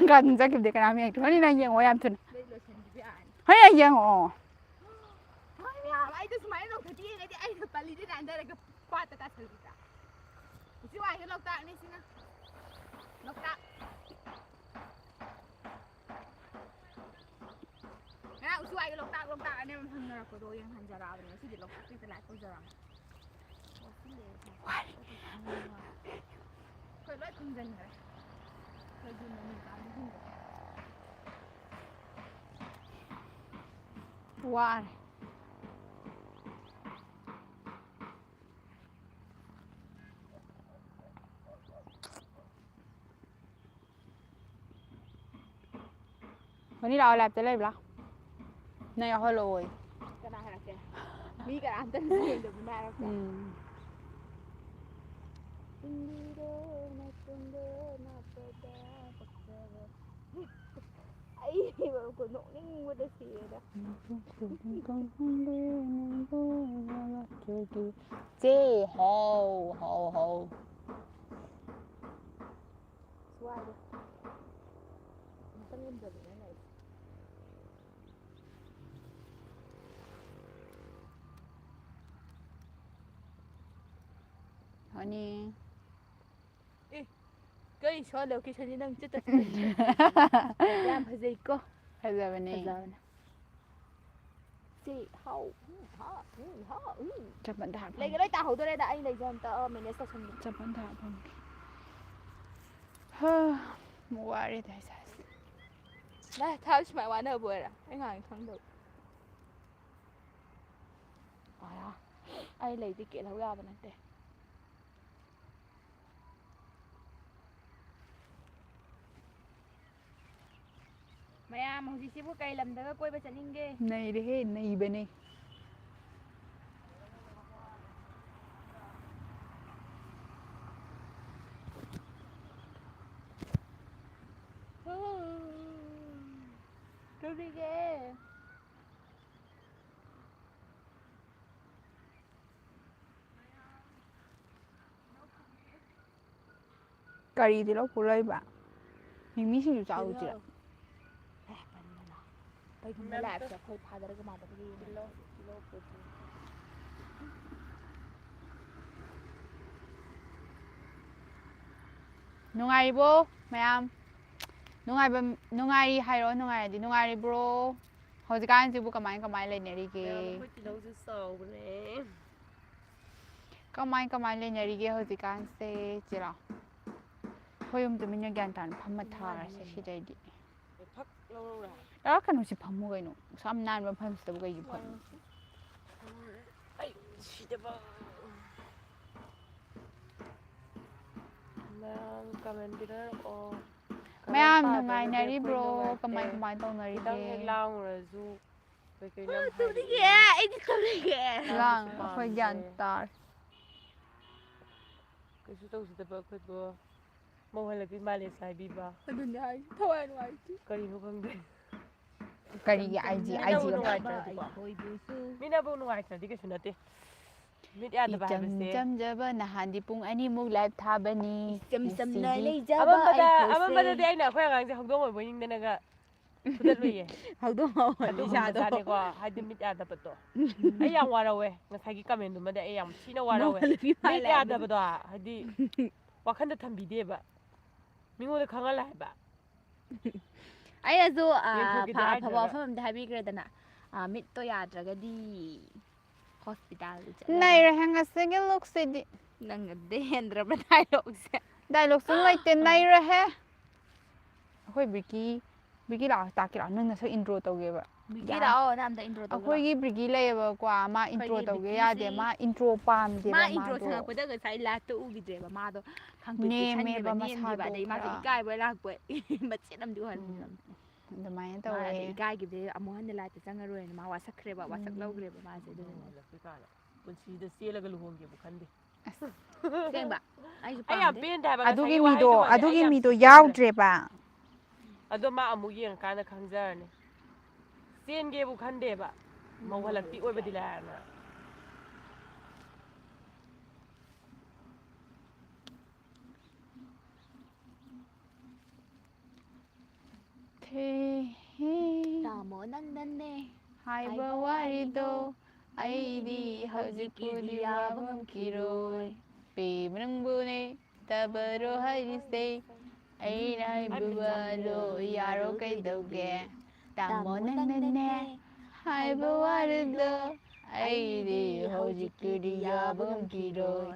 ꯀꯥꯖꯜ ꯆꯠꯈꯤꯕꯗꯩ ꯀꯅꯥꯝ ꯌꯦꯡꯉꯛꯇ꯭ꯔꯦ ꯍꯣꯔꯦꯟ ꯅꯪ ꯌꯦꯡꯉꯛꯑꯣ ꯌꯥꯝ ꯊꯨꯅ
ꯑꯗꯩ ꯂꯣꯏꯁꯤꯟꯈꯤꯕ ꯌꯥꯔꯅꯤ
ꯍꯣꯔꯦꯟ ꯌꯦꯡꯉꯛꯑꯣ
ꯍꯣꯏ ꯃꯌꯥꯝ ꯑꯩꯗꯣ ꯁꯨꯃꯥꯏꯅ ꯂꯣꯛꯊꯗꯤ ꯌꯦꯡꯉꯗꯤ ꯑꯩꯅ ꯄꯜꯂꯤꯗꯤ ꯅꯥꯟꯊꯔꯒ ꯄꯥꯠꯇ ꯇꯥꯁꯜꯂꯤꯗ꯭ꯔꯥ ꯎꯆꯤ ꯋꯥꯍꯤꯗ ꯂꯣꯛꯇꯥꯛꯅꯤ ꯁꯤꯅ ꯂꯣꯛꯇꯥꯛ ꯂꯣꯛꯇꯥꯛ ꯑꯅꯦ ꯍꯪꯅꯔꯛꯄꯗꯣ ꯌꯦꯡ ꯍꯟꯖꯔꯛꯑꯕꯅꯦ ꯉꯁꯤꯗꯤ ꯂꯣꯛꯇꯥꯛꯀꯤ ꯂꯥꯏ ꯇꯧꯖꯔꯛꯑꯃꯦ ꯑꯩꯈꯣꯏ ꯂꯣꯏ ꯈꯨꯝꯖꯤꯟꯈ꯭ꯔꯦ ꯑꯩꯈꯣꯏꯒꯤ ꯃꯃꯤ ꯀꯥꯡꯕꯨꯁꯤꯡꯗꯣ
ꯋꯥꯔꯦวันนี้เราเอาแลบจะเล่นปะนายเอาฮัลโหลย
Kena harapnya. Mi kan antar sih udah benar apa? Ai baru kono ning udah sih dah.
เจ้โฮโฮโฮ
Suara. Mungkin udah benar nih.
วันนี้
Cái số liệu cái chân đang chết thật. Làm phải gì cô?
ใครจะวันนี้
Chị hậu. Hả.
จับบรรทัด
Lấy cái đấy tao hậu tôi đây đã anh lấy cho tao mình sẽ xong.
จับบรรทัดผมเฮ้อมัวอะไรได้สัส
Này, tao chỉ mày玩ở buổi à? Anh hàng không được. À, anh lấy thì kiện lâu ra bên này. Mày à, mà gì xíu cây làm đó quay bên chân ghê.
ในดิเฮ้ในเบนี่
Đâu đi ghê.
กะหรี่ที่เราพูดเลยแบบมีสิ่งอยู่จ้าอุจจาระ
Bay không lại sẽ khơi phá ra cái màu đó đi. Kilo.
นุ่งไงโบแม่มนุ่งไงเป็นนุ่งไงไฮโร่นุ่งไงดินุ่งไงโบรเขาจะการจิบุกกับไม้เลยเนี่ยดิเก
Mới chỉ nấu dưa sầu nè.
ก็ไม้เลยเนี่ยดิเกเขาจะการเซจิระพอยมจะมีเงินการพัมมาทาร์ใช่ใช่ดิ
Phắc lâu lâu rồi.
แล้วกันหนูสิพัมมุกันหนูซ้ำนานวันพัมสตบุกยี่พัน
Ai, chỉ cho bà. Nang comment đi đó ô.
แม่มนุ่งไงเนี่ยดิโบรกับไม้ตรงเนี่ยดิเก
Đang nghe lao rồi du. Với cái năm
Đâu đi ghê, anh không đi ghê.
ล่างพอยยันตา
cái số tàu sẽ tập cái bữa mong hay là cái mai để xài bì bà
Đừng đi, thôi anh ngoài chứ.
cái gì cũng không được
กะหรี่ไอจีกับ
Thôi bố sư.
mình đã buông ngoài rồi đi cái chuyện đó đi mình ăn
อี
được bài
จำ
bữa
จะเบอร์นะฮันดิปุงอันนี้มุกไลฟ์ทาบันนี่
Chầm này lấy ra
Aman
ba
pada
anh
aman pada dia nak kau yang học đúng rồi nhưng nên là betul lui
Học đúng không?
Hadi siya ni ko hadi mit ada betul ay yang warawe na sagi kami ndu mada ay yang sino warawe mit ada betul hadi wakan da tambi de ba mingo da kangal lai ba
Ayo
Yang
pa
kita
pa
ada.
pa mình thấy biết rồi đó nè. Mít tôi à ra cái đi hospital.
ในระหังอาศัยกันลูกสิดิ
Nang đen rồi bên đây lộ sẽ.
ได้ลูกซึ่งเลยเต็นในระแฮเฮ้ยบิกกี้เราตากี่เรานึ่งนะสักอินโทรตัวเก็บอะ
Cái đó nam ta intro
เฮ้ยบิกกี้เลยแบบกว่ามาอินโทรตัวเก็บยาเดี๋ยวมาอินโทรปามเดี๋ยว
Ma
มา
intro
ดู
sang cái đó cái sai là tôi ugi rồi mà ma đó khang tuổi
Nè,
chân
mẹ
thì
bà
bà
mà
niên
sao
thì bà
đồ
đấy mà
cả.
thì cái với là quậy mà chết năm đứa hẳn
เดี๋ยวมาตัว
mà
เอ
để cái cái đấy amo hẳn là tự sang rồi mà wa sak kre wa sak lâu kre mà sẽ được
kun si da si la galuhong ge bukan de
cái bà ai chụp
ay yang pin da ba
อะดูกิมีตัวยาวเจ็บอะ
ado ma amu yang kana khangjar ne sen ge bukan de ba mau halak ti oi ba dilana
เท
tò mò năn năn nè
ไฮเบอร์วาริโดไอดีเฮาจิปูดีวาบังคิโรยปีมันบุเนตาเบโรไฮดิเซไอ้นายบัวโดยาโรไกโดเกตามโมนันแน่ไฮ ꯍꯥꯏꯕ ꯋꯥꯔꯗ ꯑꯩꯗꯤ ꯍꯧꯖꯤꯛꯀꯤꯗꯤ ꯌꯥꯕ ꯉꯝꯈꯤꯔꯣꯏ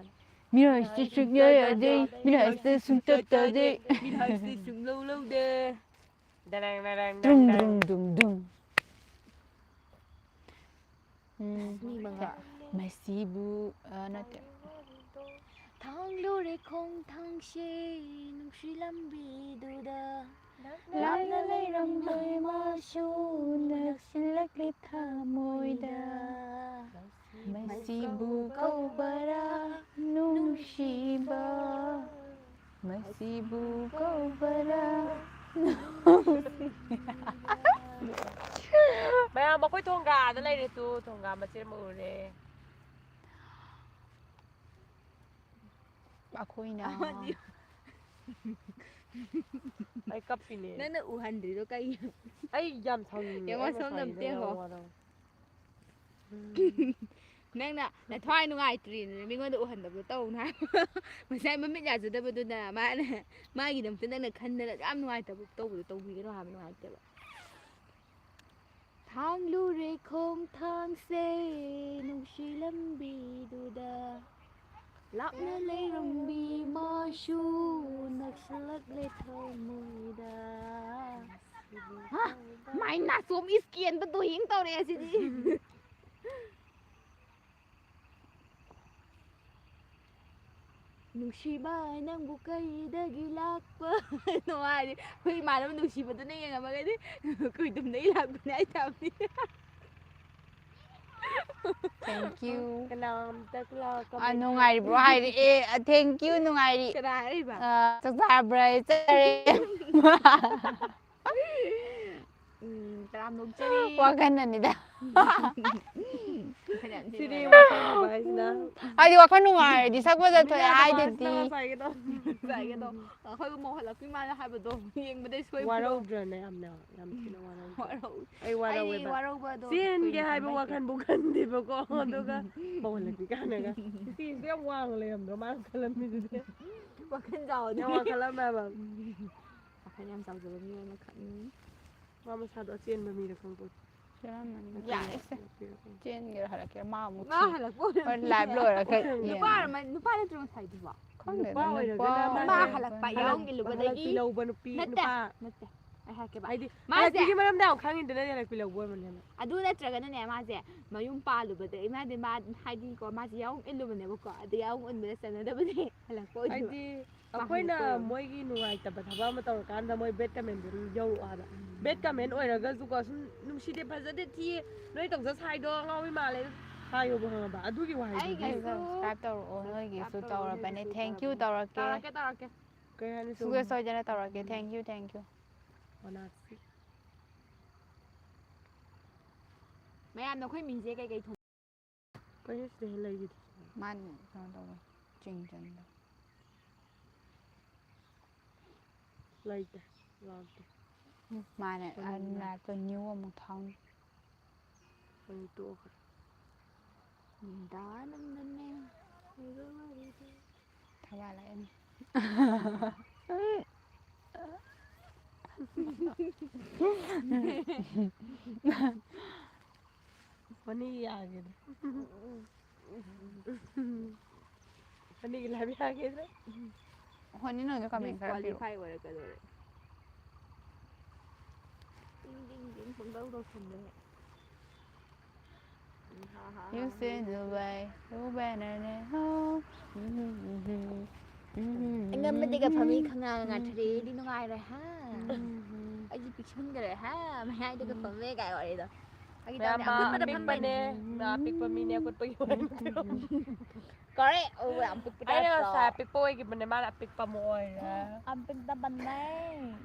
ꯃꯤꯔꯥꯏꯁꯤ ꯁꯨꯡꯌꯥ ꯌꯥꯗꯦ ꯃꯤꯔꯥꯏꯁꯤ ꯁꯨꯡꯆꯠ ꯇꯥꯗꯦ
ꯃꯤꯅꯥꯏꯁꯤ ꯁꯨꯡꯂꯧ ꯂꯧꯗꯦ
ꯗꯔꯪ ꯗꯔꯪ
ꯗꯨꯡ
ꯗꯔꯪ
ꯗꯨꯡ ꯗꯨꯡ ꯗꯨꯡ
ꯃꯤ ꯃꯉꯥ
ꯃꯁꯤꯕꯨ ꯅꯠꯇꯦ
ꯊꯥꯡꯂꯨꯔꯦ ꯈꯣꯡꯊꯥꯡꯁꯦ ꯅꯨꯡꯁꯤ ꯂꯝꯕꯤꯗꯨꯗ
ꯂꯥꯞꯅ ꯂꯩꯔꯝꯂꯣꯏ ꯃꯥꯁꯨ ꯅꯛꯁꯤꯜꯂꯛꯂꯤ ꯊꯃꯣꯏꯗ ꯃꯁꯤꯕꯨ ꯀꯧꯕꯔꯥ ꯅꯨꯡꯁꯤꯕ ꯃꯁꯤꯕꯨ ꯀꯧꯕꯔꯥ
ꯃꯌꯥꯝ ꯑꯩꯈꯣꯏ ꯊꯣꯡꯒꯥꯗ ꯂꯩꯔꯦ ꯇꯨ ꯊꯣꯡꯒꯥ ꯃꯆꯦꯠ ꯑꯃ ꯎꯔꯦ
ꯑꯩꯈꯣꯏꯅ
ꯑꯩ ꯀꯞꯄꯤꯅꯦ
ꯅꯪꯅ ꯎꯍꯟꯗ꯭ꯔꯤꯗꯣ ꯀꯩꯒꯤꯅꯣ
ꯑꯩ ꯌꯥꯝ ꯁꯥꯎꯅꯤꯡꯉꯦ
ꯌꯦꯡꯉꯣ
ꯑꯩ
ꯁꯣꯝꯗ
ꯉꯁꯥꯏꯒꯤꯗꯣ
ꯑꯝꯇ
ꯌꯥꯝ
ꯌꯦꯡꯉꯣ
ꯋꯥꯔꯧ
ꯅꯪꯅ ꯅꯊ꯭ꯋꯥꯏ ꯅꯨꯡꯉꯥꯏꯇ꯭ꯔꯤꯅ ꯃꯤꯉꯣꯟꯗ ꯎꯍꯟꯗꯕꯗꯣ ꯇꯧꯅꯨ ꯍꯥꯏꯕ ꯉꯁꯥꯏ ꯃꯃꯤꯠ ꯌꯥꯖꯗꯕꯗꯨꯅ ꯃꯥꯅ ꯃꯥꯒꯤꯗꯃꯛꯇ ꯅꯪꯅ ꯈꯟꯗꯅ ꯌꯥꯝ ꯅꯨꯡꯉꯥꯏꯇꯕ ꯇꯧꯕꯗꯣ ꯇꯧꯕꯤꯒꯅꯣ ꯍꯥꯏꯕ ꯅꯨꯡꯉꯥꯏꯇꯦꯕ ꯊꯥꯡꯂꯨꯔꯦ ꯈꯣꯡꯊꯥꯡꯁꯦ ꯅꯨꯡꯁꯤ ꯂꯝꯕꯤꯗꯨꯗ ꯂꯥꯞꯅ ꯂꯩꯔꯝꯕꯤ ꯃꯥꯁꯨ ꯅꯛꯁꯤꯜꯂꯛꯂꯦ ꯊꯃꯣꯏꯗ ꯃꯥꯏ ꯅꯥꯆꯣꯝ ꯏꯁꯀꯦꯟꯕꯗꯣ ꯍꯤꯡ ꯇꯧꯔꯛꯑꯦ ꯁꯤꯗꯤ ꯅꯨꯡꯁꯤꯕ ꯅꯪꯕꯨ ꯀꯩꯗꯒꯤ ꯂꯥꯛꯄꯅꯣ ꯍꯥꯏꯗꯤ ꯑꯩꯈꯣꯏ ꯏꯃꯥꯟꯅꯕ ꯅꯨꯡꯁꯤꯕꯗꯨꯅ ꯌꯦꯡꯉꯝꯃꯒꯗꯤ ꯈꯣꯏꯗꯨꯝꯗꯒꯤ ꯂꯥꯛꯄꯅꯦ ꯑꯩ ꯊꯥꯕꯅꯤ
ꯊꯦꯡꯀ꯭ꯌꯨ
ꯀꯅꯥꯝꯇ ꯀꯃꯦꯟ
ꯅꯨꯡꯉꯥꯏꯔꯤꯕ꯭ꯔꯣ ꯍꯥꯏꯔꯛꯑꯦ ꯊꯦꯡꯀ꯭ꯌꯨ ꯅꯨꯡꯉꯥꯏꯔꯤ
ꯀꯅꯥ ꯍꯥꯏꯔꯤꯕ
ꯆꯥꯛ ꯆꯥꯔꯕ꯭ꯔꯥ ꯆꯥꯔꯦ
ꯇꯔꯥꯝ ꯅꯣꯛꯆꯔꯤ
ꯋꯥꯈꯜꯅꯅꯤꯗ
ꯁꯤꯗꯤ ꯋꯥꯈꯜꯅꯕ ꯍꯥꯏꯁꯤꯅ
ꯍꯥꯏꯗꯤ ꯋꯥꯈꯜ ꯅꯨꯡꯉꯥꯏꯔꯗꯤ ꯁꯛ ꯐꯖ ꯊꯣꯛꯑꯦ ꯍꯥꯏꯗꯨꯗꯤ
ꯉꯁꯥꯏꯒꯤꯗꯣ ꯑꯩꯈꯣꯏꯕꯨ ꯃꯧꯍꯜꯂꯛꯄꯤ ꯃꯥꯅ ꯍꯥꯏꯕꯗꯣ ꯌꯦꯡꯕꯗꯩ ꯁꯣꯏꯕꯗꯣ
ꯋꯥꯔꯧꯗ꯭ꯔꯅꯦ ꯌꯥꯝꯅ ꯌꯥꯝ ꯊꯤꯅ ꯋꯥꯔꯧꯗ꯭ꯔ ꯑꯩ ꯋꯥꯔꯧꯋꯦꯕ
ꯋꯥꯔꯧꯕꯗꯣ
ꯆꯦꯟꯒꯦ ꯍꯥꯏꯕ ꯋꯥꯈꯜꯕꯨ ꯈꯟꯗꯦꯕꯀꯣ ꯑꯗꯨꯒ ꯃꯧꯍꯜꯂꯛꯄꯤ ꯀꯥꯟꯅꯒ ꯅꯨꯄꯤꯁꯤꯗꯤ ꯌꯥꯝ ꯋꯥꯡꯅ ꯂꯩꯔꯝꯗ꯭ꯔꯣ ꯃꯥꯅ ꯈꯜꯂꯝꯃꯤꯗꯨꯗꯤ
ꯋꯥꯈꯜ ꯆꯥꯎꯕꯅꯤ
ꯌꯥꯝ ꯋꯥꯡꯈꯠꯂꯝꯃꯦꯕ
ꯋꯥꯈꯜ ꯌꯥꯝ ꯆꯥꯎꯖꯕ ꯃꯤ ꯑꯃꯈꯛꯅꯤ
ꯃꯥ ꯃꯁꯥꯗꯣ ꯑꯆꯦꯟꯕ ꯃꯤꯔ ꯈꯪꯄꯣꯠꯇꯦ
ꯌꯥꯔꯦꯁꯦ ꯆꯦꯟꯒꯦꯔꯥ ꯍꯜꯂꯛꯀꯦꯔꯥ ꯃꯥ ꯑꯃꯨꯛ
ꯃꯥ ꯍꯜꯂꯛꯄ
ꯍꯣꯏ ꯂꯥꯏꯚ ꯂꯣꯏꯔꯒ
ꯅꯨꯄꯥ ꯅꯠꯇ꯭ꯔꯣ ꯉꯁꯥꯏꯗꯨꯕꯣ
ꯅꯨꯄꯥ ꯑꯣꯏꯔꯒꯅ
ꯃꯥ
ꯃꯥꯁꯦ
ꯍꯜꯂꯛꯄ ꯌꯥꯍꯧ ꯏꯜꯂꯨꯕꯗꯒꯤ
ꯍꯜꯂꯛꯄꯤ ꯂꯧꯕ ꯅꯨꯄꯤ
ꯅꯠꯇꯦ
ꯅꯨꯄꯥ
ꯅꯠꯇꯦ ꯑꯩ ꯍꯥꯏꯔꯛꯀꯦꯕ
ꯍꯥꯏꯗꯤ
ꯃꯥꯁꯦ
ꯍꯜꯂꯛꯄꯤꯒꯤ ꯃꯔꯝꯗ ꯌꯥꯝ ꯈꯪꯉꯤꯗꯨꯅ ꯍꯜꯂꯛꯄꯤ ꯂꯧꯕ ꯑꯣꯏꯔꯝꯅꯦꯕ
ꯑꯗꯨ ꯅꯠꯇ꯭ꯔꯒꯅꯅꯦ ꯃꯥꯁꯦ ꯃꯌꯨꯝ ꯄꯥꯜꯂꯨꯕꯗꯒꯤ ꯃꯥꯗꯤ ꯍꯥꯏꯗꯤꯀꯣ ꯃꯥꯁꯦ ꯌꯥꯍꯧ ꯏꯜꯂꯨꯕꯅꯦꯕꯀꯣ ꯑꯗꯨ ꯌꯥꯍꯧ ꯏꯟꯕꯗ ꯆꯠꯅꯗꯕꯅꯦ ꯍꯜꯂꯛꯄ ꯑꯣꯏꯗꯣꯏꯕ
ꯍꯥꯏꯗꯤ ꯑꯩꯈꯣꯏꯅ ꯃꯣꯏꯒꯤ ꯅꯨꯡꯉꯥꯏꯇꯕ ꯊꯕꯛ ꯑꯃ ꯇꯧꯔꯀꯥꯟꯗ ꯃꯣꯏ ꯕꯦꯠ ꯀꯃꯦꯟꯗꯨ ꯑꯗꯨꯝ ꯌꯧꯔꯛꯑꯣ ꯍꯥꯏꯕ ꯕꯦꯠ ꯀꯃꯦꯟ ꯑꯣꯏꯔꯒꯁꯨꯀꯣ ꯁꯨꯝ ꯅꯨꯡꯁꯤꯗꯦ ꯐꯖꯗꯦ ꯊꯤꯌꯦ ꯅꯣꯏ ꯇꯧꯖ ꯁꯥꯏꯗꯣ ꯑꯉꯥꯎꯕꯤ ꯃꯥꯜꯂꯦ ꯍꯥꯏꯌꯣꯕ ꯈꯪꯉꯕ ꯑꯗꯨꯒꯤ ꯋꯥꯍꯩꯗꯨꯗꯤ
ꯁꯕꯁꯀ꯭ꯔꯥꯏꯕ ꯇꯧꯔꯛꯑꯣ ꯅꯣꯏꯒꯤꯁꯨ ꯇꯧꯔꯕꯅꯦ ꯊꯦꯡꯀ꯭ꯌꯨ ꯇꯧꯔꯛꯀꯦ
ꯇꯧꯔꯛꯀꯦ
ꯀꯩ ꯍꯥꯏꯅꯤ ꯁꯨꯝ
ꯁꯨꯡꯁꯣꯏ ꯁꯣꯏꯗꯅ ꯇꯧꯔꯛꯀꯦ ꯊꯦꯡꯀ꯭ꯌꯨ
ꯑꯣꯅꯥꯁꯤ
ꯃꯌꯥꯝꯅ ꯑꯩꯈꯣꯏ ꯃꯤꯡꯁꯦ ꯀꯩꯀꯩ ꯊꯣꯟ
ꯀꯩꯅꯣ ꯁꯤꯗ ꯂꯩꯔꯤꯗꯤ
ꯃꯥꯅ ꯀꯩꯅꯣ ꯇꯧꯕ ꯆꯤꯡꯖꯟꯕ
ꯂꯩꯇꯦ ꯂꯥꯛꯇꯦ
ꯃꯥꯅꯦ ꯂꯥꯏꯞꯇꯣ ꯅ꯭ꯌꯨ ꯑꯃꯨꯛ ꯊꯥꯎꯅꯤ
ꯑꯩ ꯇꯣꯛꯈ꯭ꯔꯦ
ꯊꯕꯥꯜꯂꯛꯑꯅꯤ
ꯐꯅꯤ ꯌꯥꯒꯤꯗ꯭ꯔꯦ ꯐꯅꯤꯒꯤ ꯂꯥꯏꯕ ꯌꯥꯒꯤꯗ꯭ꯔꯦ
ꯍꯣꯅꯤ ꯅꯣꯏꯗꯣ ꯀꯃꯦꯟ ꯈꯔ ꯄꯤꯔꯛꯑꯣ
ꯗꯤꯁꯀ꯭ꯋꯥꯂꯤꯐꯥꯏ ꯑꯣꯏꯔꯛꯀꯗꯧꯔꯦ ꯗꯤꯡ ꯄꯨꯡꯇꯧ ꯇꯧꯁꯟꯗꯅ
You send away, oh banana, oh.
ꯑꯩꯉꯝꯕꯗꯒ ꯐꯝꯃꯤ ꯈꯪꯉꯥ ꯉꯥꯊꯔꯦꯗꯤ ꯅꯨꯡꯉꯥꯏꯔꯦ ꯍꯥ ꯑꯩꯁꯦ ꯄꯤꯛꯁꯟꯈ꯭ꯔꯦ ꯍꯥ ꯃꯌꯥꯏꯗꯒ ꯐꯝꯃꯦ ꯀꯥꯏ ꯋꯥꯔꯤꯗꯣ
ꯃꯌꯥꯝ ꯑꯄꯤꯛꯄꯅꯦ ꯑꯄꯤꯛꯄ ꯃꯤꯅꯦ ꯑꯀꯨꯠꯄꯒꯤ
ꯀꯔꯦ ꯌꯥꯝ ꯄꯤꯛꯄ
ꯑꯩꯅ
ꯇꯥꯏꯞꯇ
ꯉꯁꯥꯏ ꯑꯄꯤꯛꯄ ꯑꯣꯏꯈꯤꯕꯅꯦ ꯃꯥꯅ ꯑꯄꯤꯛꯄ ꯑꯃ ꯑꯣꯏꯔꯦ
ꯑꯄꯤꯛꯇꯕꯅꯦ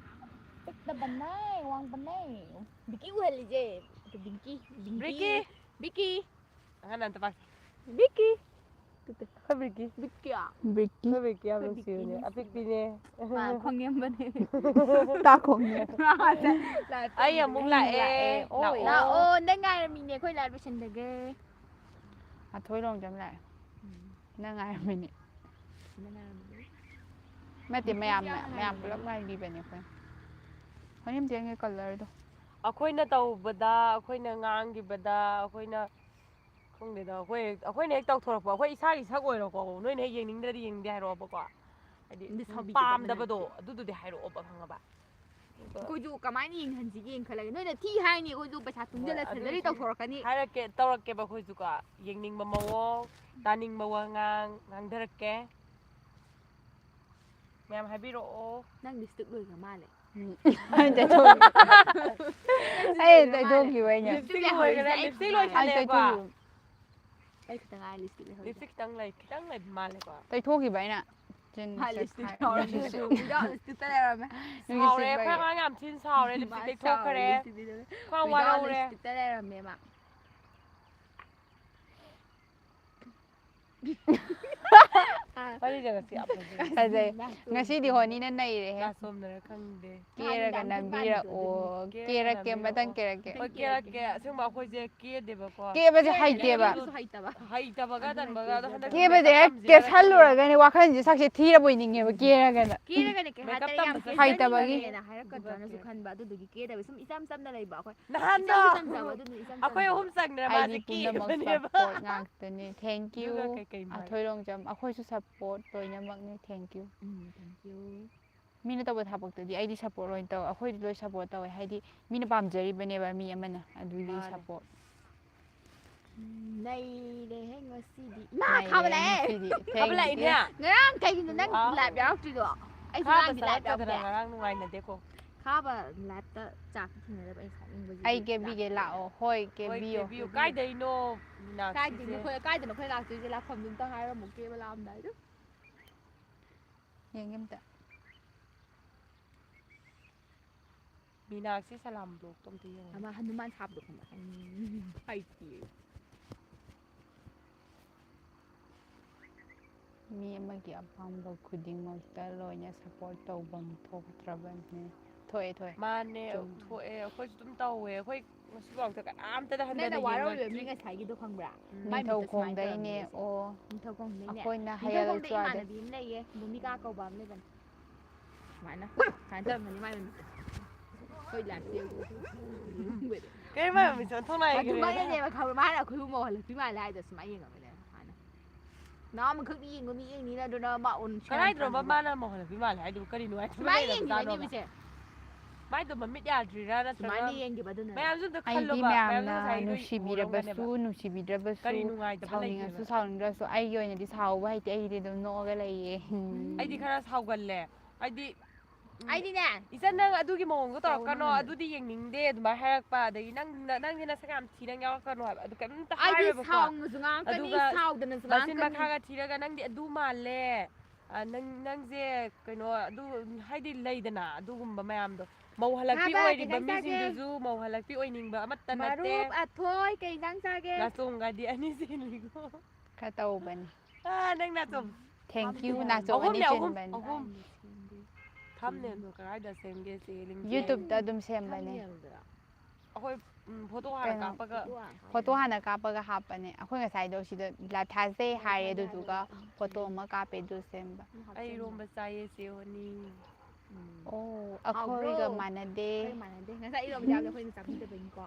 ꯄꯤꯛꯇꯕꯅꯦ ꯋꯥꯡꯕꯅꯦ ꯕꯤꯀꯤ ꯎꯍꯜꯂꯤꯁꯦ
ꯕ꯭ꯔꯤꯀꯤ
ꯕꯤꯀꯤ
ꯑꯍꯟ ꯑꯝꯇ ꯄꯥꯏ
ꯕꯤꯀꯤ
ꯑꯩꯈꯣꯏ ꯕ꯭ꯔꯤꯀꯤ
ꯕꯤꯀꯤꯌꯥ
Bricky.
ꯑꯩꯈꯣꯏ ꯕ꯭ꯔꯤꯀꯤ ꯌꯥꯝ ꯅꯨꯡꯁꯤꯕꯅꯦ ꯑꯄꯤꯛꯄꯤꯅꯦ
ꯈꯣꯡꯉꯦꯝꯕꯅꯦ
ꯇꯥꯈꯣꯡꯅꯦ.
ꯑꯩ ꯑꯃꯨꯛ ꯂꯥꯛꯑꯦ
ꯂꯥꯛꯑꯣ ꯅꯪ ꯉꯥꯏꯔꯝꯃꯤꯅꯦ ꯑꯩꯈꯣꯏ ꯂꯥꯏꯚ ꯂꯣꯏꯁꯟꯗꯒꯦ
ꯑꯊꯣꯏꯔꯣꯡꯖꯝ ꯂꯥꯛꯑꯦ ꯅꯪ ꯉꯥꯏꯔꯝꯃꯤꯅꯦ ꯅꯠꯇꯦ ꯃꯌꯥꯝ ꯄꯨꯂꯞ ꯉꯥꯏꯔꯤꯕꯅꯦ ꯑꯩꯈꯣꯏ ꯍꯣꯔꯦꯟ ꯌꯦꯡꯒꯦ ꯀꯂꯔꯗꯣ
ꯑꯩꯈꯣꯏꯅ ꯇꯧꯕꯗ ꯑꯩꯈꯣꯏꯅ ꯉꯥꯡꯈꯤꯕꯗ ꯑꯩꯈꯣꯏꯅ ꯈꯪꯗꯦꯗ ꯑꯩꯈꯣꯏꯅ ꯍꯦꯛ ꯇꯧꯊꯣꯔꯛꯄ ꯑꯩꯈꯣꯏ ꯏꯁꯥꯒꯤ ꯁꯛ ꯑꯣꯏꯔꯣꯀꯣ ꯅꯣꯏꯅ ꯍꯦꯛ ꯌꯦꯡꯅꯤꯡꯗ꯭ꯔꯗꯤ ꯌꯦꯡꯅꯤꯡꯗꯦ ꯍꯥꯏꯔꯛꯑꯣꯕꯀꯣ ꯍꯥꯏꯗꯤ ꯄꯥꯝꯗꯕꯗꯣ ꯑꯗꯨꯗꯨꯗꯤ ꯍꯥꯏꯔꯛꯑꯣꯕ ꯈꯪꯉꯕ
ꯑꯩꯈꯣꯏꯁꯨ ꯀꯃꯥꯏꯅ ꯌꯦꯡꯍꯟꯁꯤꯒꯦ ꯈꯜꯂꯒ ꯅꯣꯏꯅ ꯊꯤ ꯍꯥꯏꯅꯤ ꯑꯩꯈꯣꯏꯁꯨ ꯄꯩꯁꯥ ꯇꯨꯡꯁꯤꯜꯂ ꯁꯦꯂꯔꯤ ꯇꯧꯊꯣꯔꯛꯀꯅꯤ
ꯍꯥꯏꯔꯛꯀꯦ ꯇꯧꯔꯛꯀꯦꯕ ꯑꯩꯈꯣꯏꯁꯨꯀꯣ ꯌꯦꯡꯅꯤꯡꯕ ꯃꯑꯣꯡ ꯇꯥꯅꯤꯡꯕ ꯋꯥꯉꯥꯡ ꯉꯥꯡꯊꯔꯛꯀꯦ ꯃꯌꯥꯝ ꯍꯥꯏꯕꯤꯔꯛꯑꯣ
ꯅꯪ ꯂꯤꯁꯇꯤꯛ ꯂꯣꯏꯈ꯭ꯔ ꯃꯥꯜꯂꯦ
ꯑꯩ ꯇꯩꯊꯣꯛꯈꯤꯕꯩꯅꯦ
ꯂꯤꯞꯁꯇꯤꯛ ꯂꯣꯏꯈ꯭ꯔꯦ ꯂꯤꯞꯁꯇꯤꯛ ꯂꯣꯏꯁꯜꯂꯦꯀꯣ
ꯑꯩ ꯈꯛꯇ ꯉꯥꯏꯔꯦ ꯂꯤꯁꯇꯤꯛ ꯂꯩꯍꯧꯔꯤꯁꯦ
ꯂꯤꯞꯁꯇꯤꯛ ꯈꯤꯇꯪ ꯂꯩꯕ ꯃꯥꯜꯂꯦꯀꯣ
ꯇꯩꯊꯣꯛꯈꯤꯕ ꯑꯩꯅ
ꯂꯤꯁꯇꯤꯛꯇ ꯂꯩꯔꯝꯃꯦ
ꯁꯥꯎꯔꯦ ꯑꯩꯈꯣꯏ ꯑꯉꯥꯡ ꯌꯥꯝ ꯊꯤꯅ ꯁꯥꯎꯔꯦ ꯂꯤꯞꯁꯇꯤꯛ ꯇꯩꯊꯣꯛꯈ꯭ꯔꯦ ꯑꯩꯈꯣꯏ ꯋꯥꯔꯧꯔꯦ
ꯂꯤꯁꯇꯤꯛꯇ ꯂꯩꯔꯝꯃꯦ ꯃꯥ
ꯋꯥꯔꯤꯁꯦ ꯉꯁꯤ ꯌꯥꯝ
ꯐꯖꯩ ꯉꯁꯤꯗꯤ ꯍꯣꯅꯤꯅ ꯅꯩꯔꯦꯍꯦ
ꯅꯥꯆꯣꯝꯅꯔ ꯈꯪꯗꯦ
ꯀꯦꯔꯒ ꯅꯝꯕꯤꯔꯛꯑꯣ ꯀꯦꯔꯛꯀꯦ ꯃꯊꯪ ꯀꯦꯔꯛꯀꯦ
ꯍꯣꯏ ꯀꯦꯔꯛꯀꯦ ꯑꯁꯦꯡꯕ ꯑꯩꯈꯣꯏꯁꯦ ꯀꯦꯗꯦꯕꯀꯣ
ꯀꯦꯕꯁꯦ ꯍꯩꯇꯦꯕ
ꯍꯩꯇꯕꯒ ꯇꯟꯕꯒ ꯑꯗꯣ ꯍꯟꯗꯛ
ꯀꯦꯕꯁꯦ ꯍꯦꯛ ꯀꯦꯁꯜꯂꯨꯔꯒꯅꯦ ꯋꯥꯈꯜꯁꯦ ꯁꯛꯁꯦ ꯊꯤꯔꯕꯣꯏ ꯅꯤꯡꯉꯦꯕ ꯀꯦꯔꯒꯅ
ꯀꯦꯔꯒꯅꯦ ꯀꯩ
ꯃꯦꯀꯞ
ꯍꯥꯏꯇꯥꯔꯦ ꯌꯥꯝ
ꯇꯝꯕ
ꯍꯩꯇꯕꯒꯤ
ꯀꯦꯖꯅꯤꯡꯉꯦꯅ ꯍꯥꯏꯔꯛꯀꯗ꯭ꯔꯅꯁꯨ ꯈꯟꯕ ꯑꯗꯨꯗꯨꯒꯤ ꯀꯦꯗꯕ ꯁꯨꯝ ꯏꯆꯝ ꯆꯝꯅ ꯂꯩꯕ ꯑꯩꯈꯣꯏ
ꯅꯍꯥꯟꯗꯣ
ꯏꯆꯝꯁꯨ ꯆꯝꯖꯕ ꯑꯗꯨꯅ ꯏꯆꯝ
ꯑꯩꯈꯣꯏ
ꯆꯝꯖꯕ
ꯑꯍꯨꯝ ꯆꯪꯗꯅ ꯃꯥꯁꯦ
ꯑꯩꯗꯤ ꯄꯨꯝꯅꯃꯛ
ꯀꯦꯕꯅꯦꯕ
ꯁꯞꯄꯣꯔꯠ ꯉꯥꯛꯇꯅꯤ ꯊꯦꯡꯀ꯭ꯌꯨ
ꯑꯗꯨꯒ ꯀꯩꯀꯩ ꯃꯥꯜꯂꯦ
ꯑꯊꯣꯏꯔꯣꯡꯖꯝ ꯑꯩꯈꯣꯏꯁꯨ ꯁꯞꯄꯣꯔꯠ ꯂꯣꯏꯅꯃꯛꯅꯤ ꯊꯦꯡꯀ꯭ꯌꯨ
ꯊꯦꯡꯀ꯭ꯌꯨ
ꯃꯤꯅ ꯇꯧꯕ ꯊꯕꯛꯇꯗꯤ ꯑꯩꯗꯤ ꯁꯞꯄꯣꯔꯠ ꯂꯣꯏꯅ ꯇꯧꯋꯦ ꯑꯩꯈꯣꯏꯗꯤ ꯂꯣꯏ ꯁꯞꯄꯣꯔꯠ ꯇꯧꯋꯦ ꯍꯥꯏꯗꯤ ꯃꯤꯅ ꯄꯥꯝꯖꯔꯤꯕꯅꯦꯕ ꯃꯤ ꯑꯃꯅ ꯑꯗꯨꯒꯤ
ꯃꯥꯅꯦ
ꯁꯞꯄꯣꯔꯠ
ꯅꯩꯔꯦꯍꯦ ꯉꯁꯤꯗꯤ ꯏꯃꯥ ꯈꯥꯕ
ꯅꯩꯔꯦ
ꯂꯥꯛꯑꯦ
ꯉꯁꯤꯗꯤ
ꯈꯕ
ꯊꯦꯡꯀ꯭ꯌꯨ
ꯂꯥꯛꯏꯅꯦ
ꯉꯔꯥꯡ ꯀꯩꯒꯤꯅꯣ ꯅꯪ
ꯋꯥꯎ
ꯂꯥꯏꯚ ꯌꯥꯎꯔꯛꯇ꯭ꯔꯤꯗꯣ ꯑꯩꯁꯨ
ꯈꯥꯕ
ꯉꯔꯥꯡꯗꯤ ꯂꯥꯏꯚ
ꯆꯪꯉꯛꯇꯗꯅ
ꯌꯥꯎꯔꯛꯇꯦ
ꯉꯔꯥꯡ ꯅꯨꯡꯉꯥꯏꯅꯗꯦꯀꯣ
ꯈꯥꯕ ꯂꯥꯏꯚꯇ ꯆꯥꯛꯇ ꯊꯦꯡꯅꯗꯕ ꯑꯩ
ꯑꯩ
ꯁꯥꯎꯅꯤꯡꯕꯁꯤꯗꯤ
ꯀꯦꯕꯤꯒꯦ
ꯂꯥꯛꯇꯦ
ꯂꯥꯛꯑꯣ ꯍꯣꯏ
ꯍꯣꯏ
ꯀꯦꯕꯤꯌꯣ
ꯀꯦꯕꯤꯌꯨ ꯀꯥꯏꯗꯩꯅꯣ
ꯀꯥꯏꯗꯩꯅꯣ
ꯃꯤꯅꯥꯛꯁꯤꯁꯦ
ꯀꯥꯏꯗꯅꯣ ꯑꯩꯈꯣꯏ ꯂꯥꯛꯇꯣꯏꯁꯦ ꯂꯥꯛꯐꯝꯗꯨ ꯑꯝꯇ ꯍꯥꯏꯔꯝꯃꯨ ꯀꯦꯕ ꯂꯥꯛꯑꯝꯗꯥꯏꯗ
ꯌꯦꯡꯒꯦ ꯑꯝꯇ
ꯃꯤꯅꯥꯛꯁꯤ ꯁꯂꯥꯝ ꯕ꯭ꯂꯣꯛꯇꯣ ꯑꯝꯇ ꯌꯦꯡꯉꯣ
ꯑꯃ ꯍꯅꯨꯃꯥꯟ ꯁꯥꯕꯗꯣ ꯈꯪꯕ꯭ꯔꯥ ꯍꯩꯇꯤꯌꯦ
ꯃꯤ ꯑꯃꯒꯤ ꯑꯄꯥꯝꯕ ꯈꯨꯗꯤꯡꯃꯛꯇ ꯂꯣꯏꯅ ꯁꯞꯄꯣꯔꯠ ꯇꯧꯐꯝ ꯊꯣꯛꯇ꯭ꯔꯕꯅꯤ ꯊꯣꯛꯑꯦ
ꯃꯥꯅꯦ
ꯆꯨꯝ
ꯊꯣꯛꯑꯦ ꯑꯩꯈꯣꯏꯁꯨ ꯑꯗꯨꯝ ꯇꯧꯋꯦ ꯑꯩꯈꯣꯏ ꯉꯁꯤꯐꯥꯎꯗ ꯀꯅꯥꯝꯇꯗ ꯍꯟꯊꯅ
ꯅꯪꯅ ꯋꯥꯔꯧꯔꯤꯕ ꯃꯤ
ꯌꯦꯡꯉꯛꯇ꯭ꯔꯤ
ꯉꯁꯥꯏꯒꯤꯗꯣ ꯈꯪꯕ꯭ꯔꯥ ꯃꯥꯏ ꯃꯤꯠꯇ ꯁꯨꯃꯥꯏꯅ
ꯅꯤꯡꯊꯧꯈꯣꯡꯗꯩꯅꯦ
ꯇꯧꯔꯝꯅꯦꯕꯁꯦ
ꯑꯣ
ꯅꯤꯡꯊꯧꯈꯣꯡꯗꯩꯅꯦ
ꯑꯩꯈꯣꯏꯅ ꯍꯩꯌꯥ
ꯅꯤꯡꯊꯧꯈꯣꯡꯗ
ꯂꯩꯁ꯭ꯋꯥꯗꯩ
ꯏꯃꯥꯟꯅꯕꯤ ꯑꯃ ꯂꯩꯌꯦ ꯚꯨꯃꯤꯀꯥ ꯀꯧꯕ ꯑꯃ ꯂꯩꯕꯅꯦ ꯁꯨꯃꯥꯏꯅ ꯇꯧꯔꯝꯒꯅꯤ ꯃꯥꯏ ꯃꯃꯤꯠꯇꯣ ꯍꯣꯏ ꯂꯥꯏꯐꯇ
ꯀꯩ ꯃꯔꯝ ꯊꯣꯛꯂꯛꯑꯦ
ꯑꯗꯨꯃꯥꯏꯅꯅꯦꯕ ꯈꯪꯕ꯭ꯔꯥ ꯃꯥꯅ ꯑꯩꯈꯣꯏꯕꯨ ꯃꯧꯍꯜꯂꯛꯄꯤ ꯃꯥꯜꯂꯦ ꯍꯥꯏꯗꯣ ꯁꯨꯃꯥꯏꯅ ꯌꯦꯡꯉꯝꯃꯤꯅꯦ ꯍꯥꯟꯅ ꯅꯍꯥꯟ ꯑꯃꯈꯛ ꯌꯦꯡꯕ ꯃꯤ ꯌꯦꯡꯅꯤꯅ ꯑꯗꯨꯅ ꯃꯥ
ꯀꯗꯥꯏꯗꯅꯣꯕ ꯃꯥꯅ ꯃꯧꯍꯜꯂꯛꯄꯤ ꯃꯥꯜꯂꯦ ꯍꯥꯏꯗꯨꯕꯨ ꯀꯔꯤ ꯅꯨꯡꯉꯥꯏꯇꯕ
ꯁꯨꯃꯥꯏꯅ ꯌꯦꯡꯈꯤꯕ
ꯂꯩꯔꯕꯖꯥꯠꯅꯣꯕ
ꯃꯤꯁꯦ
ꯃꯥꯏꯗꯣ ꯃꯃꯤꯠ ꯌꯥꯗ꯭ꯔꯤꯔꯥ ꯅꯠꯇ꯭ꯔꯒ
ꯁꯨꯃꯥꯏꯅ ꯌꯦꯡꯈꯤꯕ ꯑꯗꯨꯅꯅꯦ
ꯃꯌꯥꯝꯁꯨ ꯑꯝꯇ
ꯑꯩꯗꯤ
ꯈꯜꯂꯣꯕ ꯃꯌꯥꯝꯁꯨ
ꯃꯌꯥꯝꯅ
ꯉꯁꯥꯏ ꯅꯣꯏ
ꯅꯨꯡꯁꯤꯕꯤꯔꯕꯁꯨ
ꯎꯍꯧꯔꯝꯒꯅꯦꯕ
ꯅꯨꯡꯁꯤꯕꯤꯗ꯭ꯔꯕꯁꯨ
ꯀꯔꯤ ꯅꯨꯡꯉꯥꯏꯇꯕ
ꯁꯥꯎꯅꯤꯡꯉꯁꯨ
ꯂꯩꯒꯦꯕ
ꯁꯥꯎꯅꯤꯡꯗ꯭ꯔꯁꯨ ꯑꯩꯒꯤ ꯑꯣꯏꯅꯗꯤ ꯁꯥꯎꯕ ꯍꯩꯇꯦ ꯑꯩꯗꯤ ꯑꯗꯨꯝ ꯅꯣꯛꯑꯒ ꯂꯩꯌꯦ
ꯑꯩꯗꯤ ꯈꯔ ꯁꯥꯎꯒꯜꯂꯦ ꯍꯥꯏꯗꯤ
ꯑꯩꯗꯤꯅꯦ
ꯏꯆꯟ ꯅꯪ ꯑꯗꯨꯒꯤ ꯃꯑꯣꯡꯗꯣ
ꯇꯧꯅꯨ
ꯇꯧꯔꯛꯀꯅꯣ
ꯉꯝꯃꯦ
ꯑꯗꯨꯗꯤ ꯌꯦꯡꯅꯤꯡꯗꯦ ꯑꯗꯨꯃꯥꯏꯅ ꯍꯥꯏꯔꯛꯄ ꯑꯗꯒꯤ ꯅꯪꯁꯦ ꯅꯁꯛ ꯌꯥꯝ ꯊꯤ ꯅꯪ ꯌꯥꯎꯔꯛꯀꯅꯣ ꯍꯥꯏꯕ ꯑꯗꯨ ꯀꯩꯝꯇ
ꯑꯩꯗꯤ
ꯍꯥꯏꯔꯣꯏꯕꯀꯣ
ꯁꯥꯎꯅꯁꯨ ꯉꯥꯡꯉꯛꯀꯅꯤ
ꯑꯗꯨꯒ
ꯁꯥꯎꯗꯅꯁꯨ
ꯃꯆꯤꯟ
ꯉꯥꯡꯉꯛꯀꯅꯤ
ꯃꯈꯥꯒ ꯊꯤꯔꯒ ꯅꯪꯗꯤ ꯑꯗꯨ ꯃꯥꯜꯂꯦ ꯅꯪꯁꯦ ꯀꯩꯅꯣ ꯑꯗꯨ ꯍꯥꯏꯗꯤ ꯂꯩꯗꯅ ꯑꯗꯨꯒꯨꯝꯕ ꯃꯌꯥꯝꯗꯣ ꯃꯧ ꯍꯜꯂꯛꯄꯤ
ꯈꯥꯕ ꯀꯩ
ꯑꯣꯏꯔꯤꯕ
ꯏꯟꯖꯥꯡ ꯆꯥꯒꯦ
ꯃꯤꯁꯤꯡꯗꯨꯁꯨ ꯃꯧ ꯍꯜꯂꯛꯄꯤ ꯑꯣꯏꯅꯤꯡꯕ ꯑꯃꯠꯇ ꯅꯠꯇꯦ
ꯃꯔꯨꯞ ꯑꯊꯣꯏ ꯀꯩ ꯏꯟꯖꯥꯡ ꯆꯥꯒꯦ
ꯅꯥꯆꯣꯝꯒꯗꯤ ꯑꯅꯤ ꯆꯦꯜꯂꯤꯀꯣ
ꯈꯔ ꯇꯧꯕꯅꯤ
ꯅꯪ ꯅꯥꯆꯣꯝ
ꯊꯦꯡꯀ꯭ꯌꯨ ꯅꯥꯆꯣꯝ ꯑꯅꯤ
ꯑꯍꯨꯝꯅꯦ
ꯆꯦꯟꯕꯅꯤ
ꯑꯍꯨꯝ ꯊꯝꯅꯦꯜꯗꯣ ꯀꯗꯥꯏꯗ ꯁꯦꯝꯒꯦ ꯆꯦ
ꯌꯨꯇꯨꯕꯇ ꯑꯗꯨꯝ ꯁꯦꯝꯕꯅꯦ
ꯑꯩꯈꯣꯏ ꯐꯣꯇꯣ ꯍꯥꯟꯅ
ꯀꯩꯅꯣ
ꯀꯥꯞꯄꯒ
ꯐꯣꯇꯣ ꯍꯥꯟꯅ ꯀꯥꯞꯄꯒ ꯍꯥꯞꯄꯅꯦ ꯑꯩꯈꯣꯏ ꯉꯁꯥꯏꯗꯣ ꯁꯤꯗ ꯊꯥꯖꯩ ꯍꯥꯏꯔꯦ ꯑꯗꯨꯗꯨꯒ ꯐꯣꯇꯣ ꯑꯃ ꯀꯥꯞꯄꯦ ꯑꯗꯨ ꯁꯦꯝꯕ
ꯑꯩ ꯏꯔꯣꯝꯕ ꯆꯥꯏꯌꯦ ꯆꯦ ꯍꯣꯅꯤ
ꯑꯣ
ꯍꯥꯎꯕ꯭ꯔꯣ
ꯑꯩꯈꯣꯏꯒ ꯃꯥꯟꯅꯗꯦ
ꯑꯩꯈꯣꯏ ꯃꯥꯟꯅꯗꯦ ꯉꯁꯥꯏ ꯏꯔꯣꯝꯕ ꯆꯥꯕꯗꯣ ꯑꯩꯈꯣꯏꯅ ꯆꯥꯕꯤꯗꯕꯩꯅꯤꯀꯣ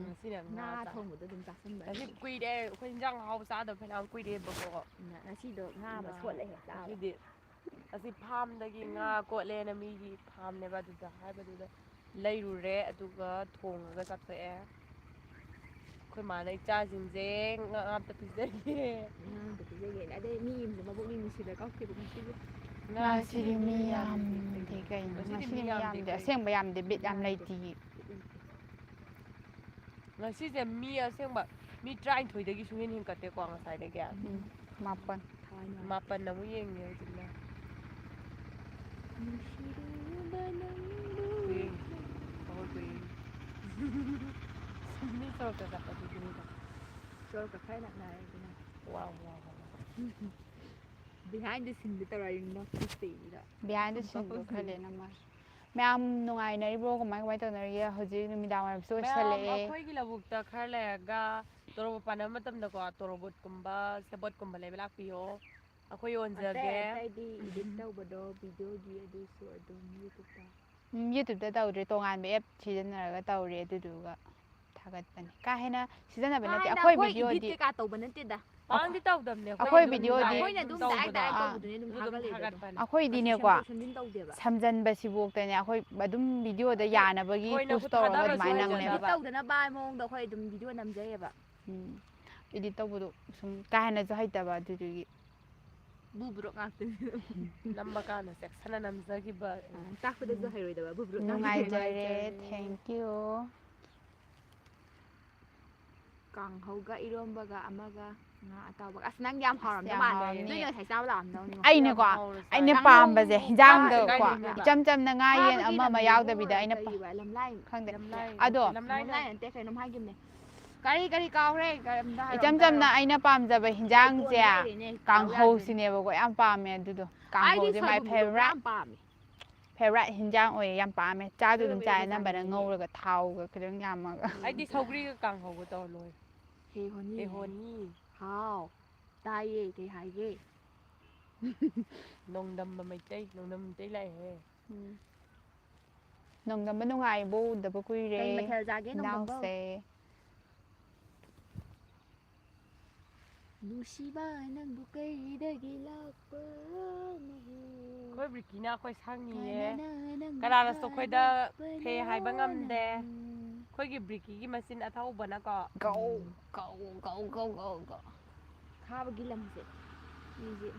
ꯉꯁꯤꯅ
ꯉꯥ
ꯆꯥꯏ
ꯊꯣꯡꯕꯗꯣ ꯑꯗꯨꯝ ꯆꯥꯁꯟꯕ
ꯉꯁꯤ
ꯑꯗꯨꯒꯤ
ꯀꯨꯏꯔꯦ ꯑꯩꯈꯣꯏ ꯏꯟꯖꯥꯡ ꯑꯍꯥꯎꯕ ꯆꯥꯗꯕ ꯐꯅꯌꯥꯝ ꯀꯨꯏꯔꯦꯕꯀꯣ
ꯉꯁꯤꯗꯣ ꯉꯥ ꯑꯃ ꯁꯣꯠꯂꯦ ꯍꯦꯛ ꯆꯥꯕ
ꯉꯁꯤꯗꯤ ꯑꯁꯤ ꯐꯥꯝꯗꯒꯤ ꯉꯥ ꯀꯣꯠꯂꯦꯅ ꯃꯤꯒꯤ ꯐꯥꯝꯅꯦꯕ ꯑꯗꯨꯗ ꯍꯥꯏꯕꯗꯨꯗ ꯂꯩꯔꯨꯔꯦ ꯑꯗꯨꯒ ꯊꯣꯡꯉꯒ ꯆꯥꯊꯣꯛꯑꯦ ꯑꯩꯈꯣꯏ ꯃꯥꯅ ꯏꯆꯥꯁꯤꯡꯁꯦ ꯉꯥ ꯑꯝꯇ ꯄꯤꯖꯒꯦ
ꯑꯉꯥꯡꯗ ꯄꯤꯖꯒꯦꯅꯦ ꯑꯗꯩ ꯃꯤ ꯑꯃꯁꯨ ꯃꯕꯨꯛꯅꯤꯡ ꯅꯨꯡꯁꯤꯗ ꯀꯧꯈꯤꯕ ꯉꯁꯤꯒꯤ
ꯉꯁꯤꯗꯤ ꯃꯤ ꯌꯥꯝꯗꯦ ꯀꯩꯅꯣ ꯉꯁꯤꯗꯤ ꯃꯤ ꯌꯥꯝꯗꯦ ꯑꯁꯦꯡꯕ ꯌꯥꯝꯗꯦ ꯕꯤꯠ ꯌꯥꯝ ꯂꯩꯇꯤꯌꯦ
ꯉꯁꯤꯁꯦ ꯃꯤ ꯑꯁꯦꯡꯕ ꯃꯤ 23ꯗꯒꯤ ꯁꯨꯡꯍꯦꯟ ꯍꯦꯟꯀꯠꯇꯦꯀꯣ ꯉꯁꯥꯏꯗꯒꯤ
ꯃꯥꯄꯟ
ꯃꯥꯄꯟ ꯑꯃꯨꯛ ꯌꯦꯡꯉꯦ ꯍꯧꯖꯤꯛꯅ ꯃꯤ ꯁꯣꯔꯣꯛꯇ ꯆꯠꯄꯗꯨꯒꯤꯅꯤꯗ
ꯁꯣꯔꯣꯛꯀ ꯈꯔ ꯅꯛꯅꯔꯦ ꯑꯗꯨꯅ
ꯋꯥꯎ
ꯕꯤꯍꯥꯏꯟ ꯗ ꯁꯤꯟꯗ ꯇꯧꯔꯛꯏꯅꯤꯅ ꯁꯤꯗ
ꯕꯤꯍꯥꯏꯟ ꯗ ꯁꯤꯟꯗꯣ ꯈꯔ ꯂꯩꯅꯃꯥꯜꯂꯦ ꯃꯌꯥꯝ ꯅꯨꯡꯉꯥꯏꯅꯔꯤꯕ꯭ꯔꯣ ꯀꯃꯥꯏ ꯀꯃꯥꯏꯅ ꯇꯧꯅꯔꯤꯒꯦ ꯍꯧꯖꯤꯛ ꯅꯨꯃꯤꯗꯥꯡ ꯋꯥꯏꯔꯝꯁꯨ
ꯃꯌꯥꯝ
ꯑꯣꯏꯁꯜꯂꯛꯑꯦ
ꯑꯩꯈꯣꯏꯒꯤ ꯂꯧꯕꯨꯛꯇ ꯈꯔ ꯂꯩꯔꯒ ꯇꯣꯔꯣꯕꯣꯠ ꯄꯥꯟꯅꯕ ꯃꯇꯝꯗꯀꯣ ꯇꯣꯔꯣꯕꯣꯠꯀꯨꯝꯕ ꯁꯦꯕꯣꯠꯀꯨꯝꯕ ꯂꯩꯕ ꯂꯥꯛꯄꯤꯌꯣ ꯑꯩꯈꯣꯏ
ꯑꯇꯩ
ꯌꯣꯟꯖꯒꯦ
ꯑꯇꯩꯗꯤ ꯏꯗꯤꯠ ꯇꯧꯕꯗꯣ ꯚꯤꯗꯤꯑꯣꯒꯤ ꯑꯗꯨꯁꯨ ꯑꯗꯨꯝ ꯌꯨꯇꯨꯕꯇ
ꯌꯨꯇ꯭ꯌꯨꯕꯇ ꯇꯧꯗ꯭ꯔꯦ ꯇꯣꯉꯥꯟꯕ ꯑꯦꯞ ꯁꯤꯖꯤꯟꯅꯔꯒ ꯇꯧꯔꯦ ꯑꯗꯨꯗꯨꯒ ꯊꯥꯒꯠꯄꯅꯤ ꯀꯥ ꯍꯦꯟꯅ ꯁꯤꯖꯤꯟꯅꯕ ꯅꯠꯇꯦ ꯑꯩꯈꯣꯏ
ꯏꯗꯤꯠ
ꯚꯤꯗꯤꯑꯣꯗꯤ
ꯀꯩꯀꯥ ꯇꯧꯕ ꯅꯠꯇꯦꯗ
ꯄꯥꯡꯗꯤ ꯇꯧꯗꯕꯅꯦ
ꯑꯩꯈꯣꯏ
ꯑꯗꯨꯝ
ꯚꯤꯗꯤꯑꯣꯗꯤ
ꯑꯩꯈꯣꯏꯅ ꯑꯗꯨꯝ ꯗꯥꯏꯔꯦꯛ ꯗꯥꯏꯔꯦꯛ
ꯑꯥ
ꯇꯧꯕꯗꯨꯅꯦ ꯑꯗꯨꯝ ꯊꯥꯒꯠꯂꯤꯗꯣ ꯑꯗꯨꯝ
ꯑꯩꯈꯣꯏꯗꯤꯅꯦꯀꯣ
ꯁꯦꯝꯗꯣꯛ ꯁꯦꯝꯖꯤꯟ ꯇꯧꯗꯦꯕ
ꯁꯝꯖꯟꯕꯁꯤꯐꯥꯎꯇꯅꯦ ꯑꯩꯈꯣꯏ ꯑꯗꯨꯝ ꯚꯤꯗꯤꯑꯣꯗ ꯌꯥꯅꯕꯒꯤ
ꯊꯣꯏꯅ
ꯄꯨꯁ
ꯈꯨꯠ
ꯇꯧꯔꯒ
ꯊꯥꯗꯕꯁꯨ
ꯑꯗꯨꯃꯥꯏꯅ
ꯏꯗꯤꯠ
ꯅꯝꯅꯦꯕ
ꯇꯧꯗꯅꯕ ꯃꯑꯣꯡꯗ ꯑꯩꯈꯣꯏ ꯑꯗꯨꯝ ꯚꯤꯗꯤꯑꯣ ꯅꯝꯖꯩꯌꯦꯕ
ꯏꯗꯤꯠ ꯇꯧꯕꯗꯣ ꯁꯨꯝ ꯀꯥ ꯍꯦꯟꯅꯁꯨ ꯍꯩꯇꯕ ꯑꯗꯨꯗꯨꯒꯤ
ꯕꯨꯕꯨꯔꯣꯛ ꯉꯥꯛꯇꯅꯤ
ꯅꯝꯕ ꯀꯥꯟꯗ ꯆꯦꯛꯁꯤꯟꯅ ꯅꯝꯖꯈꯤꯕ
ꯇꯥꯛꯄꯗꯁꯨ ꯍꯩꯔꯣꯏꯗꯕ ꯕꯨꯕꯨꯔꯣꯛ
ꯅꯨꯡꯉꯥꯏꯖꯔꯦ ꯊꯦꯡꯀ꯭ꯌꯨ
ꯀꯥꯡꯍꯧꯒ ꯏꯔꯣꯝꯕꯒ ꯑꯃꯒ ꯉꯥ ꯑꯇꯥꯎꯕꯒ ꯑꯁ ꯅꯪ ꯌꯥꯝ ꯍꯥꯎꯔꯝꯗꯧ
ꯌꯥꯝ
ꯃꯥꯜꯂꯦ
ꯍꯥꯎꯔꯝꯅꯤ.
ꯅꯣꯏꯅ ꯉꯁꯥꯏ ꯆꯥꯕ ꯂꯥꯛꯑꯝꯗꯧꯅꯤꯉꯣ
ꯑꯩꯅꯀꯣ
ꯍꯥꯎꯅ ꯆꯥꯏ.
ꯑꯩꯅ
ꯀꯥꯡꯍꯧ
ꯄꯥꯝꯕꯁꯦ ꯍꯤꯟꯖꯥꯡꯗꯀꯣ
ꯀꯥꯏꯗꯩꯅꯦꯕ?
ꯏꯆꯝ ꯆꯝꯅ ꯉꯥ ꯌꯦꯟ
ꯐꯥꯕꯒꯤ
ꯑꯃ
ꯂꯝꯗꯣ
ꯌꯥꯎꯗꯕꯤꯗ ꯑꯩꯅ
ꯀꯔꯤꯕ ꯂꯝꯂꯥꯏ
ꯈꯪꯗꯦ
ꯂꯝꯂꯥꯏ
ꯑꯗꯣ
ꯂꯝꯂꯥꯏ
ꯂꯝꯂꯥꯏ ꯅꯠꯇꯦ ꯀꯩꯅꯣꯝ ꯍꯥꯏꯈꯤꯕꯅꯦ ꯀꯔꯤ ꯀꯥꯎꯈ꯭ꯔꯦ ꯀꯔꯝꯗ ꯍꯥꯏꯔꯣ
ꯏꯆꯝ
ꯑꯝꯇ
ꯆꯝꯅ
ꯍꯥꯏꯔꯣ
ꯑꯩꯅ ꯄꯥꯝꯖꯕ ꯍꯤꯟꯖꯥꯡꯁꯦ
ꯂꯩꯇꯣꯟ ꯂꯩꯔꯦꯅꯦ ꯀꯥꯎ ꯌꯥꯗ꯭ꯔꯦꯅꯦ
ꯀꯥꯡꯍꯧꯁꯤꯅꯦꯕꯀꯣ ꯌꯥꯝ ꯄꯥꯝꯃꯦ ꯑꯗꯨꯗꯣ
ꯑꯩꯗꯤ
ꯀꯥꯡꯍꯧꯁꯦ ꯃꯥꯏ
ꯁꯣꯏꯕꯨꯝ ꯏꯔꯣꯝꯕ
ꯐꯦꯚꯣꯔꯥꯏꯠ
ꯌꯥꯝ ꯄꯥꯝꯃꯦ
ꯐꯦꯚꯣꯔꯥꯏꯠ ꯍꯤꯟꯖꯥꯡ ꯑꯣꯏꯌꯦ ꯌꯥꯝ ꯄꯥꯝꯃꯦ ꯆꯥꯁꯨ ꯑꯗꯨꯝ
ꯁꯣꯏꯕꯨꯝ
ꯆꯥꯏ
ꯏꯔꯣꯝꯕ
ꯑꯅꯝꯕꯅ
ꯆꯥꯅꯤꯡꯉꯦ
ꯉꯧꯔꯒ ꯊꯥꯎꯒ ꯈꯤꯇꯪ ꯌꯥꯝꯃꯒ
ꯑꯩꯗꯤ ꯁꯧꯒ꯭ꯔꯤꯒ ꯀꯥꯡꯍꯧꯒ ꯇꯧꯔ ꯂꯣꯏꯔꯦ
ꯍꯦ ꯍꯣꯅꯤ
ꯍꯦꯍꯣꯅꯤ
ꯍꯥꯎ ꯇꯥꯏꯌꯦ ꯀꯩ ꯍꯥꯏꯒꯦ
ꯅꯣꯡꯗꯝꯕ ꯃꯩꯇꯩ ꯅꯣꯡꯗꯝꯕ ꯃꯩꯇꯩ ꯂꯥꯛꯑꯦꯍꯦ
ꯅꯣꯡꯗꯝꯕ ꯅꯨꯡꯉꯥꯏꯔꯤꯕꯣ ꯎꯗꯕ ꯀꯨꯏꯔꯦ
ꯀꯩ ꯃꯊꯦꯜ ꯆꯥꯒꯦ ꯅꯣꯡꯗꯝꯕꯧ
ꯏꯅꯥꯎꯁꯦ
ꯅꯨꯡꯁꯤꯕ ꯅꯪꯕꯨ ꯀꯩꯗꯒꯤ ꯂꯥꯛꯄꯅꯣ
ꯑꯩꯈꯣꯏ ꯕ꯭ꯔꯤꯀꯤꯅ ꯑꯩꯈꯣꯏ ꯁꯪꯉꯤꯌꯦ
ꯀꯅꯥꯅ ꯅꯪꯕꯨ
ꯀꯅꯥꯅꯁꯨ ꯑꯩꯈꯣꯏꯗ ꯐꯦ ꯍꯥꯏꯕ
ꯊꯥꯗꯣꯛꯄꯅꯣ
ꯉꯝꯗꯦ ꯑꯩꯈꯣꯏꯒꯤ ꯕ꯭ꯔꯤꯀꯤꯒꯤ ꯃꯆꯤꯟ ꯑꯊꯧꯕꯅꯀꯣ
ꯒꯧ ꯒꯧ ꯒꯧ ꯒꯧ ꯒꯧ ꯒꯧ
ꯐꯥꯕꯒꯤ ꯂꯝꯁꯦ ꯃꯤꯁꯦ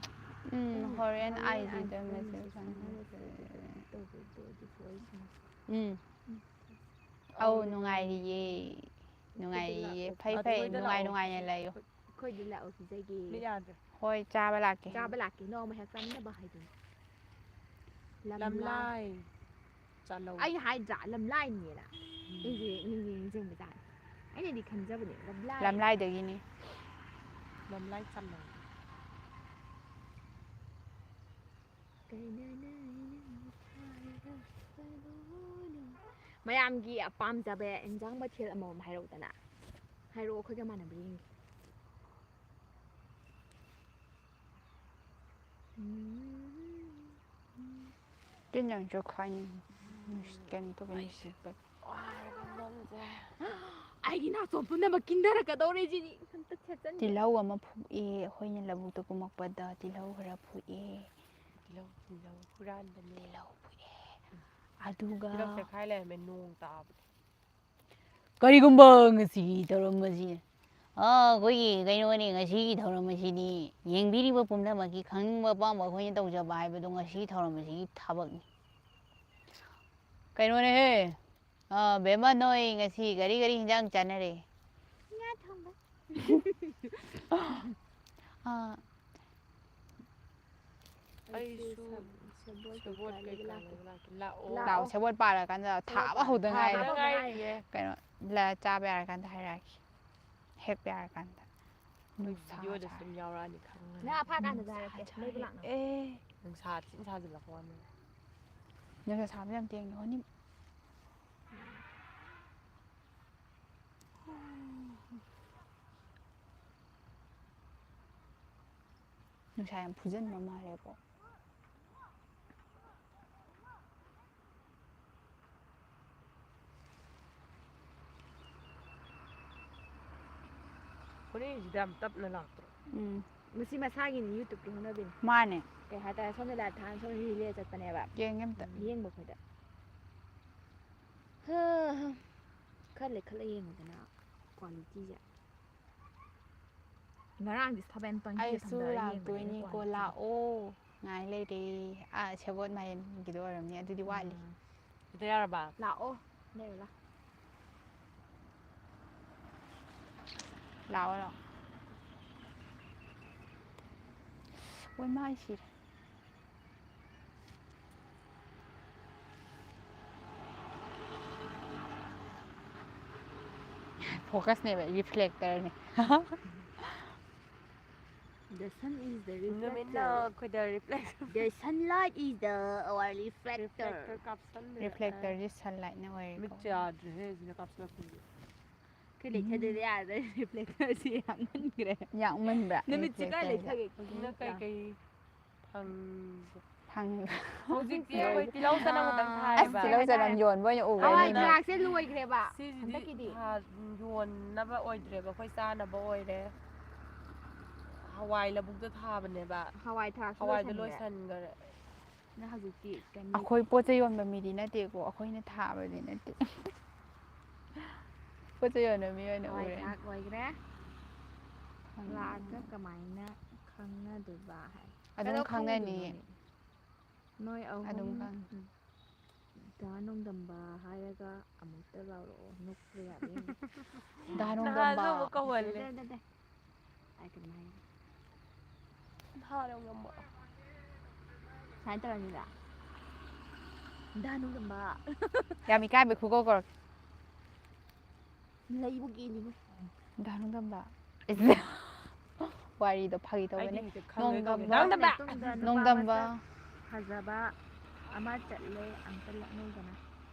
ꯍꯣꯔꯦꯟ ꯑꯥꯏꯖꯤꯗ
ꯑꯥꯏꯖꯤꯗ
ꯃꯦꯁꯦꯖ
ꯃꯦꯁꯦꯖ ꯊꯥꯅꯔꯁꯦ ꯑꯗꯨꯃꯥꯏꯅ ꯇꯧꯕꯗꯣ ꯑꯗꯨꯁꯨ ꯑꯩ ꯁꯨꯝ
ꯑꯧ ꯅꯨꯡꯉꯥꯏꯔꯤꯌꯦ
ꯑꯩꯈꯣꯏꯗ
ꯅꯨꯡꯉꯥꯏꯔꯤꯌꯦ
ꯂꯥꯛꯑꯣ
ꯐꯩ ꯐꯩ
ꯑꯩꯈꯣꯏꯗ
ꯅꯨꯡꯉꯥꯏ
ꯂꯥꯛꯑꯣ
ꯅꯨꯡꯉꯥꯏꯅ ꯂꯩꯌꯨ
ꯑꯩꯈꯣꯏꯗ ꯂꯥꯛꯑꯣ ꯄꯤꯖꯒꯦ
ꯃꯤꯠ ꯌꯥꯗ꯭ꯔꯦ
ꯍꯣꯏ ꯆꯥꯕ ꯂꯥꯛꯀꯦ
ꯆꯥꯕ ꯂꯥꯛꯀꯦ ꯅꯣꯡꯃ ꯍꯦꯛ ꯆꯥꯃꯤꯟꯅꯕ ꯍꯥꯏꯗꯨꯅꯤ
ꯂꯝꯂꯥꯏ ꯆꯥꯂꯧ
ꯑꯩ ꯍꯥꯏꯗ꯭ꯔꯥ ꯂꯝꯂꯥꯏꯅꯦꯅ ꯑꯩꯁꯦ ꯅꯤꯡꯁꯤꯡꯕꯖꯥꯠꯅꯤ ꯑꯩꯅꯗꯤ ꯈꯟꯖꯕꯅꯦ ꯂꯝꯂꯥꯏꯅ
ꯂꯝꯂꯥꯏꯗꯒꯤꯅꯤ
ꯂꯝꯂꯥꯏ ꯆꯠꯂꯧ
ꯃꯌꯥꯝꯒꯤ ꯄꯥꯝꯖꯕ ꯏꯟꯖꯥꯡ ꯃꯊꯦꯜ ꯑꯃꯃꯝ ꯍꯥꯏꯔꯛꯎꯗꯅ ꯍꯥꯏꯔꯛꯑꯣ ꯑꯩꯈꯣꯏꯒ ꯃꯥꯟꯅꯕ꯭ꯔꯥ ꯌꯦꯡꯒꯦ
ꯇꯤꯟ ꯌꯥꯝ ꯆꯣꯛꯈꯥꯏꯅꯤ ꯀꯩꯅꯣ ꯇꯧꯕ ꯅꯨꯡꯁꯤꯠꯄ
ꯑꯩꯒꯤ ꯅꯥꯇꯣꯟ ꯄꯨꯝꯅꯃꯛ ꯀꯤꯟꯊꯔꯛꯀꯗꯧꯔꯦ ꯁꯤꯗꯤ
ꯇꯤꯜꯍꯧ ꯑꯃ ꯐꯨꯛꯑꯦ ꯑꯩꯈꯣꯏꯅ ꯂꯧꯕꯨꯛꯇ ꯀꯨꯝꯃꯛꯄꯗ ꯇꯤꯜꯍꯧ ꯈꯔ ꯐꯨꯛꯑꯦ
ꯇꯤꯜꯍꯧ ꯍꯨꯔꯥꯟꯕꯅꯦ
ꯇꯤꯜꯍꯧ ꯐꯨꯛꯑꯦ ꯑꯗꯨꯒ
ꯇꯤꯜꯍꯧ ꯆꯦꯈꯥꯏ ꯂꯩꯔꯝꯃꯦ ꯅꯣꯡ ꯇꯥꯕꯗ
ꯀꯔꯤꯒꯨꯝꯕ ꯉꯁꯤꯒꯤ ꯊꯧꯔꯝ ꯑꯁꯤ ꯑꯩꯈꯣꯏꯒꯤ ꯀꯩꯅꯣꯅꯤ ꯉꯁꯤꯒꯤ ꯊꯧꯔꯝ ꯑꯁꯤꯗꯤ ꯌꯦꯡꯕꯤꯔꯤꯕ ꯄꯨꯝꯅꯃꯛꯀꯤ ꯈꯪꯅꯤꯡꯕ ꯑꯄꯥꯝꯕ ꯑꯩꯈꯣꯏꯅ ꯇꯧꯖꯕ ꯍꯥꯏꯕꯗꯣ ꯉꯁꯤꯒꯤ ꯊꯧꯔꯝ ꯑꯁꯤꯒꯤ ꯊꯕꯛꯅꯤ ꯀꯩꯅꯣꯅꯦꯍꯦ ꯕꯦꯝꯃ ꯅꯣꯏ ꯉꯁꯤ ꯀꯔꯤ ꯀꯔꯤ ꯍꯤꯟꯖꯥꯡ ꯆꯥꯅꯔꯦ
ꯉꯥ ꯊꯣꯡꯕ
ꯑꯩꯁꯨ ꯁꯦꯕꯣꯠ ꯀꯩꯀꯥ ꯂꯩꯕ ꯂꯥꯛꯀꯦ
ꯂꯥꯛꯑꯣ ꯁꯦꯕꯣꯠ ꯄꯥꯜꯂꯀꯥꯟꯗ ꯊꯥꯕ ꯍꯧꯗ ꯉꯥꯏꯔꯦ
ꯊꯥꯕꯗ ꯉꯥꯏꯔꯤꯌꯦ
ꯀꯩꯅꯣ ꯆꯥꯕ ꯌꯥꯔꯀꯥꯟꯗ ꯍꯥꯏꯔꯛꯑꯒꯦ ꯍꯦꯛꯄ ꯌꯥꯔꯀꯥꯟꯗ
ꯑꯩꯈꯣꯏ ꯚꯤꯗꯤꯑꯣꯗꯁꯨ ꯑꯗꯨꯝ ꯌꯥꯎꯔꯛꯑꯅꯤ ꯈꯪꯉꯅꯤ
ꯉꯥ ꯐꯥꯀꯥꯟꯗꯁꯨ ꯍꯥꯏꯔꯛꯀꯦ ꯂꯩꯕ ꯂꯥꯛꯅꯕ
ꯅꯨꯡꯁꯥ ꯊꯤꯅ ꯁꯥꯖꯤꯜꯂꯛꯄ ꯋꯥꯅꯤ
ꯅꯨꯡꯁꯥ ꯁꯥꯕꯁꯦ ꯌꯥꯝ ꯇꯦꯡꯅ ꯅꯨꯡꯁꯥ ꯌꯥꯝ ꯐꯨꯖꯤꯟꯕ ꯃꯥꯜꯂꯦꯀꯣ
ꯍꯣꯔꯦꯟꯁꯤꯗ ꯌꯥꯝ ꯇꯞꯅ ꯂꯥꯛꯇ꯭ꯔꯣ
ꯃꯁꯤ ꯃꯁꯥꯒꯤꯅꯤ ꯌꯨꯇꯨꯕꯀꯤ ꯍꯧꯅꯕꯤꯅꯤ
ꯃꯥꯅꯦ
ꯀꯩ ꯍꯥꯏꯇꯥꯔꯦ ꯁꯣꯝꯗ ꯂꯥꯏꯞ ꯊꯥꯅ ꯁꯣꯝꯗ ꯔꯤꯂꯦ ꯆꯠꯄꯅꯦꯕ
ꯌꯦꯡꯒꯦ ꯑꯝꯇ
ꯌꯦꯡꯕ ꯑꯩꯈꯣꯏꯗ ꯈꯔ ꯂꯩꯈꯠꯂ ꯌꯦꯡꯉꯨꯗꯅ ꯀ꯭ꯋꯥꯂꯤꯇꯤꯁꯦ ꯉꯔꯥꯡꯗꯤ 720ꯗ
ꯑꯩꯁꯨ
ꯊꯝꯊꯔ ꯌꯦꯡꯕꯅꯤꯅ
ꯂꯥꯛꯇꯣꯏꯅꯤꯀꯣ
ꯀ꯭ꯋꯥꯂꯤꯇꯤꯗꯣ
ꯂꯥꯛꯑꯣ ꯉꯥꯏ ꯂꯩꯔꯦ ꯁꯦꯕꯣꯠ ꯃꯥꯏꯔꯦꯟꯒꯤꯗꯣ ꯑꯣꯏꯔꯝꯅꯤ ꯑꯗꯨꯗꯤ ꯋꯥꯠꯂꯤ
ꯁꯤꯗ ꯌꯥꯔꯕ
ꯂꯥꯛꯑꯣ ꯂꯩꯔꯣ ꯂꯥꯛꯑꯣ
ꯂꯥꯛꯑꯣ ꯂꯥꯛꯑꯣ ꯍꯣꯏ ꯃꯥꯏ ꯁꯤꯔꯦ ꯐꯣꯀꯁꯅꯦꯕ ꯔꯤꯐ꯭ꯂꯦꯛꯇꯔꯅꯦ
The sun is the
ꯅꯨꯃꯤꯠꯅ
reflector.
ꯑꯩꯈꯣꯏꯗ reflection
The sunlight is the our reflector.
ꯔꯤꯐ꯭ꯂꯦꯛꯇꯔ ꯀꯥꯞꯁꯟꯕꯤꯔꯛꯑꯦ
ꯔꯤꯐ꯭ꯂꯦꯛꯇꯔꯁꯦ ꯁꯟꯂꯥꯏꯠꯅ ꯑꯣꯏꯔꯦꯀꯣ
ꯃꯤꯠꯁꯦ ꯌꯥꯗ꯭ꯔꯦꯍꯦ ꯁꯤꯗ ꯀꯥꯞꯁꯤꯜꯂꯛꯄꯒꯤ
ꯑꯩꯈꯣꯏ ꯂꯩꯊꯗꯕ ꯌꯥꯗ꯭ꯔꯦ ꯔꯤꯐ꯭ꯂꯦꯛꯇꯔꯁꯤ ꯌꯥꯝꯃꯟꯈ꯭ꯔꯦ
ꯌꯥꯛꯃꯟꯕ꯭ꯔꯥ
ꯅꯨꯃꯤꯠꯁꯤ ꯀꯥꯏ
ꯔꯤꯐ꯭ꯂꯦꯛꯇꯔꯁꯦ
ꯂꯩꯊꯒꯦ
ꯍꯧꯖꯤꯛꯅ ꯀꯩꯀꯩ ꯐꯪꯕ
ꯈꯪꯉꯦ
ဟိုꯖꯤꯛꯇꯤ ꯑꯩꯈꯣꯏ ꯇꯤꯜꯍꯧ ꯆꯅꯝ ꯈꯛꯇꯪ
အ
ꯊꯥꯏꯌꯦꯕ
ꯁ ꯇꯤꯜꯍꯧ ꯆꯅꯝ ꯌꯣꯟꯕ ꯑꯣꯏꯅ ꯎꯔꯦ
ꯍꯋꯥꯏ
ꯑꯗꯨꯅ
ꯊꯔꯥꯛꯁꯦ ꯂꯣꯏꯈ꯭ꯔꯦꯕ
ꯁꯤꯁꯤꯗꯤ
ꯍꯟꯗꯛꯀꯤꯗꯤ
ꯌꯣꯟꯅꯕ ꯑꯣꯏꯗ꯭ꯔꯦꯕ ꯑꯩꯈꯣꯏ ꯆꯥꯅꯕ ꯑꯣꯏꯔꯦ ꯍꯋꯥꯏ ꯂꯧꯕꯨꯛꯇ ꯊꯥꯕꯅꯦꯕ
ꯍꯋꯥꯏ ꯊꯔꯥꯛꯁꯨ
ꯍꯋꯥꯏꯗꯣ
ꯂꯣꯏꯁꯟꯈ꯭ꯔꯦ
ꯂꯣꯏꯁꯟꯈꯔꯦ
ꯅ ꯍꯧꯖꯤꯛꯇꯤ ꯀꯩꯝ
ꯑꯩꯈꯣꯏ ꯄꯣꯠ ꯆꯩ ꯌꯣꯟꯕ ꯃꯤꯗꯤ ꯅꯠꯇꯦꯀꯣ ꯑꯩꯈꯣꯏꯅ ꯊꯥꯕꯗꯤ ꯅꯠꯇꯦ ꯄꯣꯠ ꯆꯩ ꯌꯣꯟꯕ ꯃꯤ ꯑꯣꯏꯅ
ꯍꯋꯥꯏ
ꯎꯔꯦ
ꯊꯔꯥꯛ ꯂꯣꯏꯈ꯭ꯔꯦ ꯂꯥꯛꯑꯒ ꯀꯃꯥꯏꯅ ꯈꯪꯅꯗꯣꯏꯕ ꯍꯥꯏ
ꯑꯗꯨꯝ
ꯀꯩꯗꯧ
ꯈꯪꯅꯅꯤꯌꯦ
ꯈꯪꯉꯣꯏꯗꯣꯏꯅꯣꯅꯦ ꯅꯣꯏ
ꯑꯗꯨꯝ
ꯑꯍꯨꯝ
ꯈꯪꯉꯦ
ꯗꯥ ꯅꯣꯡꯗꯝꯕ ꯍꯥꯏꯔꯒ ꯑꯃꯨꯛꯇ ꯂꯥꯎꯔꯛꯑꯣ ꯅꯣꯛꯄ ꯌꯥꯕ ꯌꯦꯡꯒꯦ
ꯗꯥ
ꯅꯍꯥꯟꯁꯨ
ꯅꯣꯡꯗꯝꯕ
ꯑꯃꯨꯛ ꯀꯧꯍꯜꯂꯦ
ꯅꯠꯇꯦ ꯑꯩ ꯀꯩꯅꯣꯝ ꯍꯥꯏꯒꯦ
ꯅꯍꯥꯟ ꯑꯃꯨꯛ
ꯁꯨꯃꯥꯏꯅ ꯇꯧꯔꯅꯤꯗ ꯗꯥ ꯅꯣꯡꯗꯝꯕ
ꯌꯥꯝ ꯏꯀꯥꯏꯕꯩ ꯈꯨꯀꯧ ꯀꯧꯔꯛꯀꯦ
ꯂꯩꯕꯨ ꯀꯦꯜꯂꯤꯕꯨ
ꯗꯥ ꯅꯣꯡꯗꯝꯕ ꯋꯥꯔꯤꯗꯣ ꯐꯥꯒꯤ
ꯑꯩꯗꯤ
ꯇꯧꯕꯅꯦ
ꯍꯦꯛꯇ ꯈꯪꯉꯣꯏ ꯀꯧꯒꯦ
ꯅꯣꯡꯗꯝꯕ
ꯅꯪꯗꯝꯕ
ꯃꯇꯨꯡꯗ ꯅꯨꯄꯥ
ꯅꯣꯡꯗꯝꯕ
ꯃꯁꯛ ꯐꯖꯕ ꯑꯃ ꯆꯠꯂꯦ ꯑꯝꯇ ꯂꯛꯅꯧꯗꯅ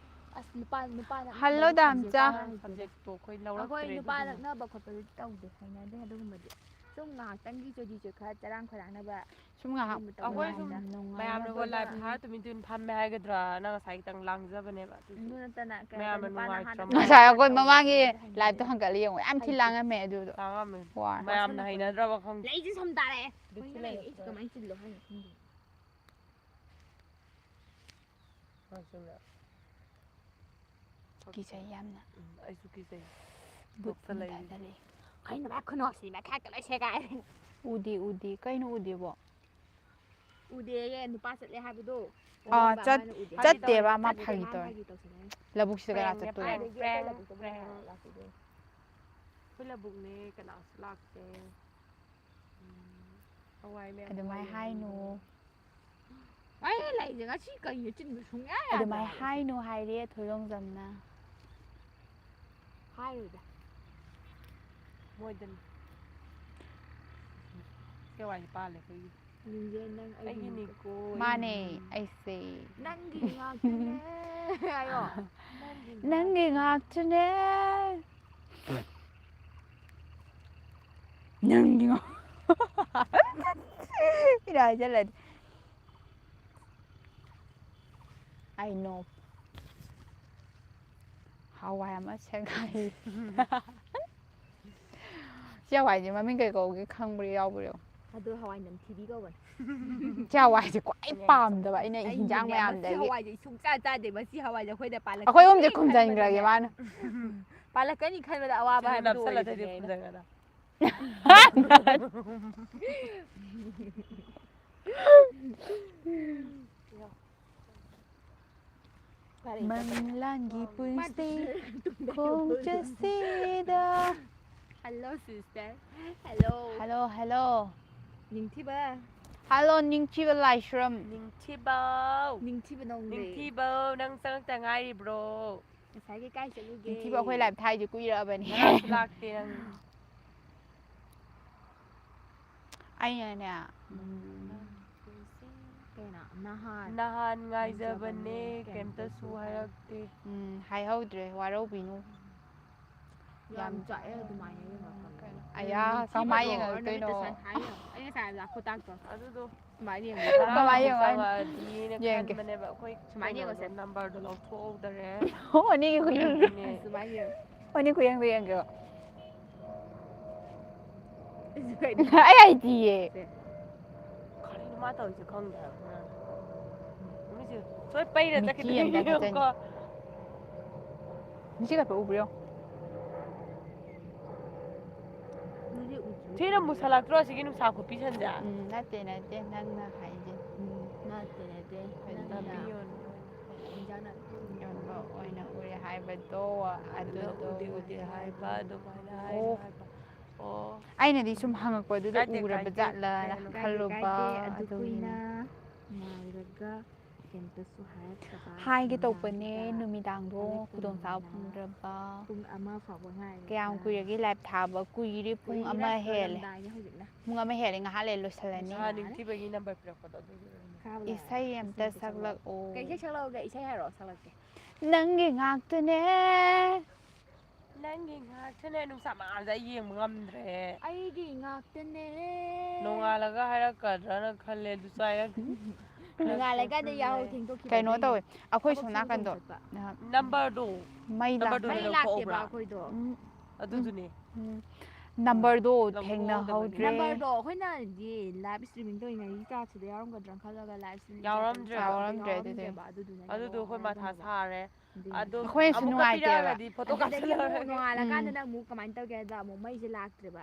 ꯑꯁ ꯅꯨꯄꯥ
ꯍꯜꯂꯣ
ꯂꯛꯅꯕꯒꯤ
ꯗꯥꯝꯆꯥ
ꯁꯕꯖꯦꯛꯇꯣ ꯍꯩꯇꯦꯗ
ꯁꯕꯖꯦꯛꯇꯣ ꯑꯩꯈꯣꯏ
ꯑꯩꯈꯣꯏ
ꯂꯧꯔꯛꯇ꯭ꯔꯦ
ꯅꯨꯄꯥ
ꯑꯗꯨꯒꯨꯝꯕ
ꯂꯛꯅꯕ ꯈꯣꯠꯄꯗꯤ ꯇꯧꯗꯦ ꯍꯩꯅꯗꯦ ꯑꯗꯨꯒꯨꯝꯕꯗꯤ ꯁꯨꯝ ꯉꯥꯏꯍꯥꯛꯇꯪꯒꯤ ꯆꯣꯗꯤ ꯆꯣꯠꯈꯠ ꯆꯔꯥꯡ ꯈꯣꯏꯔꯥꯡꯅꯕ
ꯁꯨꯝ ꯉꯥꯏꯍꯥꯛ
ꯑꯗꯨꯒꯨꯝꯕ ꯇꯧꯕꯩ
ꯑꯩꯈꯣꯏ ꯁꯨꯝ
ꯋꯥꯅꯤꯗ
ꯃꯌꯥꯝꯅꯒꯣ
ꯅꯨꯡꯉꯥꯏꯅꯕꯒꯤ
ꯂꯥꯏꯞ ꯊꯥꯔ ꯇꯨꯃꯤꯟ ꯇꯨꯃꯤꯟ ꯐꯝꯃꯦ ꯍꯥꯏꯒꯗ꯭ꯔꯥ ꯅꯪ ꯉꯁꯥꯏ ꯈꯤꯇꯪ ꯂꯥꯡꯖꯕꯅꯦꯕ ꯑꯗꯨꯁꯨ
ꯑꯗꯨ ꯅꯠꯇꯅ ꯀꯩ ꯍꯥꯏꯇꯥꯔꯦ
ꯃꯌꯥꯝꯅ
ꯅꯨꯄꯥꯅ
ꯅꯨꯡꯉꯥꯏꯇ꯭ꯔ
ꯍꯥꯟꯅ
ꯃꯥꯜꯂꯦ
ꯉꯁꯥꯏ ꯑꯩꯈꯣꯏ
ꯇꯧꯕ
ꯃꯃꯥꯡꯒꯤ
ꯈꯣꯠꯄꯗꯤ
ꯂꯥꯏꯞꯇꯣ
ꯍꯩꯅꯗꯦꯕ
ꯍꯪꯒꯠꯂ ꯌꯦꯡꯉꯣ ꯌꯥꯝ ꯊꯤ ꯂꯥꯡꯉꯝꯃꯦ ꯑꯗꯨꯗꯣ
ꯂꯥꯡꯉꯝꯃꯦ
ꯋꯥꯔ
ꯃꯌꯥꯝꯅ ꯍꯩꯅꯗ꯭ꯔꯕ ꯈꯪꯗꯦ
ꯂꯩꯁꯦ ꯁꯨꯝ ꯇꯥꯔꯛꯑꯦ
ꯕꯤꯠꯁꯨ
ꯀꯩꯅꯣ ꯂꯩ
ꯂꯩꯔꯛꯇ꯭ꯔꯦ
ꯀꯃꯥꯏꯅ ꯆꯤꯜꯂꯣ ꯍꯥꯏꯅꯣ ꯈꯪꯗꯦ
ꯀꯤꯖꯩ ꯌꯥꯝꯅ
ꯑꯩꯁꯨ ꯀꯤꯖꯩ
ꯕꯨꯠ
ꯂꯣꯛꯇ ꯂꯩꯔꯤ
ꯊꯥꯖꯔꯤ
ꯀꯩꯅꯣ ꯃꯥꯏ ꯈꯨꯅꯣꯛꯁꯤꯗꯤ ꯃꯈꯌꯥꯠꯀ ꯂꯣꯏ ꯁꯦꯒꯥꯏꯔꯦ
ꯎꯗꯦ ꯎꯗꯦ ꯀꯩꯅꯣ ꯎꯗꯦꯕꯣ
ꯎꯗꯦꯌꯦ ꯅꯨꯄꯥ ꯆꯠꯂꯦ ꯍꯥꯏꯕꯗꯣ
ꯑꯥ
ꯑꯗꯨꯅꯦꯕ ꯃꯥꯅ ꯎꯗꯦ
ꯐꯥꯒꯤ
ꯆꯠꯇꯦꯕ
ꯇꯧꯔꯤꯅꯤ
ꯃꯥ
ꯐꯥꯒꯤ
ꯐꯥꯒꯤ
ꯃꯥ
ꯇꯧꯔꯦ
ꯐꯥꯒꯤ ꯇꯧꯁꯤꯟꯅꯩ
ꯂꯧꯕꯨꯛꯁꯤꯗ ꯀꯅꯥ
ꯄ꯭ꯔꯦꯡꯅꯦ
ꯆꯠꯇꯣꯏꯕ
ꯄ꯭ꯔꯦꯡ
ꯀꯥꯏꯗꯒꯤ ꯑꯩꯈꯣꯏ
ꯄ꯭ꯔꯦꯡ
ꯂꯧꯕꯨꯛꯇꯕꯨ
ꯄ꯭ꯔꯦꯡ
ꯀꯅꯥ ꯂꯥꯛꯄꯤꯗꯣꯏꯅꯣ
ꯑꯩꯈꯣꯏ ꯂꯧꯕꯨꯛꯅꯦ ꯀꯅꯥꯁꯨ ꯂꯥꯛꯇꯦ ꯍꯋꯥꯏ ꯃꯌꯥꯝ ꯍꯋꯥꯏ
ꯑꯗꯨꯃꯥꯏ ꯍꯥꯏꯅꯨ
ꯌꯦꯡꯍꯟꯕꯅꯦ
ꯑꯩ ꯂꯩꯁꯦ ꯉꯁꯤ ꯀꯩꯅꯣ ꯆꯤꯟꯕ ꯁꯨꯡꯌꯥ ꯌꯥꯗ꯭ꯔꯦ
ꯑꯗꯨꯃꯥꯏ
ꯍꯥꯏꯕ ꯁꯤ
ꯍꯥꯏꯅꯨ ꯍꯥꯏꯔꯦ ꯊꯣꯏꯗꯣꯡꯖꯝꯅ
ꯍꯥꯏꯔꯣꯏꯗ
ꯃꯣꯏꯗꯅꯤ ꯁꯤ ꯍꯋꯥꯏꯁꯦ ꯄꯥꯜꯂꯦ ꯑꯩꯈꯣꯏꯒꯤ
ꯅꯤꯡꯖꯦ ꯅꯪ
ꯑꯩꯒꯤꯅꯤꯀꯣ
ꯃꯥꯅꯦ ꯑꯩꯁꯦ
ꯅꯪꯒꯤ ꯉꯥꯛꯇꯅꯦ ꯍꯥꯏꯌꯣ
ꯅꯪꯒꯤ ꯉꯥꯛꯇꯅꯦ ꯅꯪꯒꯤ ꯃꯤꯅ ꯍꯥꯏꯖꯤꯜꯂꯗꯤ ꯑꯩ ꯅꯣ ꯍꯋꯥꯏ ꯑꯃ ꯁꯦꯒꯥꯏ ꯁꯤ ꯍꯋꯥꯏꯁꯦ ꯃꯃꯤꯡ ꯀꯩ ꯀꯧꯒꯦ ꯈꯪꯕ꯭ꯔꯥ ꯌꯥꯎꯕ꯭ꯔꯣ
ꯑꯗꯣ ꯍꯋꯥꯏ ꯅꯝꯊꯤꯕꯤ ꯀꯧꯕꯅꯦ
ꯁꯤ ꯍꯋꯥꯏꯁꯦ ꯈ꯭ꯋꯥꯏ ꯄꯥꯝꯗꯕ ꯑꯩꯅ ꯍꯤꯟꯖꯥꯡ
ꯑꯩꯅꯅꯦ ꯃꯁꯤ
ꯃꯌꯥꯝꯗꯒꯤ
ꯍꯋꯥꯏꯁꯦ ꯁꯨꯡꯆꯥ ꯆꯥꯗꯦ ꯃꯁꯤ ꯍꯋꯥꯏꯁꯦ ꯑꯩꯈꯣꯏꯗ
ꯑꯩꯈꯣꯏ
ꯄꯥꯜꯂꯛꯀꯅꯤ
ꯑꯍꯨꯝꯁꯦ ꯈꯨꯝꯖꯤꯟꯈ꯭ꯔꯒꯦ
ꯈꯟꯕꯗꯅꯦ
ꯃꯥꯅ
ꯄꯥꯜꯂꯛꯀꯅꯤ ꯈꯟꯕꯗ ꯑꯋꯥꯕ
ꯁꯤꯁꯨ
ꯍꯥꯏꯕꯗꯨ
ꯅꯞꯁꯜꯂꯗꯤ
ꯑꯣꯏꯔꯤꯕꯅꯦ ꯑꯩꯅ
ꯈꯨꯝꯖꯟꯒꯗ
ꯃꯪꯂꯥꯟꯒꯤ ꯄꯨꯟꯁꯤ
ꯇꯨꯡꯗ
ꯈꯣꯡꯆꯠꯁꯤꯗ
hello sister hello
hello hello
ꯅꯤꯡꯊꯤꯕ
ꯍꯜꯂꯣ ꯅꯤꯡꯊꯤꯕ ꯂꯥꯏꯁ꯭ꯔꯝ
ꯅꯤꯡꯊꯤꯕꯧ
ꯅꯤꯡꯊꯤꯕ ꯅꯣꯡꯗꯦ
ꯅꯤꯡꯊꯤꯕꯧ ꯅꯪ ꯆꯪꯉꯛꯇ ꯉꯥꯏꯔꯤꯕ꯭ꯔꯣ
ꯉꯁꯥꯏꯒꯤ ꯀꯥꯏ ꯆꯠꯂꯨꯒꯦ
ꯅꯤꯡꯊꯤꯕ ꯑꯩꯈꯣꯏ ꯂꯥꯏꯞ ꯊꯥꯏꯁꯦ ꯀꯨꯏꯔꯛꯑꯕꯅꯤ
ꯉꯔꯥꯡꯁꯨ ꯂꯥꯛꯇꯦ ꯅꯪ
ꯑꯩꯅꯅꯦ
ꯀꯩꯅꯣ
ꯅꯍꯥꯟ ꯉꯥꯏꯖꯕꯅꯦ ꯀꯩꯝꯇꯁꯨ ꯍꯥꯏꯔꯛꯇꯦ
ꯍꯥꯏꯍꯧꯗ꯭ꯔꯦ ꯋꯥꯔꯧꯕꯤꯅꯨ
ꯌꯥꯝ ꯆꯥꯛꯑꯦ ꯑꯗꯨꯃꯥꯏꯅ ꯌꯦꯡꯉꯛꯀꯅꯨ
ꯑꯌꯥ ꯀꯃꯥꯏꯅ
ꯅꯤꯡꯊꯤꯕꯗꯣ
ꯌꯦꯡꯉꯛꯇꯣꯏꯅꯣ
ꯑꯣꯔꯅꯃꯦꯟꯇꯦꯁꯟ ꯍꯥꯏꯌꯣ ꯑꯩ ꯉꯁꯥꯏ ꯍꯥꯏꯕꯗ ꯈꯨꯇꯥꯛꯇꯣ
ꯑꯗꯨꯗꯣ
ꯁꯨꯃꯥꯏꯅ ꯌꯦꯡꯉꯨ
ꯉꯔꯥꯡ
ꯀꯃꯥꯏꯅ
ꯑꯃꯨꯛ
ꯌꯦꯡꯉꯣ ꯍꯥꯏꯅꯣ
ꯆꯪꯉꯛꯑꯗꯤꯅ
ꯌꯦꯡꯒꯦ
ꯈꯟꯕꯅꯦꯕ ꯑꯩꯈꯣꯏ
ꯁꯨꯃꯥꯏꯅ
ꯀꯩꯅꯣꯗꯣ
ꯌꯦꯡꯉꯣꯁꯦ
ꯅꯝꯕꯔꯗꯣ ꯂꯧꯊꯣꯛꯍꯧꯗꯔꯦ
ꯑꯅꯤꯒꯤ ꯈꯨꯌꯦꯡꯗꯣ
ꯑꯗꯨꯒꯤꯅꯦ
ꯁꯨꯃꯥꯏꯅ ꯌꯦꯡꯉꯨ
ꯑꯅꯤ ꯈꯨꯌꯦꯡꯗꯣ ꯌꯦꯡꯒꯦꯕ
ꯑꯩꯁꯨ ꯀꯩꯅꯣ
ꯑꯩ ꯍꯩꯇꯤꯌꯦ
ꯁꯦ
ꯀꯔꯤꯅꯣ ꯃꯥ ꯇꯧꯔꯤꯁꯦ ꯈꯪꯗꯦ ꯍꯥꯏꯕ ꯃꯤꯠꯁꯦ ꯁꯣꯏ ꯄꯩꯔ
ꯃꯤꯠꯆꯤ
ꯆꯠꯈꯤꯗꯣꯏꯅꯦ
ꯑꯝꯇ ꯈꯛꯆꯅꯤ
ꯌꯦꯡꯉꯨꯀꯣ
ꯃꯤꯠꯆꯤ ꯈꯠꯄ ꯎꯕ꯭ꯔꯣ ꯌꯦꯡꯉꯣ
ꯊꯤꯅ ꯃꯨꯁꯜꯂꯛꯇ꯭ꯔꯣ ꯁꯤꯒꯤ ꯅꯨꯡꯁꯥ ꯈꯨꯠꯄꯤꯁꯟꯁꯦ
ꯅꯠꯇꯦ ꯅꯠꯇꯦ ꯅꯪꯅ ꯍꯥꯏꯖꯤꯟ
ꯅꯠꯇꯦ ꯅꯪꯅ
ꯂꯝꯕꯤ ꯌꯣꯟꯕ ꯑꯣꯏꯅ
ꯏꯟꯖꯥꯡ ꯅꯥꯄꯤ
ꯌꯣꯟꯕ ꯑꯣꯏꯅ ꯎꯔꯦ ꯍꯥꯏꯕꯗꯣ
ꯑꯗꯨꯗ
ꯑꯗꯨꯗꯣ
ꯎꯗꯦ ꯍꯥꯏꯕ ꯑꯗꯨꯃꯥꯏꯅ ꯍꯥꯏꯅꯨ
ꯑꯣ
ꯍꯥꯏꯕ ꯑꯣ
ꯑꯩꯅꯗꯤ ꯁꯨꯝ ꯍꯪꯉꯛꯄꯗꯨꯗ
ꯀꯥꯏꯗꯦ
ꯎꯔꯕ
ꯀꯥꯏꯗꯦ
ꯖꯥꯠꯂꯅ
ꯀꯩꯅꯣ
ꯈꯜꯂꯨꯕ
ꯀꯥꯏꯗꯦ ꯑꯗꯨ ꯀꯨꯏꯅ
ꯑꯗꯨꯒꯤꯅꯤ
ꯉꯥꯏꯔꯒ ꯀꯩꯝꯇꯁꯨ ꯍꯥꯏꯔꯛꯇꯕ
ꯍꯥꯏꯒꯦ ꯇꯧꯕꯅꯦ
ꯅꯨꯡꯗꯥꯡꯁꯤꯗ
ꯅꯨꯃꯤꯗꯥꯡꯗꯣ ꯈꯨꯗꯣꯡꯆꯥꯕ
ꯍꯥꯏꯔꯛꯇꯕꯅꯤꯅ
ꯐꯪꯗ꯭ꯔꯕ
ꯄꯨꯡ 1 ꯐꯥꯎꯕ
ꯀꯌꯥꯝ
ꯉꯥꯏꯔꯒ
ꯀꯨꯏꯔꯒꯦ ꯂꯥꯏꯞ ꯊꯥꯕ ꯀꯨꯏꯔꯦ ꯄꯨꯡ
ꯀꯨꯏꯔꯦ
1 ꯍꯦꯜꯂꯦ
ꯂꯣꯏꯔꯝꯗꯥꯏꯅꯦ ꯍꯧꯖꯤꯛꯅ
ꯄꯨꯡ 1 ꯍꯦꯜꯂꯦ ꯉꯥꯏꯍꯥꯛ ꯂꯩꯔ ꯂꯣꯏꯁꯤꯜꯂꯅꯤ
ꯅꯍꯥꯟ ꯅꯤꯡꯊꯤꯕꯒꯤ ꯅꯝꯕꯔ ꯄꯤꯔꯛꯄꯗꯣ ꯑꯗꯨꯒꯤ ꯑꯣꯏꯔꯝꯅꯤ
ꯈꯥꯕ ꯂꯥꯛꯑꯦ
ꯏꯁꯩ ꯑꯝꯇ
ꯁꯛꯂꯛꯑꯣ
ꯁꯛꯂꯛꯑꯣ
ꯀꯩ ꯏꯁꯩ ꯁꯛꯂꯛꯑꯣꯒꯦ ꯏꯁꯩ ꯍꯥꯏꯔꯛꯑꯣ ꯁꯛꯂꯛꯀꯦ
ꯅꯪꯒꯤ ꯉꯥꯛꯇꯅꯦ
ꯅꯪꯒꯤ ꯉꯥꯛꯇꯅꯦ ꯅꯨꯡꯁꯥ ꯃꯉꯥꯜꯁꯦ ꯑꯩ ꯌꯦꯡꯕ ꯉꯝꯗ꯭ꯔꯦ
ꯑꯩꯒꯤ ꯉꯥꯛꯇꯅꯦ
ꯅꯣꯡꯉꯥꯜꯂꯒ ꯍꯥꯏꯔꯛꯀꯗ꯭ꯔꯅ ꯈꯜꯂꯦ ꯑꯗꯨꯁꯨ ꯍꯥꯏꯔꯛꯇꯦ
ꯅꯣꯡꯉꯥꯜꯂꯀꯥꯟꯗ ꯌꯥꯍꯧ ꯊꯦꯡꯗꯣꯛꯈꯤꯕ
ꯀꯩꯅꯣ ꯇꯧꯋꯦ ꯑꯩꯈꯣꯏ ꯁꯣꯝ ꯅꯥꯀꯟꯗꯣ
ꯅꯝꯕꯔꯗꯣ
ꯃꯩ
ꯅꯝꯕꯔꯗꯣ
ꯃꯩ
ꯂꯧꯊꯣꯛꯍꯧꯕ꯭ꯔꯥ?
ꯂꯥꯛꯇꯦꯕ ꯑꯩꯈꯣꯏꯗꯣ
ꯑꯗꯨꯗꯨꯅꯦ
ꯅꯝꯕꯔꯗꯣ
ꯂꯧꯊꯣꯛꯍꯧꯗꯕꯒꯤ.
ꯊꯦꯡꯅꯍꯧꯗ꯭ꯔꯦ
ꯅꯝꯕꯔꯗꯣ ꯑꯩꯈꯣꯏꯅꯗꯤ ꯂꯥꯏꯚ ꯏꯁꯇ꯭ꯔꯤꯃꯤꯡ ꯇꯧꯔꯤꯉꯩꯒꯤ ꯀꯥꯔꯠꯁꯤꯗ ꯌꯥꯎꯔꯝꯒꯗ꯭ꯔꯥ ꯈꯜꯂꯒ ꯂꯥꯏꯚ ꯏꯁꯇ꯭ꯔꯤꯃꯤꯡ
ꯌꯥꯎꯔꯝꯗ꯭ꯔꯦ ꯑꯗꯨꯗꯤ.
ꯑꯗꯨꯗꯨꯅꯅꯦ
ꯑꯗꯨꯗꯣ ꯑꯩꯈꯣꯏ ꯃꯊꯥ ꯁꯥꯔꯦ ꯑꯗꯣ
ꯑꯩꯈꯣꯏꯅꯁꯨ
ꯑꯃꯨꯛꯀ
ꯅꯨꯡꯉꯥꯏꯇꯦꯕ.
ꯄꯤꯔꯛꯑꯒꯗꯤ ꯐꯣꯇꯣ
ꯑꯗꯨꯗꯒꯤ ꯑꯃꯨꯛ
ꯀꯥꯞꯁꯤꯜꯂꯛꯑꯒꯦ.
ꯅꯣꯡꯉꯥꯜꯂꯀꯥꯟꯗꯅ ꯑꯃꯨꯛ ꯀꯃꯥꯏꯅ ꯇꯧꯒꯦ ꯍꯥꯏꯗ ꯑꯃꯨꯛ ꯃꯩꯁꯦ ꯂꯥꯛꯇ꯭ꯔꯦꯕ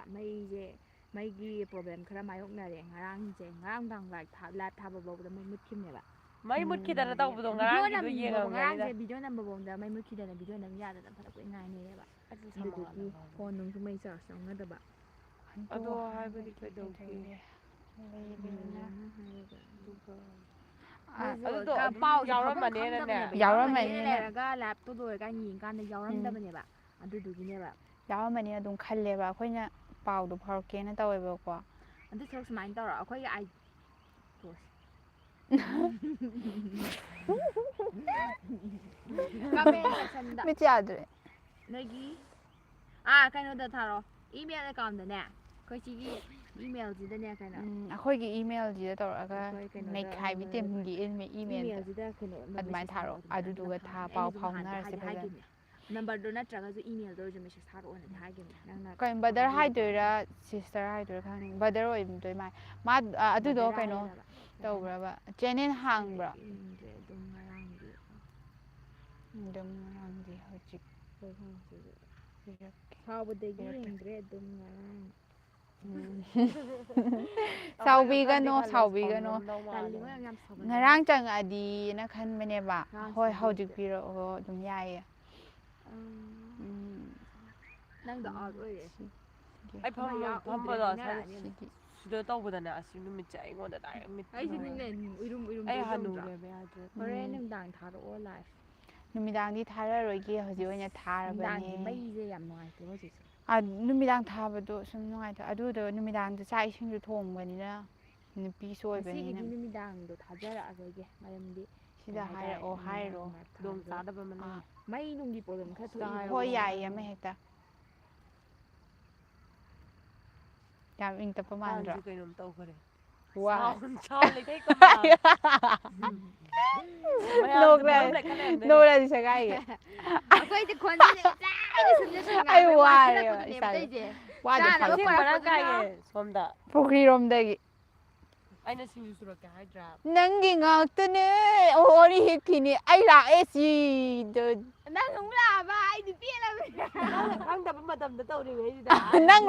ꯃꯩꯒꯤ ꯄ꯭ꯔꯣꯕ꯭ꯂꯦꯝ ꯈꯔ ꯃꯥꯌꯣꯛꯅꯔꯦ ꯉꯔꯥꯡꯁꯦ ꯉꯔꯥꯡ ꯅꯨꯡꯗꯥꯡ ꯂꯥꯏꯚ ꯊꯥꯕ ꯐꯥꯎꯕꯗ ꯃꯩ ꯃꯨꯠꯈꯤꯕꯅꯦꯕ
ꯃꯩ ꯃꯨꯠꯈꯤꯗꯅ ꯇꯧꯕꯗꯣ
ꯚꯤꯗꯤꯑꯣ
ꯉꯔꯥꯡꯒꯤꯗꯣ
ꯅꯝꯕ
ꯌꯦꯡꯉꯝꯒꯅꯤꯗ.
ꯉꯔꯥꯡꯁꯦ ꯚꯤꯗꯤꯑꯣ ꯅꯝꯕꯐꯥꯎꯗ ꯃꯩ ꯃꯨꯠꯈꯤꯗꯅ ꯚꯤꯗꯤꯑꯣ ꯅꯝ ꯌꯥꯗꯅ ꯐꯔꯛ ꯂꯣꯏ ꯉꯥꯏꯅꯩꯌꯦꯕ
ꯑꯩꯗꯤ
ꯑꯗꯨꯗꯨꯒꯤ
ꯁꯃꯥꯅ
ꯐꯣꯟ ꯅꯨꯡꯁꯨ ꯃꯩ ꯆꯥꯔꯖ ꯌꯥꯎꯅꯗꯕ
ꯑꯗꯣ ꯍꯥꯏꯕꯗꯤ ꯀꯩꯗꯧꯒꯦ
ꯂꯩꯔꯦꯅ
ꯑꯗꯨꯗꯣ ꯑꯗꯨꯝ
ꯄꯥꯎꯁꯦ ꯐꯥꯎꯐꯝ
ꯌꯥꯎꯔꯝꯃꯅꯤꯅꯅꯦ.
ꯈꯪꯗꯕꯅꯦꯕ
ꯌꯥꯎꯔꯝꯃꯅꯤꯅ
ꯂꯩꯔꯒ ꯂꯥꯏꯚꯇꯣ ꯂꯣꯏꯔꯀꯥꯟꯗ ꯌꯦꯡꯀꯥꯟꯗ ꯌꯥꯎꯔꯝꯗꯕꯅꯦꯕ ꯑꯗꯨꯗꯨꯒꯤꯅꯦꯕ
ꯌꯥꯎꯔꯝꯃꯅꯤ ꯑꯗꯨꯝ ꯈꯜꯂꯦꯕ ꯑꯩꯈꯣꯏꯅ ꯄꯥꯎꯗꯣ ꯐꯥꯎꯔꯛꯀꯦꯅ ꯇꯧꯋꯦꯕꯀꯣ
ꯑꯗꯨ ꯁꯔꯨꯛ ꯁꯨꯃꯥꯏꯅ ꯇꯧꯔꯣ ꯑꯩꯈꯣꯏꯒꯤ ꯀꯃꯦꯟ ꯁꯦꯛꯁꯟꯗ
ꯃꯤꯠ ꯌꯥꯗ꯭ꯔꯦ
ꯅꯣꯏꯒꯤ ꯀꯩꯅꯣꯗ ꯊꯥꯔꯛꯑꯣ ꯏꯃꯦꯜ ꯑꯦꯀꯥꯎꯟꯗꯅꯦ ꯑꯩꯈꯣꯏ ꯁꯤꯒꯤ ꯏꯃꯦꯜꯁꯤꯗꯅꯦ ꯀꯩꯅꯣ
ꯑꯩꯈꯣꯏꯒꯤ ꯏꯃꯦꯜꯁꯤꯗ ꯇꯧꯔꯒ
ꯑꯩꯈꯣꯏ ꯀꯩꯅꯣꯗ
ꯅꯩꯈꯥꯏꯕꯤ ꯇꯤꯝꯒꯤ ꯏꯃꯦꯜꯗ
ꯏꯃꯦꯜꯁꯤꯗ ꯀꯩꯅꯣ
ꯑꯗꯨꯃꯥꯏꯅ
ꯃꯦꯁꯦꯖ
ꯊꯥꯔꯛꯑꯣ
ꯊꯥꯔꯛꯑꯣ
ꯑꯗꯨꯗꯨꯒ ꯄꯥꯎ
ꯑꯩꯅꯁꯨ ꯅꯍꯥꯟꯗꯤ
ꯐꯥꯎꯅꯔꯁꯦ ꯐꯖꯅ.
ꯍꯥꯏꯈꯤꯕꯅꯦ ꯅꯝꯕꯔꯗꯣ ꯅꯠꯇ꯭ꯔꯒꯁꯨ ꯏꯃꯦꯜꯗ ꯑꯣꯏꯔꯁꯨ ꯃꯦꯁꯦꯖ ꯊꯥꯔꯛꯑꯣꯅꯗꯤ ꯍꯥꯏꯈꯤꯕꯅꯦ ꯅꯪꯅ
ꯀꯩꯅꯣ ꯕꯗꯔ ꯍꯥꯏꯗꯣꯏꯔꯥ ꯁꯤꯁꯇꯔ ꯍꯥꯏꯗꯣꯏꯔꯥ ꯈꯪꯗꯦ ꯕꯗꯔ ꯑꯣꯏꯗꯣꯏ ꯃꯥ ꯑꯗꯨꯗꯣ
ꯕꯗꯔ
ꯀꯩꯅꯣ
ꯍꯥꯏꯒꯗꯕ
ꯇꯧꯕ꯭ꯔꯕ ꯆꯦꯅꯦꯜ ꯍꯥꯡꯕ꯭ꯔꯥ
ꯌꯦꯡꯗ꯭ꯔꯦ ꯑꯗꯨꯝ ꯉꯔꯥꯡꯒꯤ
ꯑꯗꯨꯝ ꯉꯔꯥꯡꯗꯤ ꯍꯧꯖꯤꯛ
ꯁꯥꯎꯕꯗꯒꯤ ꯌꯦꯡꯗ꯭ꯔꯦ ꯑꯗꯨꯝ ꯉꯔꯥꯡ
ꯁꯥꯎꯕꯤꯒꯅꯣ
ꯑꯩꯈꯣꯏꯅ ꯈꯔꯗꯤ
ꯁꯥꯎꯕꯤꯒꯅꯣ
ꯁꯥꯎꯅꯤꯡꯉꯝꯗꯧ ꯃꯥꯜꯂꯦ.
ꯇꯜꯂꯤꯉꯣ ꯌꯥꯝ ꯁꯥꯎꯒꯟꯕꯅꯦ
ꯉꯔꯥꯡ ꯆꯪꯉꯛꯑꯗꯤꯅ ꯈꯟꯕꯅꯦꯕ
ꯉꯔꯥꯡ
ꯍꯣꯏ ꯍꯧꯖꯤꯛ
ꯁꯦꯝꯕꯤꯔꯛꯇꯦ
ꯄꯤꯔꯛꯑꯣ ꯑꯗꯨꯝ ꯌꯥꯏꯌꯦ.
ꯅꯪꯗꯣ ꯑꯥꯎꯠ ꯑꯣꯏꯔꯦ
ꯑꯩ
ꯎꯗ꯭ꯔꯦ
ꯐꯝꯕꯗꯣ
ꯍꯥꯏꯅꯔꯛꯑꯅꯤ ꯑꯃꯨꯛ
ꯁꯤꯗ ꯇꯧꯕꯗꯅꯦ ꯑꯁꯤ ꯅꯨꯃꯤꯠꯁꯦ ꯑꯩꯉꯣꯟꯗ ꯗꯥꯏꯔꯦꯛ ꯃꯤꯠꯇ
ꯑꯩꯁꯨꯅꯤꯅꯦ ꯎꯏꯔꯨꯝ
ꯑꯩ
ꯇꯧꯗ꯭ꯔꯣ
ꯍꯅꯨꯔꯦꯕ ꯌꯥꯗ꯭ꯔꯦ.
ꯍꯣꯔꯦꯟ ꯅꯨꯡꯗꯥꯡ ꯊꯥꯔꯛꯑꯣ ꯂꯥꯏꯚ
ꯅꯨꯃꯤꯗꯥꯡꯗꯤ ꯊꯥꯔꯔꯣꯏꯒꯦ ꯍꯧꯖꯤꯛ ꯑꯣꯏꯅ ꯊꯥꯔꯕꯅꯦ.
ꯅꯨꯡꯗꯥꯡꯒꯤ ꯃꯩꯁꯦ ꯌꯥꯝ ꯅꯨꯡꯉꯥꯏꯇꯦ ꯍꯧꯖꯤꯛꯁꯦ.
ꯅꯨꯃꯤꯗꯥꯡ ꯊꯥꯕꯗꯣ ꯁꯨꯝ ꯅꯨꯡꯉꯥꯏꯇꯦ ꯑꯗꯨꯗꯣ ꯅꯨꯃꯤꯗꯥꯡꯗ ꯆꯥꯛ ꯏꯁꯤꯡꯁꯨ ꯊꯣꯡꯕꯅꯤꯅ ꯅꯨꯄꯤꯁꯨ ꯑꯣꯏꯕꯅꯤꯅ
ꯉꯁꯤꯒꯤꯗꯤ ꯅꯨꯃꯤꯗꯥꯡꯗꯣ ꯊꯥꯖꯔꯛꯑꯔꯣꯏꯒꯦ ꯃꯔꯝꯗꯤ
ꯁꯤꯗ ꯍꯥꯏꯔꯛꯑꯣ ꯍꯥꯏꯔꯣ
ꯈꯨꯗꯣꯡ ꯆꯥꯗꯕ ꯑꯃ ꯂꯩ.
ꯃꯩ ꯅꯨꯡꯒꯤ ꯄ꯭ꯔꯣꯕ꯭ꯂꯦꯝ ꯈꯔ ꯊꯣꯛꯏꯀꯣ
ꯍꯣꯏ ꯌꯥꯏꯌꯦ ꯑꯃ ꯍꯦꯛꯇ. ꯌꯥꯝ ꯏꯪ ꯇꯞꯄ ꯃꯥꯟꯗ꯭ꯔꯣ
ꯀꯥꯡꯁꯦ ꯀꯩꯅꯣꯝ ꯇꯧꯈꯔꯦ.
ꯋꯥ
ꯁꯥꯎꯟ ꯂꯩꯊꯩꯀꯣ ꯃꯌꯥꯝ. ꯃꯌꯥꯝꯁꯦ ꯕꯣꯂꯨꯝ ꯂꯩꯈꯠꯂꯦ.
ꯅꯣꯛꯂꯗꯤ ꯁꯦꯒꯥꯏꯒꯦ.
ꯑꯩꯈꯣꯏꯗꯤ ꯈꯣꯟꯖꯦꯜꯁꯦ ꯉꯁꯥꯏꯗ ꯁꯨꯝ
ꯑꯩ
ꯉꯥꯡꯕꯩ
ꯋꯥꯔꯦꯕ
ꯋꯥꯁꯤꯜꯂꯛꯄꯗꯨꯅꯦꯕ
ꯏꯁꯥꯁꯦ.
ꯇꯧꯏꯁꯦ.
ꯋꯥꯗꯣ
ꯆꯥꯅꯕ
ꯑꯁꯦꯡꯕ ꯃꯔꯥꯡ
ꯄꯨꯔꯛꯄꯗꯨꯅ
ꯀꯥꯏꯌꯦ ꯁꯣꯝꯗ.
ꯄꯨꯈ꯭ꯔꯤꯔꯣꯝꯗꯒꯤ.
ꯑꯩꯅ ꯁꯤꯡꯖꯨ ꯁꯨꯔꯛꯀꯦ ꯍꯥꯏꯗ꯭ꯔꯥ.
ꯅꯪꯒꯤ ꯉꯥꯛꯇꯅꯦ ꯋꯥꯔꯤ ꯍꯤꯞꯈꯤꯅꯤ ꯑꯩ ꯂꯥꯛꯑꯦ ꯁꯤꯗ.
ꯅꯪ ꯑꯃꯨꯛ ꯂꯥꯛꯑꯕ ꯑꯩꯗꯤ ꯄꯦꯜꯂꯕꯅꯤ.
ꯅꯪꯅ ꯈꯪꯗꯕ ꯃꯇꯝꯗ ꯇꯧꯔꯤꯉꯩꯁꯤꯗ.
ꯅꯪ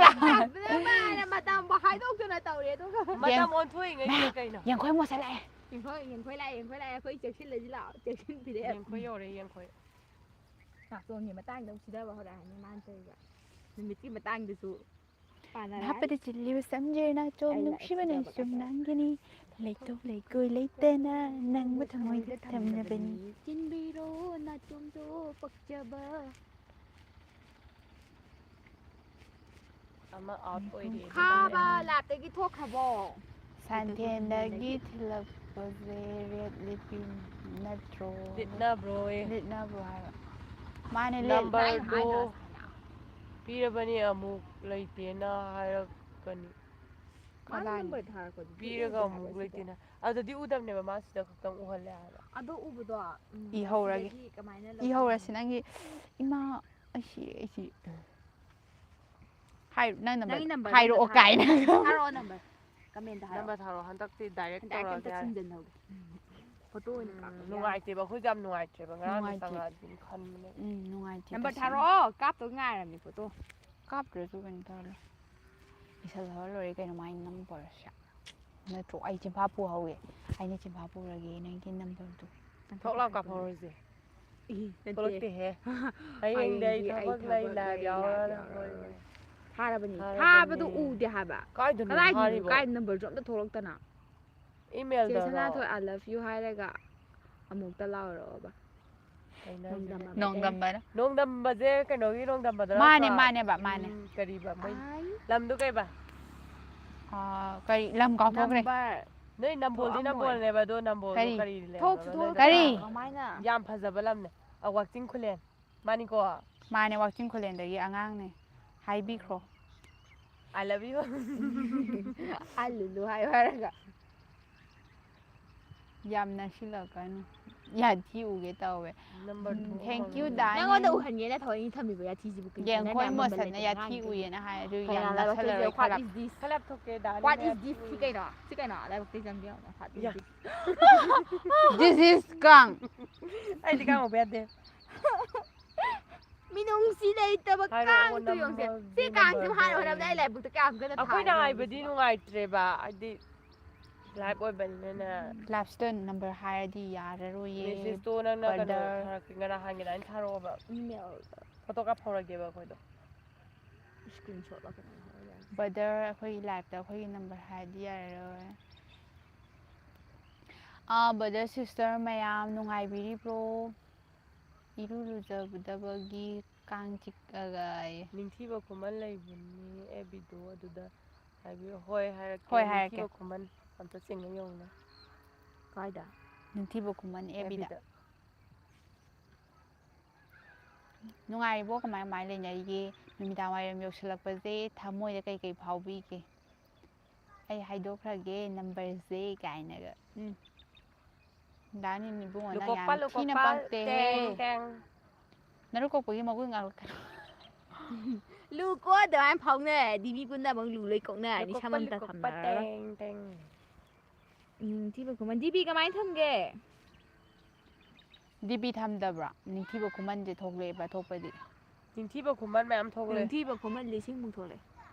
ꯃꯥꯅ ꯃꯇꯝꯕꯨ ꯍꯥꯏꯗꯣꯛꯇꯅ ꯇꯧꯔꯦ ꯑꯗꯨꯒ.
ꯃꯇꯝ ꯑꯣꯟꯊꯣꯛꯏꯉꯩꯁꯤꯗ ꯀꯩꯅꯣ.
ꯌꯦꯡꯈꯣꯏ ꯃꯣꯠꯁꯜꯂꯛꯑꯦ.
ꯌꯦꯡꯈꯣꯏ ꯂꯥꯛꯑꯦ ꯑꯩꯈꯣꯏ ꯆꯦꯛꯁꯤꯜꯂꯁꯤ ꯂꯥꯛꯑꯣ ꯆꯦꯛꯁꯤꯟꯕꯤꯔꯦ.
ꯌꯦꯡꯈꯣꯏ ꯌꯧꯔꯦ ꯌꯦꯡꯈꯣꯏ.
ꯅꯥꯆꯣꯡꯒꯤ ꯃꯇꯥꯡꯗ ꯑꯃꯨꯛ ꯁꯤꯙꯕ ꯍꯧꯔꯛꯑꯅꯤ ꯃꯥꯅ ꯇꯧꯔꯤꯕ ꯅꯨꯃꯤꯠꯀꯤ ꯃꯇꯥꯡꯗꯁꯨ.
ꯅꯥꯞꯄꯗ ꯆꯤꯜꯂꯤꯕ ꯁꯝꯖꯦꯠ ꯅꯥꯆꯣꯝ
ꯑꯩ ꯂꯥꯛꯑꯦ
ꯅꯨꯡꯁꯤꯕ
ꯁꯤꯙꯕ
ꯅꯪꯁꯨꯝ
ꯀꯥꯏ
ꯅꯪꯒꯤꯅꯤ ꯂꯩꯇꯣꯛ ꯂꯩꯀꯣꯏ ꯂꯩꯇꯅ ꯅꯪꯕꯨ ꯊꯃꯣꯏꯗ ꯊꯝꯂꯕꯅꯤ.
ꯆꯤꯟꯕꯤꯔꯣ ꯅꯥꯆꯣꯝꯗꯣ ꯄꯛꯆꯕ.
ꯑꯃ ꯑꯥꯎꯠ ꯑꯣꯏꯔꯦ.
ꯊꯥꯕ ꯂꯥꯏꯞꯇꯒꯤ ꯊꯣꯛꯈ꯭ꯔꯕꯣ.
ꯁꯟꯊꯦꯟꯗꯒꯤ ꯊꯤꯜꯂꯛꯄꯁꯦ ꯔꯦꯠ ꯂꯤꯄꯤ ꯅꯠꯇ꯭ꯔꯣ.
ꯂꯤꯠꯅꯕ꯭ꯔꯣꯌꯦ.
ꯂꯤꯠꯅꯕ꯭ꯔꯣ ꯍꯥꯏꯕ. ꯃꯥꯅꯦ
ꯅꯝꯕꯔꯗꯣ ꯄꯤꯔꯕꯅꯤ ꯑꯃꯨꯛ ꯂꯩꯇꯦꯅ ꯍꯥꯏꯔꯛꯀꯅꯤ.
ꯃꯥꯅ ꯅꯝꯕꯔ ꯊꯥꯔꯛꯄꯗꯨꯗꯤ
ꯄꯤꯔꯒ
ꯎꯗꯦ ꯍꯥꯏꯕ
ꯑꯃꯨꯛ
ꯁꯤꯗ.
ꯂꯩꯇꯦꯅ ꯑꯗꯨꯗꯤ ꯎꯗꯕꯅꯦꯕ ꯃꯥ ꯁꯤꯗ ꯈꯛꯇꯪ ꯎꯍꯜꯂꯦ ꯍꯥꯏꯕ.
ꯑꯗꯣ ꯎꯕꯗꯣ
ꯏꯍꯧꯔꯒꯦ
ꯁꯤꯗꯒꯤ ꯀꯃꯥꯏꯅ
ꯏꯍꯧꯔꯁꯤ ꯅꯪꯒꯤ ꯏꯃꯥ ꯑꯩꯁꯤ ꯅꯪ
ꯅꯪꯒꯤ ꯅꯝꯕꯔꯗꯣ ꯑꯝꯇ
ꯍꯥꯏꯔꯛꯑꯣ ꯀꯥꯏꯅ.
ꯊꯥꯔꯛꯑꯣ ꯅꯝꯕꯔ ꯀꯃꯦꯟꯇ ꯍꯥꯏꯔꯛꯑꯣ.
ꯅꯝꯕꯔ ꯊꯥꯔꯛꯑꯣ ꯍꯟꯗꯛꯇꯤ ꯗꯥꯏꯔꯦꯛ
ꯗꯥꯏꯔꯦꯛ
ꯇꯧꯔꯛꯑꯒꯦ
ꯍꯦꯛꯇ
ꯌꯥꯔꯦ.
ꯆꯤꯡꯁꯤꯟꯍꯧꯒꯦ ꯐꯣꯇꯣ ꯑꯣꯏꯅ ꯀꯥꯞꯄꯒꯦ ꯌꯥꯔꯦ.
ꯅꯨꯡꯉꯥꯏꯇꯦꯕ ꯑꯩꯈꯣꯏꯁꯨ ꯌꯥꯝ ꯅꯨꯡꯉꯥꯏꯇ꯭ꯔꯦꯕ ꯉꯔꯥꯡꯗ
ꯅꯨꯡꯉꯥꯏꯇꯦ
ꯆꯪꯉꯛꯑꯗꯤ ꯈꯟꯕꯅꯦ.
ꯅꯨꯡꯉꯥꯏꯇꯦ
ꯅꯝꯕꯔ
ꯇꯁꯦꯡꯅ
ꯊꯥꯔꯛꯑꯣ ꯀꯥꯞꯇꯧ ꯉꯥꯏꯔꯕꯅꯤ ꯐꯣꯇꯣ.
ꯀꯥꯞꯇ꯭ꯔꯁꯨ ꯀꯩꯅꯣ ꯇꯧꯔꯦ ꯏꯁꯜꯍꯧꯔ ꯂꯣꯏꯔꯦ ꯀꯩꯅꯣ ꯃꯥꯏ ꯅꯝꯕꯔꯁꯦ ꯅꯠꯇ꯭ꯔꯣ ꯑꯩ ꯆꯤꯟꯐꯥ ꯄꯨꯍꯧꯋꯦ ꯑꯩꯅ ꯆꯤꯟꯐꯥ ꯄꯨꯔꯒꯦ ꯅꯪꯒꯤ ꯅꯝꯕꯔꯗꯣ.
ꯊꯣꯛ ꯂꯥꯎ ꯀꯥꯞꯍꯧꯔꯁꯦ.
ꯅꯠꯇꯦ
ꯊꯣꯛꯂꯛꯇꯦꯍꯦ. ꯍꯌꯦꯡꯗꯤ ꯑꯩ ꯊꯕꯛ ꯂꯩ ꯂꯥꯏꯚ ꯌꯥꯎꯔꯔꯣꯏ.
ꯊꯥꯔꯕꯅꯤ ꯊꯥꯕꯗꯣ
ꯊꯥꯔꯕꯅꯦ.
ꯎꯗꯦ ꯍꯥꯏꯕ
ꯀꯥꯏꯗꯅꯣ
ꯀꯗꯥꯏꯗꯅꯣ
ꯊꯥꯔꯤꯕꯣ
ꯀꯥꯏ ꯅꯝꯕꯔꯁꯨ ꯑꯝꯇ ꯊꯣꯛꯂꯛꯇꯅ. ꯆꯦ
ꯏꯃꯦꯜꯗꯔꯣ
ꯁꯅꯥꯊꯣꯏ ꯑꯥꯏ ꯂꯚ ꯌꯨ ꯍꯥꯏꯔꯒ ꯑꯃꯨꯛꯇ ꯂꯥꯎꯔꯛꯑꯣꯕ.
ꯅꯣꯡꯗꯝꯕꯅ.
ꯅꯣꯡꯗꯝꯕꯁꯦ ꯀꯩꯅꯣꯒꯤ ꯅꯣꯡꯗꯝꯕꯗꯣ ꯅꯠꯇ꯭ꯔꯣ.
ꯃꯥꯅꯦꯕ ꯃꯥꯅꯦ.
ꯀꯔꯤꯕ ꯃꯣꯏ ꯂꯝꯗꯣ ꯀꯩꯕ.
ꯀꯔꯤ ꯂꯝ ꯀꯥꯎꯊꯣꯛꯈ꯭ꯔꯦ.
ꯅꯝꯕꯔ
ꯅꯣꯏ ꯅꯝꯕꯣꯜꯗꯤ
ꯊꯣꯛꯑꯝꯃꯣꯏ
ꯅꯝꯕꯣꯜꯅꯦꯕ ꯑꯗꯣ ꯅꯝꯕꯣꯜꯗꯣ ꯀꯔꯤ
ꯊꯣꯛꯁꯨ
ꯂꯩꯔꯝꯒ ꯅꯣꯏꯗ
ꯀꯔꯤ
ꯊꯣꯛꯂꯛꯇꯅ ꯀꯃꯥꯏꯅ.
ꯌꯥꯝ ꯐꯖꯕ ꯂꯝꯅꯦ ꯋꯥꯛꯆꯤꯡ ꯈꯨꯂꯦꯟ ꯃꯥꯅꯤꯀꯣ.
ꯃꯥꯅꯦ ꯋꯥꯛꯆꯤꯡ ꯈꯨꯂꯦꯟꯗꯒꯤ ꯑꯉꯥꯡꯅꯦ ꯍꯥꯏꯕꯤꯈ꯭ꯔꯣ.
ꯑꯥꯏ ꯂꯚ ꯌꯨ.
ꯑꯜꯂꯨꯂꯨ ꯍꯥꯏꯌꯨ ꯍꯥꯏꯔꯒ.
ꯌꯥꯝ ꯅꯛꯁꯤꯜꯂꯛꯀꯅꯨ ꯌꯥꯊꯤ ꯎꯒꯦ ꯇꯧꯋꯦ
ꯅꯝꯕꯔ 2
ꯊꯦꯡꯛ ꯌꯨ ꯗꯥꯏ
ꯅꯪꯉꯣꯟꯗ ꯎꯍꯟꯒꯦꯅ ꯊꯑꯣꯏꯅ ꯊꯝꯃꯤꯕ ꯌꯥꯊꯤꯁꯤꯕꯨ ꯀꯩꯅꯣ
ꯌꯦꯡꯈꯣꯏ ꯃꯣꯁꯟꯅ ꯌꯥꯊꯤ ꯎꯏꯌꯦꯅ ꯍꯥꯏ ꯑꯗꯨ ꯌꯥꯝ
ꯀꯩꯅꯣ
ꯅꯛꯁꯜꯂꯔꯣꯏ
what
ꯈꯔ
is this
ꯈꯔ ꯊꯣꯛꯀꯦ ꯗꯥꯅꯤ
what is this ꯁꯤ ꯀꯩꯅꯣ ꯁꯤ ꯀꯩꯅꯣ ꯂꯥꯏꯕꯛꯇꯤ ꯆꯪꯕꯤꯌꯣ what is
ꯌꯥ.
this
This is ꯀꯥꯡ
ꯑꯩꯗꯤ ꯀꯥꯡꯉꯧꯕ ꯌꯥꯗꯦ
ꯃꯤꯅꯨꯡꯁꯤ ꯂꯩꯇꯕ
ꯍꯥꯏꯔꯛꯑꯣ
ꯀꯥꯡ ꯇꯨꯌꯣꯡꯁꯦ ꯁꯤ
ꯅꯝꯕꯔꯒꯤ
ꯀꯥꯡꯁꯤꯕꯨ ꯍꯥꯟꯅ
ꯅꯝꯕꯔꯗꯣ
ꯍꯣꯠꯅꯕꯗ ꯑꯩ ꯂꯥꯏꯕꯛꯇ ꯀꯌꯥꯝ ꯀꯟꯅ
ꯑꯩꯈꯣꯏꯅ ꯍꯥꯏꯕꯗꯤ ꯅꯨꯡꯉꯥꯏꯇ꯭ꯔꯦꯕ ꯍꯥꯏꯗꯤ ꯂꯥꯏꯚ ꯑꯣꯏꯕꯅꯤꯅꯅꯦ
ꯂꯥꯏꯞꯁꯇ ꯅꯝꯕꯔ ꯍꯥꯏꯔꯗꯤ ꯌꯥꯔꯔꯣꯏꯌꯦ
ꯃꯦꯁꯦꯁꯇꯣ ꯅꯪꯅ ꯀꯩꯅꯣ
ꯕ꯭ꯔꯗꯔ
ꯊꯥꯔꯛꯀꯦ ꯉꯔꯥꯡ ꯑꯗꯨꯃꯥꯏꯅ ꯊꯥꯔꯛꯑꯣꯕ
ꯏꯃꯦꯜꯗ
ꯐꯣꯇꯣ ꯀꯥꯞꯍꯧꯔꯒꯦꯕ ꯑꯩꯈꯣꯏꯗꯣ
ꯁ꯭ꯀ꯭ꯔꯤꯟ ꯁꯣꯠ ꯂꯧꯈꯠꯂꯒ
ꯕ꯭ꯔꯗꯔ ꯑꯩꯈꯣꯏꯒꯤ ꯂꯥꯏꯐꯇ ꯑꯩꯈꯣꯏꯒꯤ ꯅꯝꯕꯔ ꯍꯥꯏꯔꯗꯤ ꯌꯥꯔꯔꯣꯏ ꯕ꯭ꯔꯗꯔ ꯁꯤꯁꯇꯔ ꯃꯌꯥꯝ ꯅꯨꯡꯉꯥꯏꯕꯤꯔꯤꯕ꯭ꯔꯣ ꯏꯔꯨ ꯂꯨꯖꯕꯗꯕꯒꯤ ꯀꯥꯡ ꯆꯤꯛꯑꯒ
ꯅꯤꯡꯊꯤꯕ ꯈꯨꯃꯟ ꯂꯩꯕꯅꯤ ꯑꯦꯕꯤꯗꯣ ꯑꯗꯨꯗ ꯍꯥꯏꯕꯤꯌꯨ ꯍꯣꯏ ꯍꯥꯏꯔꯛꯀꯦ
ꯍꯣꯏ ꯍꯥꯏꯔꯛꯀꯦ
ꯅꯤꯡꯊꯤꯕ ꯈꯨꯃꯟ ꯑꯝꯇ ꯆꯤꯡꯉ ꯌꯦꯡꯉꯨꯅꯦ
ꯀꯥꯏꯗ
ꯅꯤꯡꯊꯤꯕ ꯈꯨꯃꯟ ꯑꯦꯕꯤꯗ
ꯑꯦꯕꯤꯗ
ꯅꯨꯡꯉꯥꯏꯔꯤꯕꯣ ꯀꯃꯥꯏ ꯀꯃꯥꯏꯅ ꯂꯩꯅꯔꯤꯒꯦ ꯅꯨꯃꯤꯗꯥꯡ ꯋꯥꯏꯔꯝ ꯌꯧꯁꯤꯜꯂꯛꯄꯁꯦ ꯊꯃꯣꯏꯗ ꯀꯩꯀꯩ ꯐꯥꯎꯕꯤꯒꯦ ꯑꯩ ꯍꯥꯏꯗꯣꯛꯈ꯭ꯔꯒꯦ ꯅꯝꯕꯔꯁꯦ ꯀꯥꯏꯅꯒ ꯗꯥꯅꯤ ꯏꯕꯨꯡꯉꯣ ꯅꯪ ꯌꯥꯝ ꯊꯤꯅ
ꯂꯨꯀꯣꯛꯄꯥ
ꯄꯛꯇꯦꯍꯦ
ꯇꯦꯡ ꯇꯦꯡ
ꯅꯔꯨ ꯀꯣꯛꯄꯒꯤ ꯃꯒꯨꯟ ꯉꯥꯡꯂꯛꯀꯅꯨ
ꯂꯨ ꯀꯣ ꯑꯗꯨꯃꯥꯏꯅ ꯐꯥꯎꯅꯔꯗꯤ ꯃꯤ ꯄꯨꯝꯅꯃꯛ ꯂꯨ ꯂꯣꯏ ꯀꯣꯛꯅꯔꯅꯤ ꯁꯝ ꯑꯝꯇ
ꯂꯨꯀꯣꯛꯄ
ꯊꯝꯅꯔꯒ
ꯇꯦꯡ ꯇꯦꯡ
ꯊꯤꯕ ꯈꯨꯃꯟ ꯗꯤꯄꯤ ꯀꯃꯥꯏꯅ ꯊꯝꯒꯦ
ꯗꯤꯄꯤ ꯊꯝꯗꯕ꯭ꯔꯣ ꯅꯤꯡꯊꯤꯕ ꯈꯨꯃꯟꯁꯦ ꯊꯣꯛꯂꯛꯑꯦꯕ ꯊꯣꯛꯄꯗꯤ
ꯅꯤꯡꯊꯤꯕ ꯈꯨꯃꯟ ꯃꯌꯥꯝ ꯊꯣꯛꯂꯛꯑꯦ
ꯅꯤꯡꯊꯤꯕ ꯈꯨꯃꯟ 100,000 ꯊꯣꯛꯂꯛꯑꯦ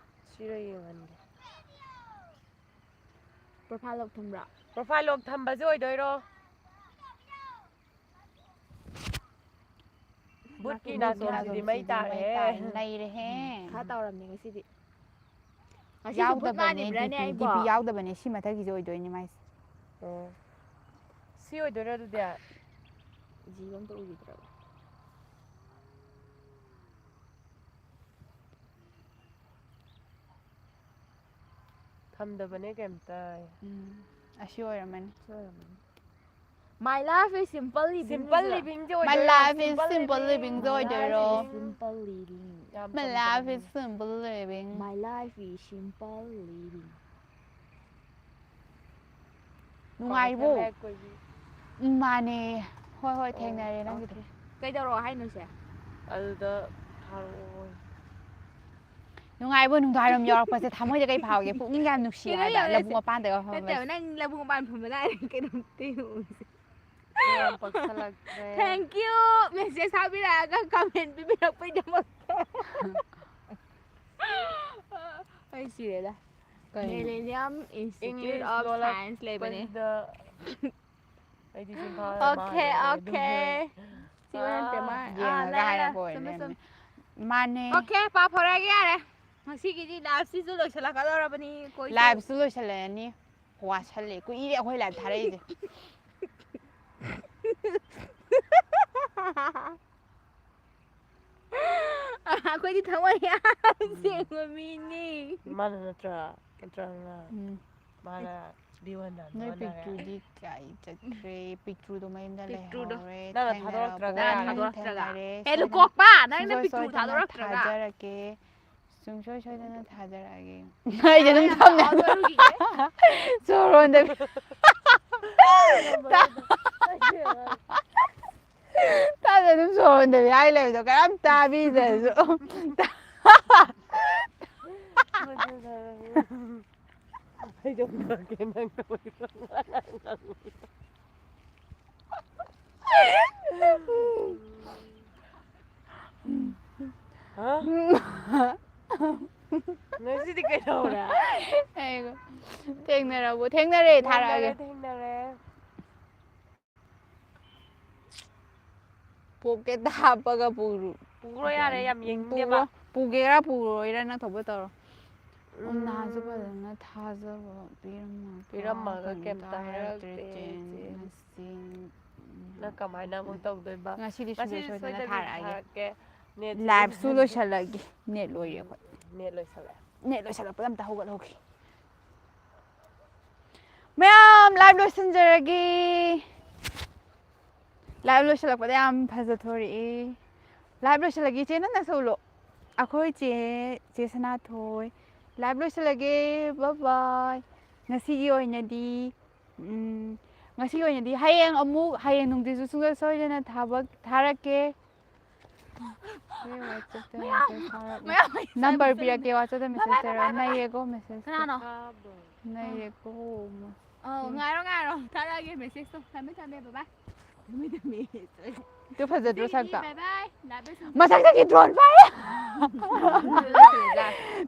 ꯁꯤꯔ ꯌꯦꯡꯍꯟꯒꯦ
ꯄ꯭ꯔꯣꯐꯥꯏꯜ ꯂꯣꯛ ꯊꯝꯕ꯭ꯔꯥ
ꯄ꯭ꯔꯣꯐꯥꯏꯜ ꯂꯣꯛ ꯊꯝꯕꯁꯦ ꯑꯣꯏꯗꯣꯏꯔꯣ ꯕꯨꯠꯀꯤ ꯅꯥꯆꯣꯝꯁꯤꯗꯤ ꯃꯩ ꯇꯥꯔꯦꯍꯦ
ꯅꯩꯔꯦꯍꯦ
ꯈꯔ ꯇꯧꯔꯝꯅꯤ ꯉꯁꯤꯗꯤ ꯉꯁꯤꯁꯨ ꯕꯨꯠ
ꯌꯥꯎꯗꯕꯅꯦ
ꯃꯥꯟꯂꯤꯕ꯭ꯔꯥꯅꯦ
ꯗꯤ
ꯑꯩꯕꯣ
ꯄꯤ ꯌꯥꯎꯗꯕꯅꯦ ꯁꯤ ꯃꯊꯛꯀꯤꯁꯦ ꯑꯣꯏꯗꯣꯏꯅꯦ ꯃꯥꯏꯁꯦ
ꯑꯣ ꯁꯤ ꯑꯣꯏꯗꯣꯏꯔꯣ ꯑꯗꯨꯗꯤ
ꯖꯤꯕ ꯑꯝꯇ ꯎꯈꯤꯗ꯭ꯔꯕ
ꯊꯝꯗꯕꯅꯦ ꯀꯩꯝꯇ
ꯑꯁꯤ ꯑꯣꯏꯔꯝꯃꯅꯤ
my life is simple
simple
ꯂꯤꯕꯤꯡꯁꯤꯁꯨ
ꯂꯤꯕꯤꯡꯁꯦ
My
ꯑꯣꯏꯗꯣꯏꯔꯣ
life is
ꯁꯤꯝꯄꯜ
simple
ꯂꯤꯕꯤꯡ
living
My life
ꯑꯣꯏꯗꯣꯏꯔꯣ
is simple living.
ꯌꯥꯝ
My life is
ꯆꯝꯖꯕꯅꯤ
simple living
My life is simple living.
ꯅꯨꯡꯉꯥꯏꯔꯤꯕꯣ
ꯀ꯭ꯋꯥꯀꯩꯊꯦꯜ ꯃꯌꯥꯏ ꯀꯣꯏꯕꯤ
ꯃꯥꯅꯦ ꯍꯣꯏ ꯍꯣꯏ
ꯑꯣ
ꯊꯦꯡꯅꯔꯦ ꯅꯪꯒꯤꯗꯣ
ꯀꯩꯗꯧꯔꯣ ꯍꯥꯏꯅꯣꯁꯦ
ꯑꯗꯨꯗ ꯊꯥꯔꯛꯑꯣ
ꯅꯨꯡꯉꯥꯏꯕꯣ ꯅꯨꯡꯗꯥꯡꯋꯥꯏꯔꯝ ꯌꯧꯔꯛꯄꯁꯦ ꯊꯃꯣꯏꯗ ꯀꯩ ꯐꯥꯎꯒꯦ ꯄꯨꯛꯅꯤꯡ ꯌꯥꯝ ꯅꯨꯡꯁꯤ
ꯀꯩꯅꯣ
ꯍꯥꯏꯕ ꯂꯧꯕꯨꯛ ꯃꯄꯥꯟꯗꯒ
ꯅꯠꯇꯦꯕ
ꯐꯝꯕꯁꯦ
ꯅꯪ ꯂꯧꯕꯨꯛ ꯃꯄꯥꯟ ꯐꯝꯕ ꯂꯥꯏꯔꯤ ꯀꯩꯅꯣꯝꯇ
ꯌꯥꯝ ꯄꯛꯁꯜꯂꯛꯇ꯭ꯔꯦ
Thank you ꯃꯦꯁꯦꯖ ꯊꯥꯕꯤꯔꯛꯑꯒ ꯀꯃꯦꯟ ꯄꯤꯕꯤꯔꯛꯄꯩꯗꯃꯛꯇ ꯑꯩ ꯁꯤꯔꯦꯗ millennium institute
English
of science ꯂꯩꯕꯅꯦ
ꯂꯣꯜꯂꯛꯄꯁꯤꯗ ꯑꯩꯗꯤ ꯁꯤꯝꯐꯥꯜ
ꯑꯣꯀꯦ
ꯃꯥꯜꯂꯨꯔꯦ
ꯑꯣꯀꯦ
ꯑꯗꯨꯒ
ꯁꯤ ꯅꯠꯇꯦ ꯃꯥ
ꯌꯦꯡꯉꯒ ꯍꯥꯏꯔꯛꯄ
ꯆꯨꯝꯃꯦ
ꯑꯣꯏꯔꯝꯃꯦ
ꯆꯨꯝꯃꯦ
ꯃꯥꯅꯦ
ꯑꯣꯀꯦ ꯄꯥꯎ ꯐꯥꯎꯔꯛꯑꯒꯦ ꯌꯥꯔꯦ ꯉꯁꯤꯒꯤꯗꯤ ꯂꯥꯏꯐꯁꯤꯁꯨ ꯂꯣꯏꯁꯤꯜꯂꯛꯀꯗꯧꯔꯕꯅꯤ
ꯂꯥꯏꯚꯁꯨ ꯂꯣꯏꯁꯤꯜꯂꯛꯑꯅꯤ ꯋꯥꯁꯜꯂꯦ ꯀꯨꯏꯔꯦ ꯑꯩꯈꯣꯏ ꯂꯥꯏꯚ ꯊꯥꯔꯛꯏꯁꯦ
ꯑꯩꯈꯣꯏꯗꯤ ꯊꯃꯣꯏ ꯌꯥꯝ ꯁꯦꯡꯕ ꯃꯤꯅꯤ
ꯃꯥꯅ ꯅꯠꯇ꯭ꯔꯒꯅ
ꯎꯝ
ꯃꯥꯅ ꯚ꯭ꯌꯨ ꯍꯟꯊꯍꯟꯕ
ꯅꯣꯏ
ꯍꯣꯠꯅꯔꯦ
ꯄꯤꯛꯇ꯭ꯔꯨꯗꯤ ꯀꯥꯏ ꯆꯠꯈ꯭ꯔꯦ ꯄꯤꯛꯇ꯭ꯔꯨꯗꯣ ꯃꯌꯨꯝꯗ
ꯄꯤꯛꯇ꯭ꯔꯨꯗꯣ
ꯂꯩꯍꯧꯔꯦ
ꯅꯪꯅ
ꯊꯦꯡꯅꯔꯕꯣ
ꯊꯥꯗꯣꯔꯛꯇ꯭ꯔꯒ
ꯅꯪꯅ
ꯌꯥꯔꯦ
ꯊꯥꯗꯣꯔꯛꯇ꯭ꯔꯒ
ꯊꯦꯡꯅꯔꯦ
ꯍꯦ
ꯁꯣꯏꯗꯅ
ꯂꯨꯀꯣꯛꯄ ꯅꯪꯅ
ꯁꯨꯡꯁꯣꯏ
ꯄꯤꯛꯇ꯭ꯔꯨ
ꯁꯣꯏꯗꯅ
ꯊꯥꯗꯣꯔꯛꯇ꯭ꯔꯒ
ꯊꯥꯖꯔꯛꯀꯦ ꯁꯨꯡꯁꯣꯏ ꯁꯣꯏꯗꯅ ꯊꯥꯖꯔꯛꯑꯒꯦ ꯑꯩꯗꯤ ꯑꯗꯨꯝ ꯊꯝꯃꯦ
ꯊꯥꯗꯣꯔꯨꯈꯤꯒꯦ
ꯁꯣꯔ ꯍꯣꯟꯗꯕꯤ ꯇꯥꯗ ꯑꯗꯨꯝ ꯁꯣꯔ ꯍꯣꯟꯗꯕꯤ ꯍꯥꯏ ꯂꯩꯕꯗꯣ ꯀꯔꯝ ꯇꯥꯕꯤꯗ꯭ꯔꯁꯨ
ꯉꯁꯤꯗꯤ ꯀꯩꯗꯧꯔꯦ
ꯊꯦꯡꯅꯔꯕꯣ ꯊꯦꯡꯅꯔꯦ ꯊꯥꯔꯛꯑꯒꯦ
ꯊꯦꯡꯅꯔꯦ
ꯄꯣꯀꯦꯠꯇ ꯍꯥꯞꯄꯒ
ꯄꯨꯈ꯭ꯔꯣ ꯌꯥꯔꯦ ꯌꯥꯝ ꯌꯦꯡꯅꯤꯡꯗꯦꯕ
ꯄꯨꯒꯦꯔꯥ ꯄꯨꯔꯣꯏꯔꯥ ꯅꯪ ꯊꯣꯛꯄ ꯇꯧꯔꯣ ꯅꯍꯥꯟꯁꯨ
ꯎꯝ
ꯐꯖꯅ ꯊꯥꯖꯕ
ꯄꯤꯔꯝꯃꯒ
ꯀꯩꯝꯇ
ꯀꯩꯝꯇ
ꯍꯥꯏꯔꯛꯇ꯭ꯔꯦ
ꯍꯥꯏꯔꯛꯇꯦ
ꯆꯦꯟ
ꯆꯦꯟ
ꯉꯁꯤ
ꯅꯪ ꯀꯃꯥꯏꯅ ꯑꯃꯨꯛ ꯇꯧꯗꯣꯏꯕ
ꯉꯁꯤꯗꯤ ꯁꯨꯡꯁꯣꯏ
ꯉꯁꯤꯗꯤ
ꯁꯣꯏꯗꯅ
ꯁꯣꯏꯗꯕꯤꯗ
ꯊꯥꯔꯛꯑꯒꯦ
ꯊꯥꯔꯛꯀꯦ ꯅꯦꯠꯁꯨ
ꯂꯥꯏꯚꯁꯨ
ꯂꯣꯏꯁꯜꯂꯦ
ꯂꯣꯏꯁꯤꯜꯂꯒꯦ ꯅꯦꯠ ꯂꯣꯏꯔꯦ ꯑꯩꯈꯣꯏ
ꯅꯦꯠ ꯂꯣꯏꯁꯜꯂꯦ
ꯅꯦꯠ ꯂꯣꯏꯁꯤꯜꯂꯛꯄꯗ ꯑꯝꯇ ꯍꯧꯒꯠꯍꯧꯒꯦ ꯃꯌꯥꯝ ꯂꯥꯏꯚ ꯂꯣꯏꯁꯤꯟꯖꯔꯒꯦ ꯂꯥꯏꯚ ꯂꯣꯏꯁꯤꯜꯂꯛꯄꯗ ꯌꯥꯝ ꯐꯖꯊꯣꯔꯛꯏ ꯂꯥꯏꯚ ꯂꯣꯏꯁꯤꯜꯂꯒꯦ ꯏꯆꯦ ꯅꯪꯅ ꯁꯧꯂꯣ ꯑꯩꯈꯣꯏ ꯆꯦ ꯁꯅꯥꯊꯣꯏ ꯂꯥꯏꯚ ꯂꯣꯏꯁꯤꯜꯂꯒꯦ ꯕꯥꯏ ꯉꯁꯤꯒꯤ ꯑꯣꯏꯅꯗꯤ ꯉꯁꯤ ꯑꯣꯏꯅꯗꯤ ꯍꯌꯦꯡ ꯑꯃꯨꯛ ꯍꯌꯦꯡ ꯅꯨꯡꯊꯤꯜꯁꯨ ꯁꯨꯡꯁꯣꯏ ꯁꯣꯏꯗꯅ ꯊꯥꯔꯛꯀꯦ ꯅꯝꯕꯔ ꯄꯤꯔꯛꯀꯦ ꯋꯥꯆꯞꯇ ꯃꯦꯁꯦꯖ ꯇꯧꯔꯛꯑꯣ ꯅꯩꯔꯦꯀꯣ ꯃꯦꯁꯦꯖ
ꯀꯅꯥꯅꯣ
ꯅꯩꯔꯦꯀꯣ
ꯉꯥꯏꯔꯣ ꯊꯥꯔꯛꯑꯒꯦ ꯃꯦꯁꯦꯖꯇꯣ ꯊꯝꯃꯦ ꯕꯥꯏ ꯊꯝꯃꯦ
ꯇꯨ ꯐꯖꯗ꯭ꯔꯣ ꯁꯛꯇ
ꯕꯥꯏ ꯕꯥꯏ ꯂꯥꯏꯕ
ꯃꯁꯛꯇꯒꯤ ꯗ꯭ꯔꯣꯟ ꯄꯥꯏꯔꯦ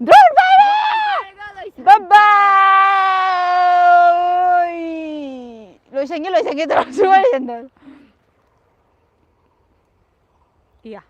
ꯗ꯭ꯔꯣꯟ ꯄꯥꯏꯔꯦ ꯕꯥꯏ ꯂꯣꯏꯁꯟꯒꯦ ꯇꯧꯔ ꯁꯨꯡꯂꯣꯏ ꯂꯣꯏꯁꯟꯗꯕ
ꯏꯌꯥ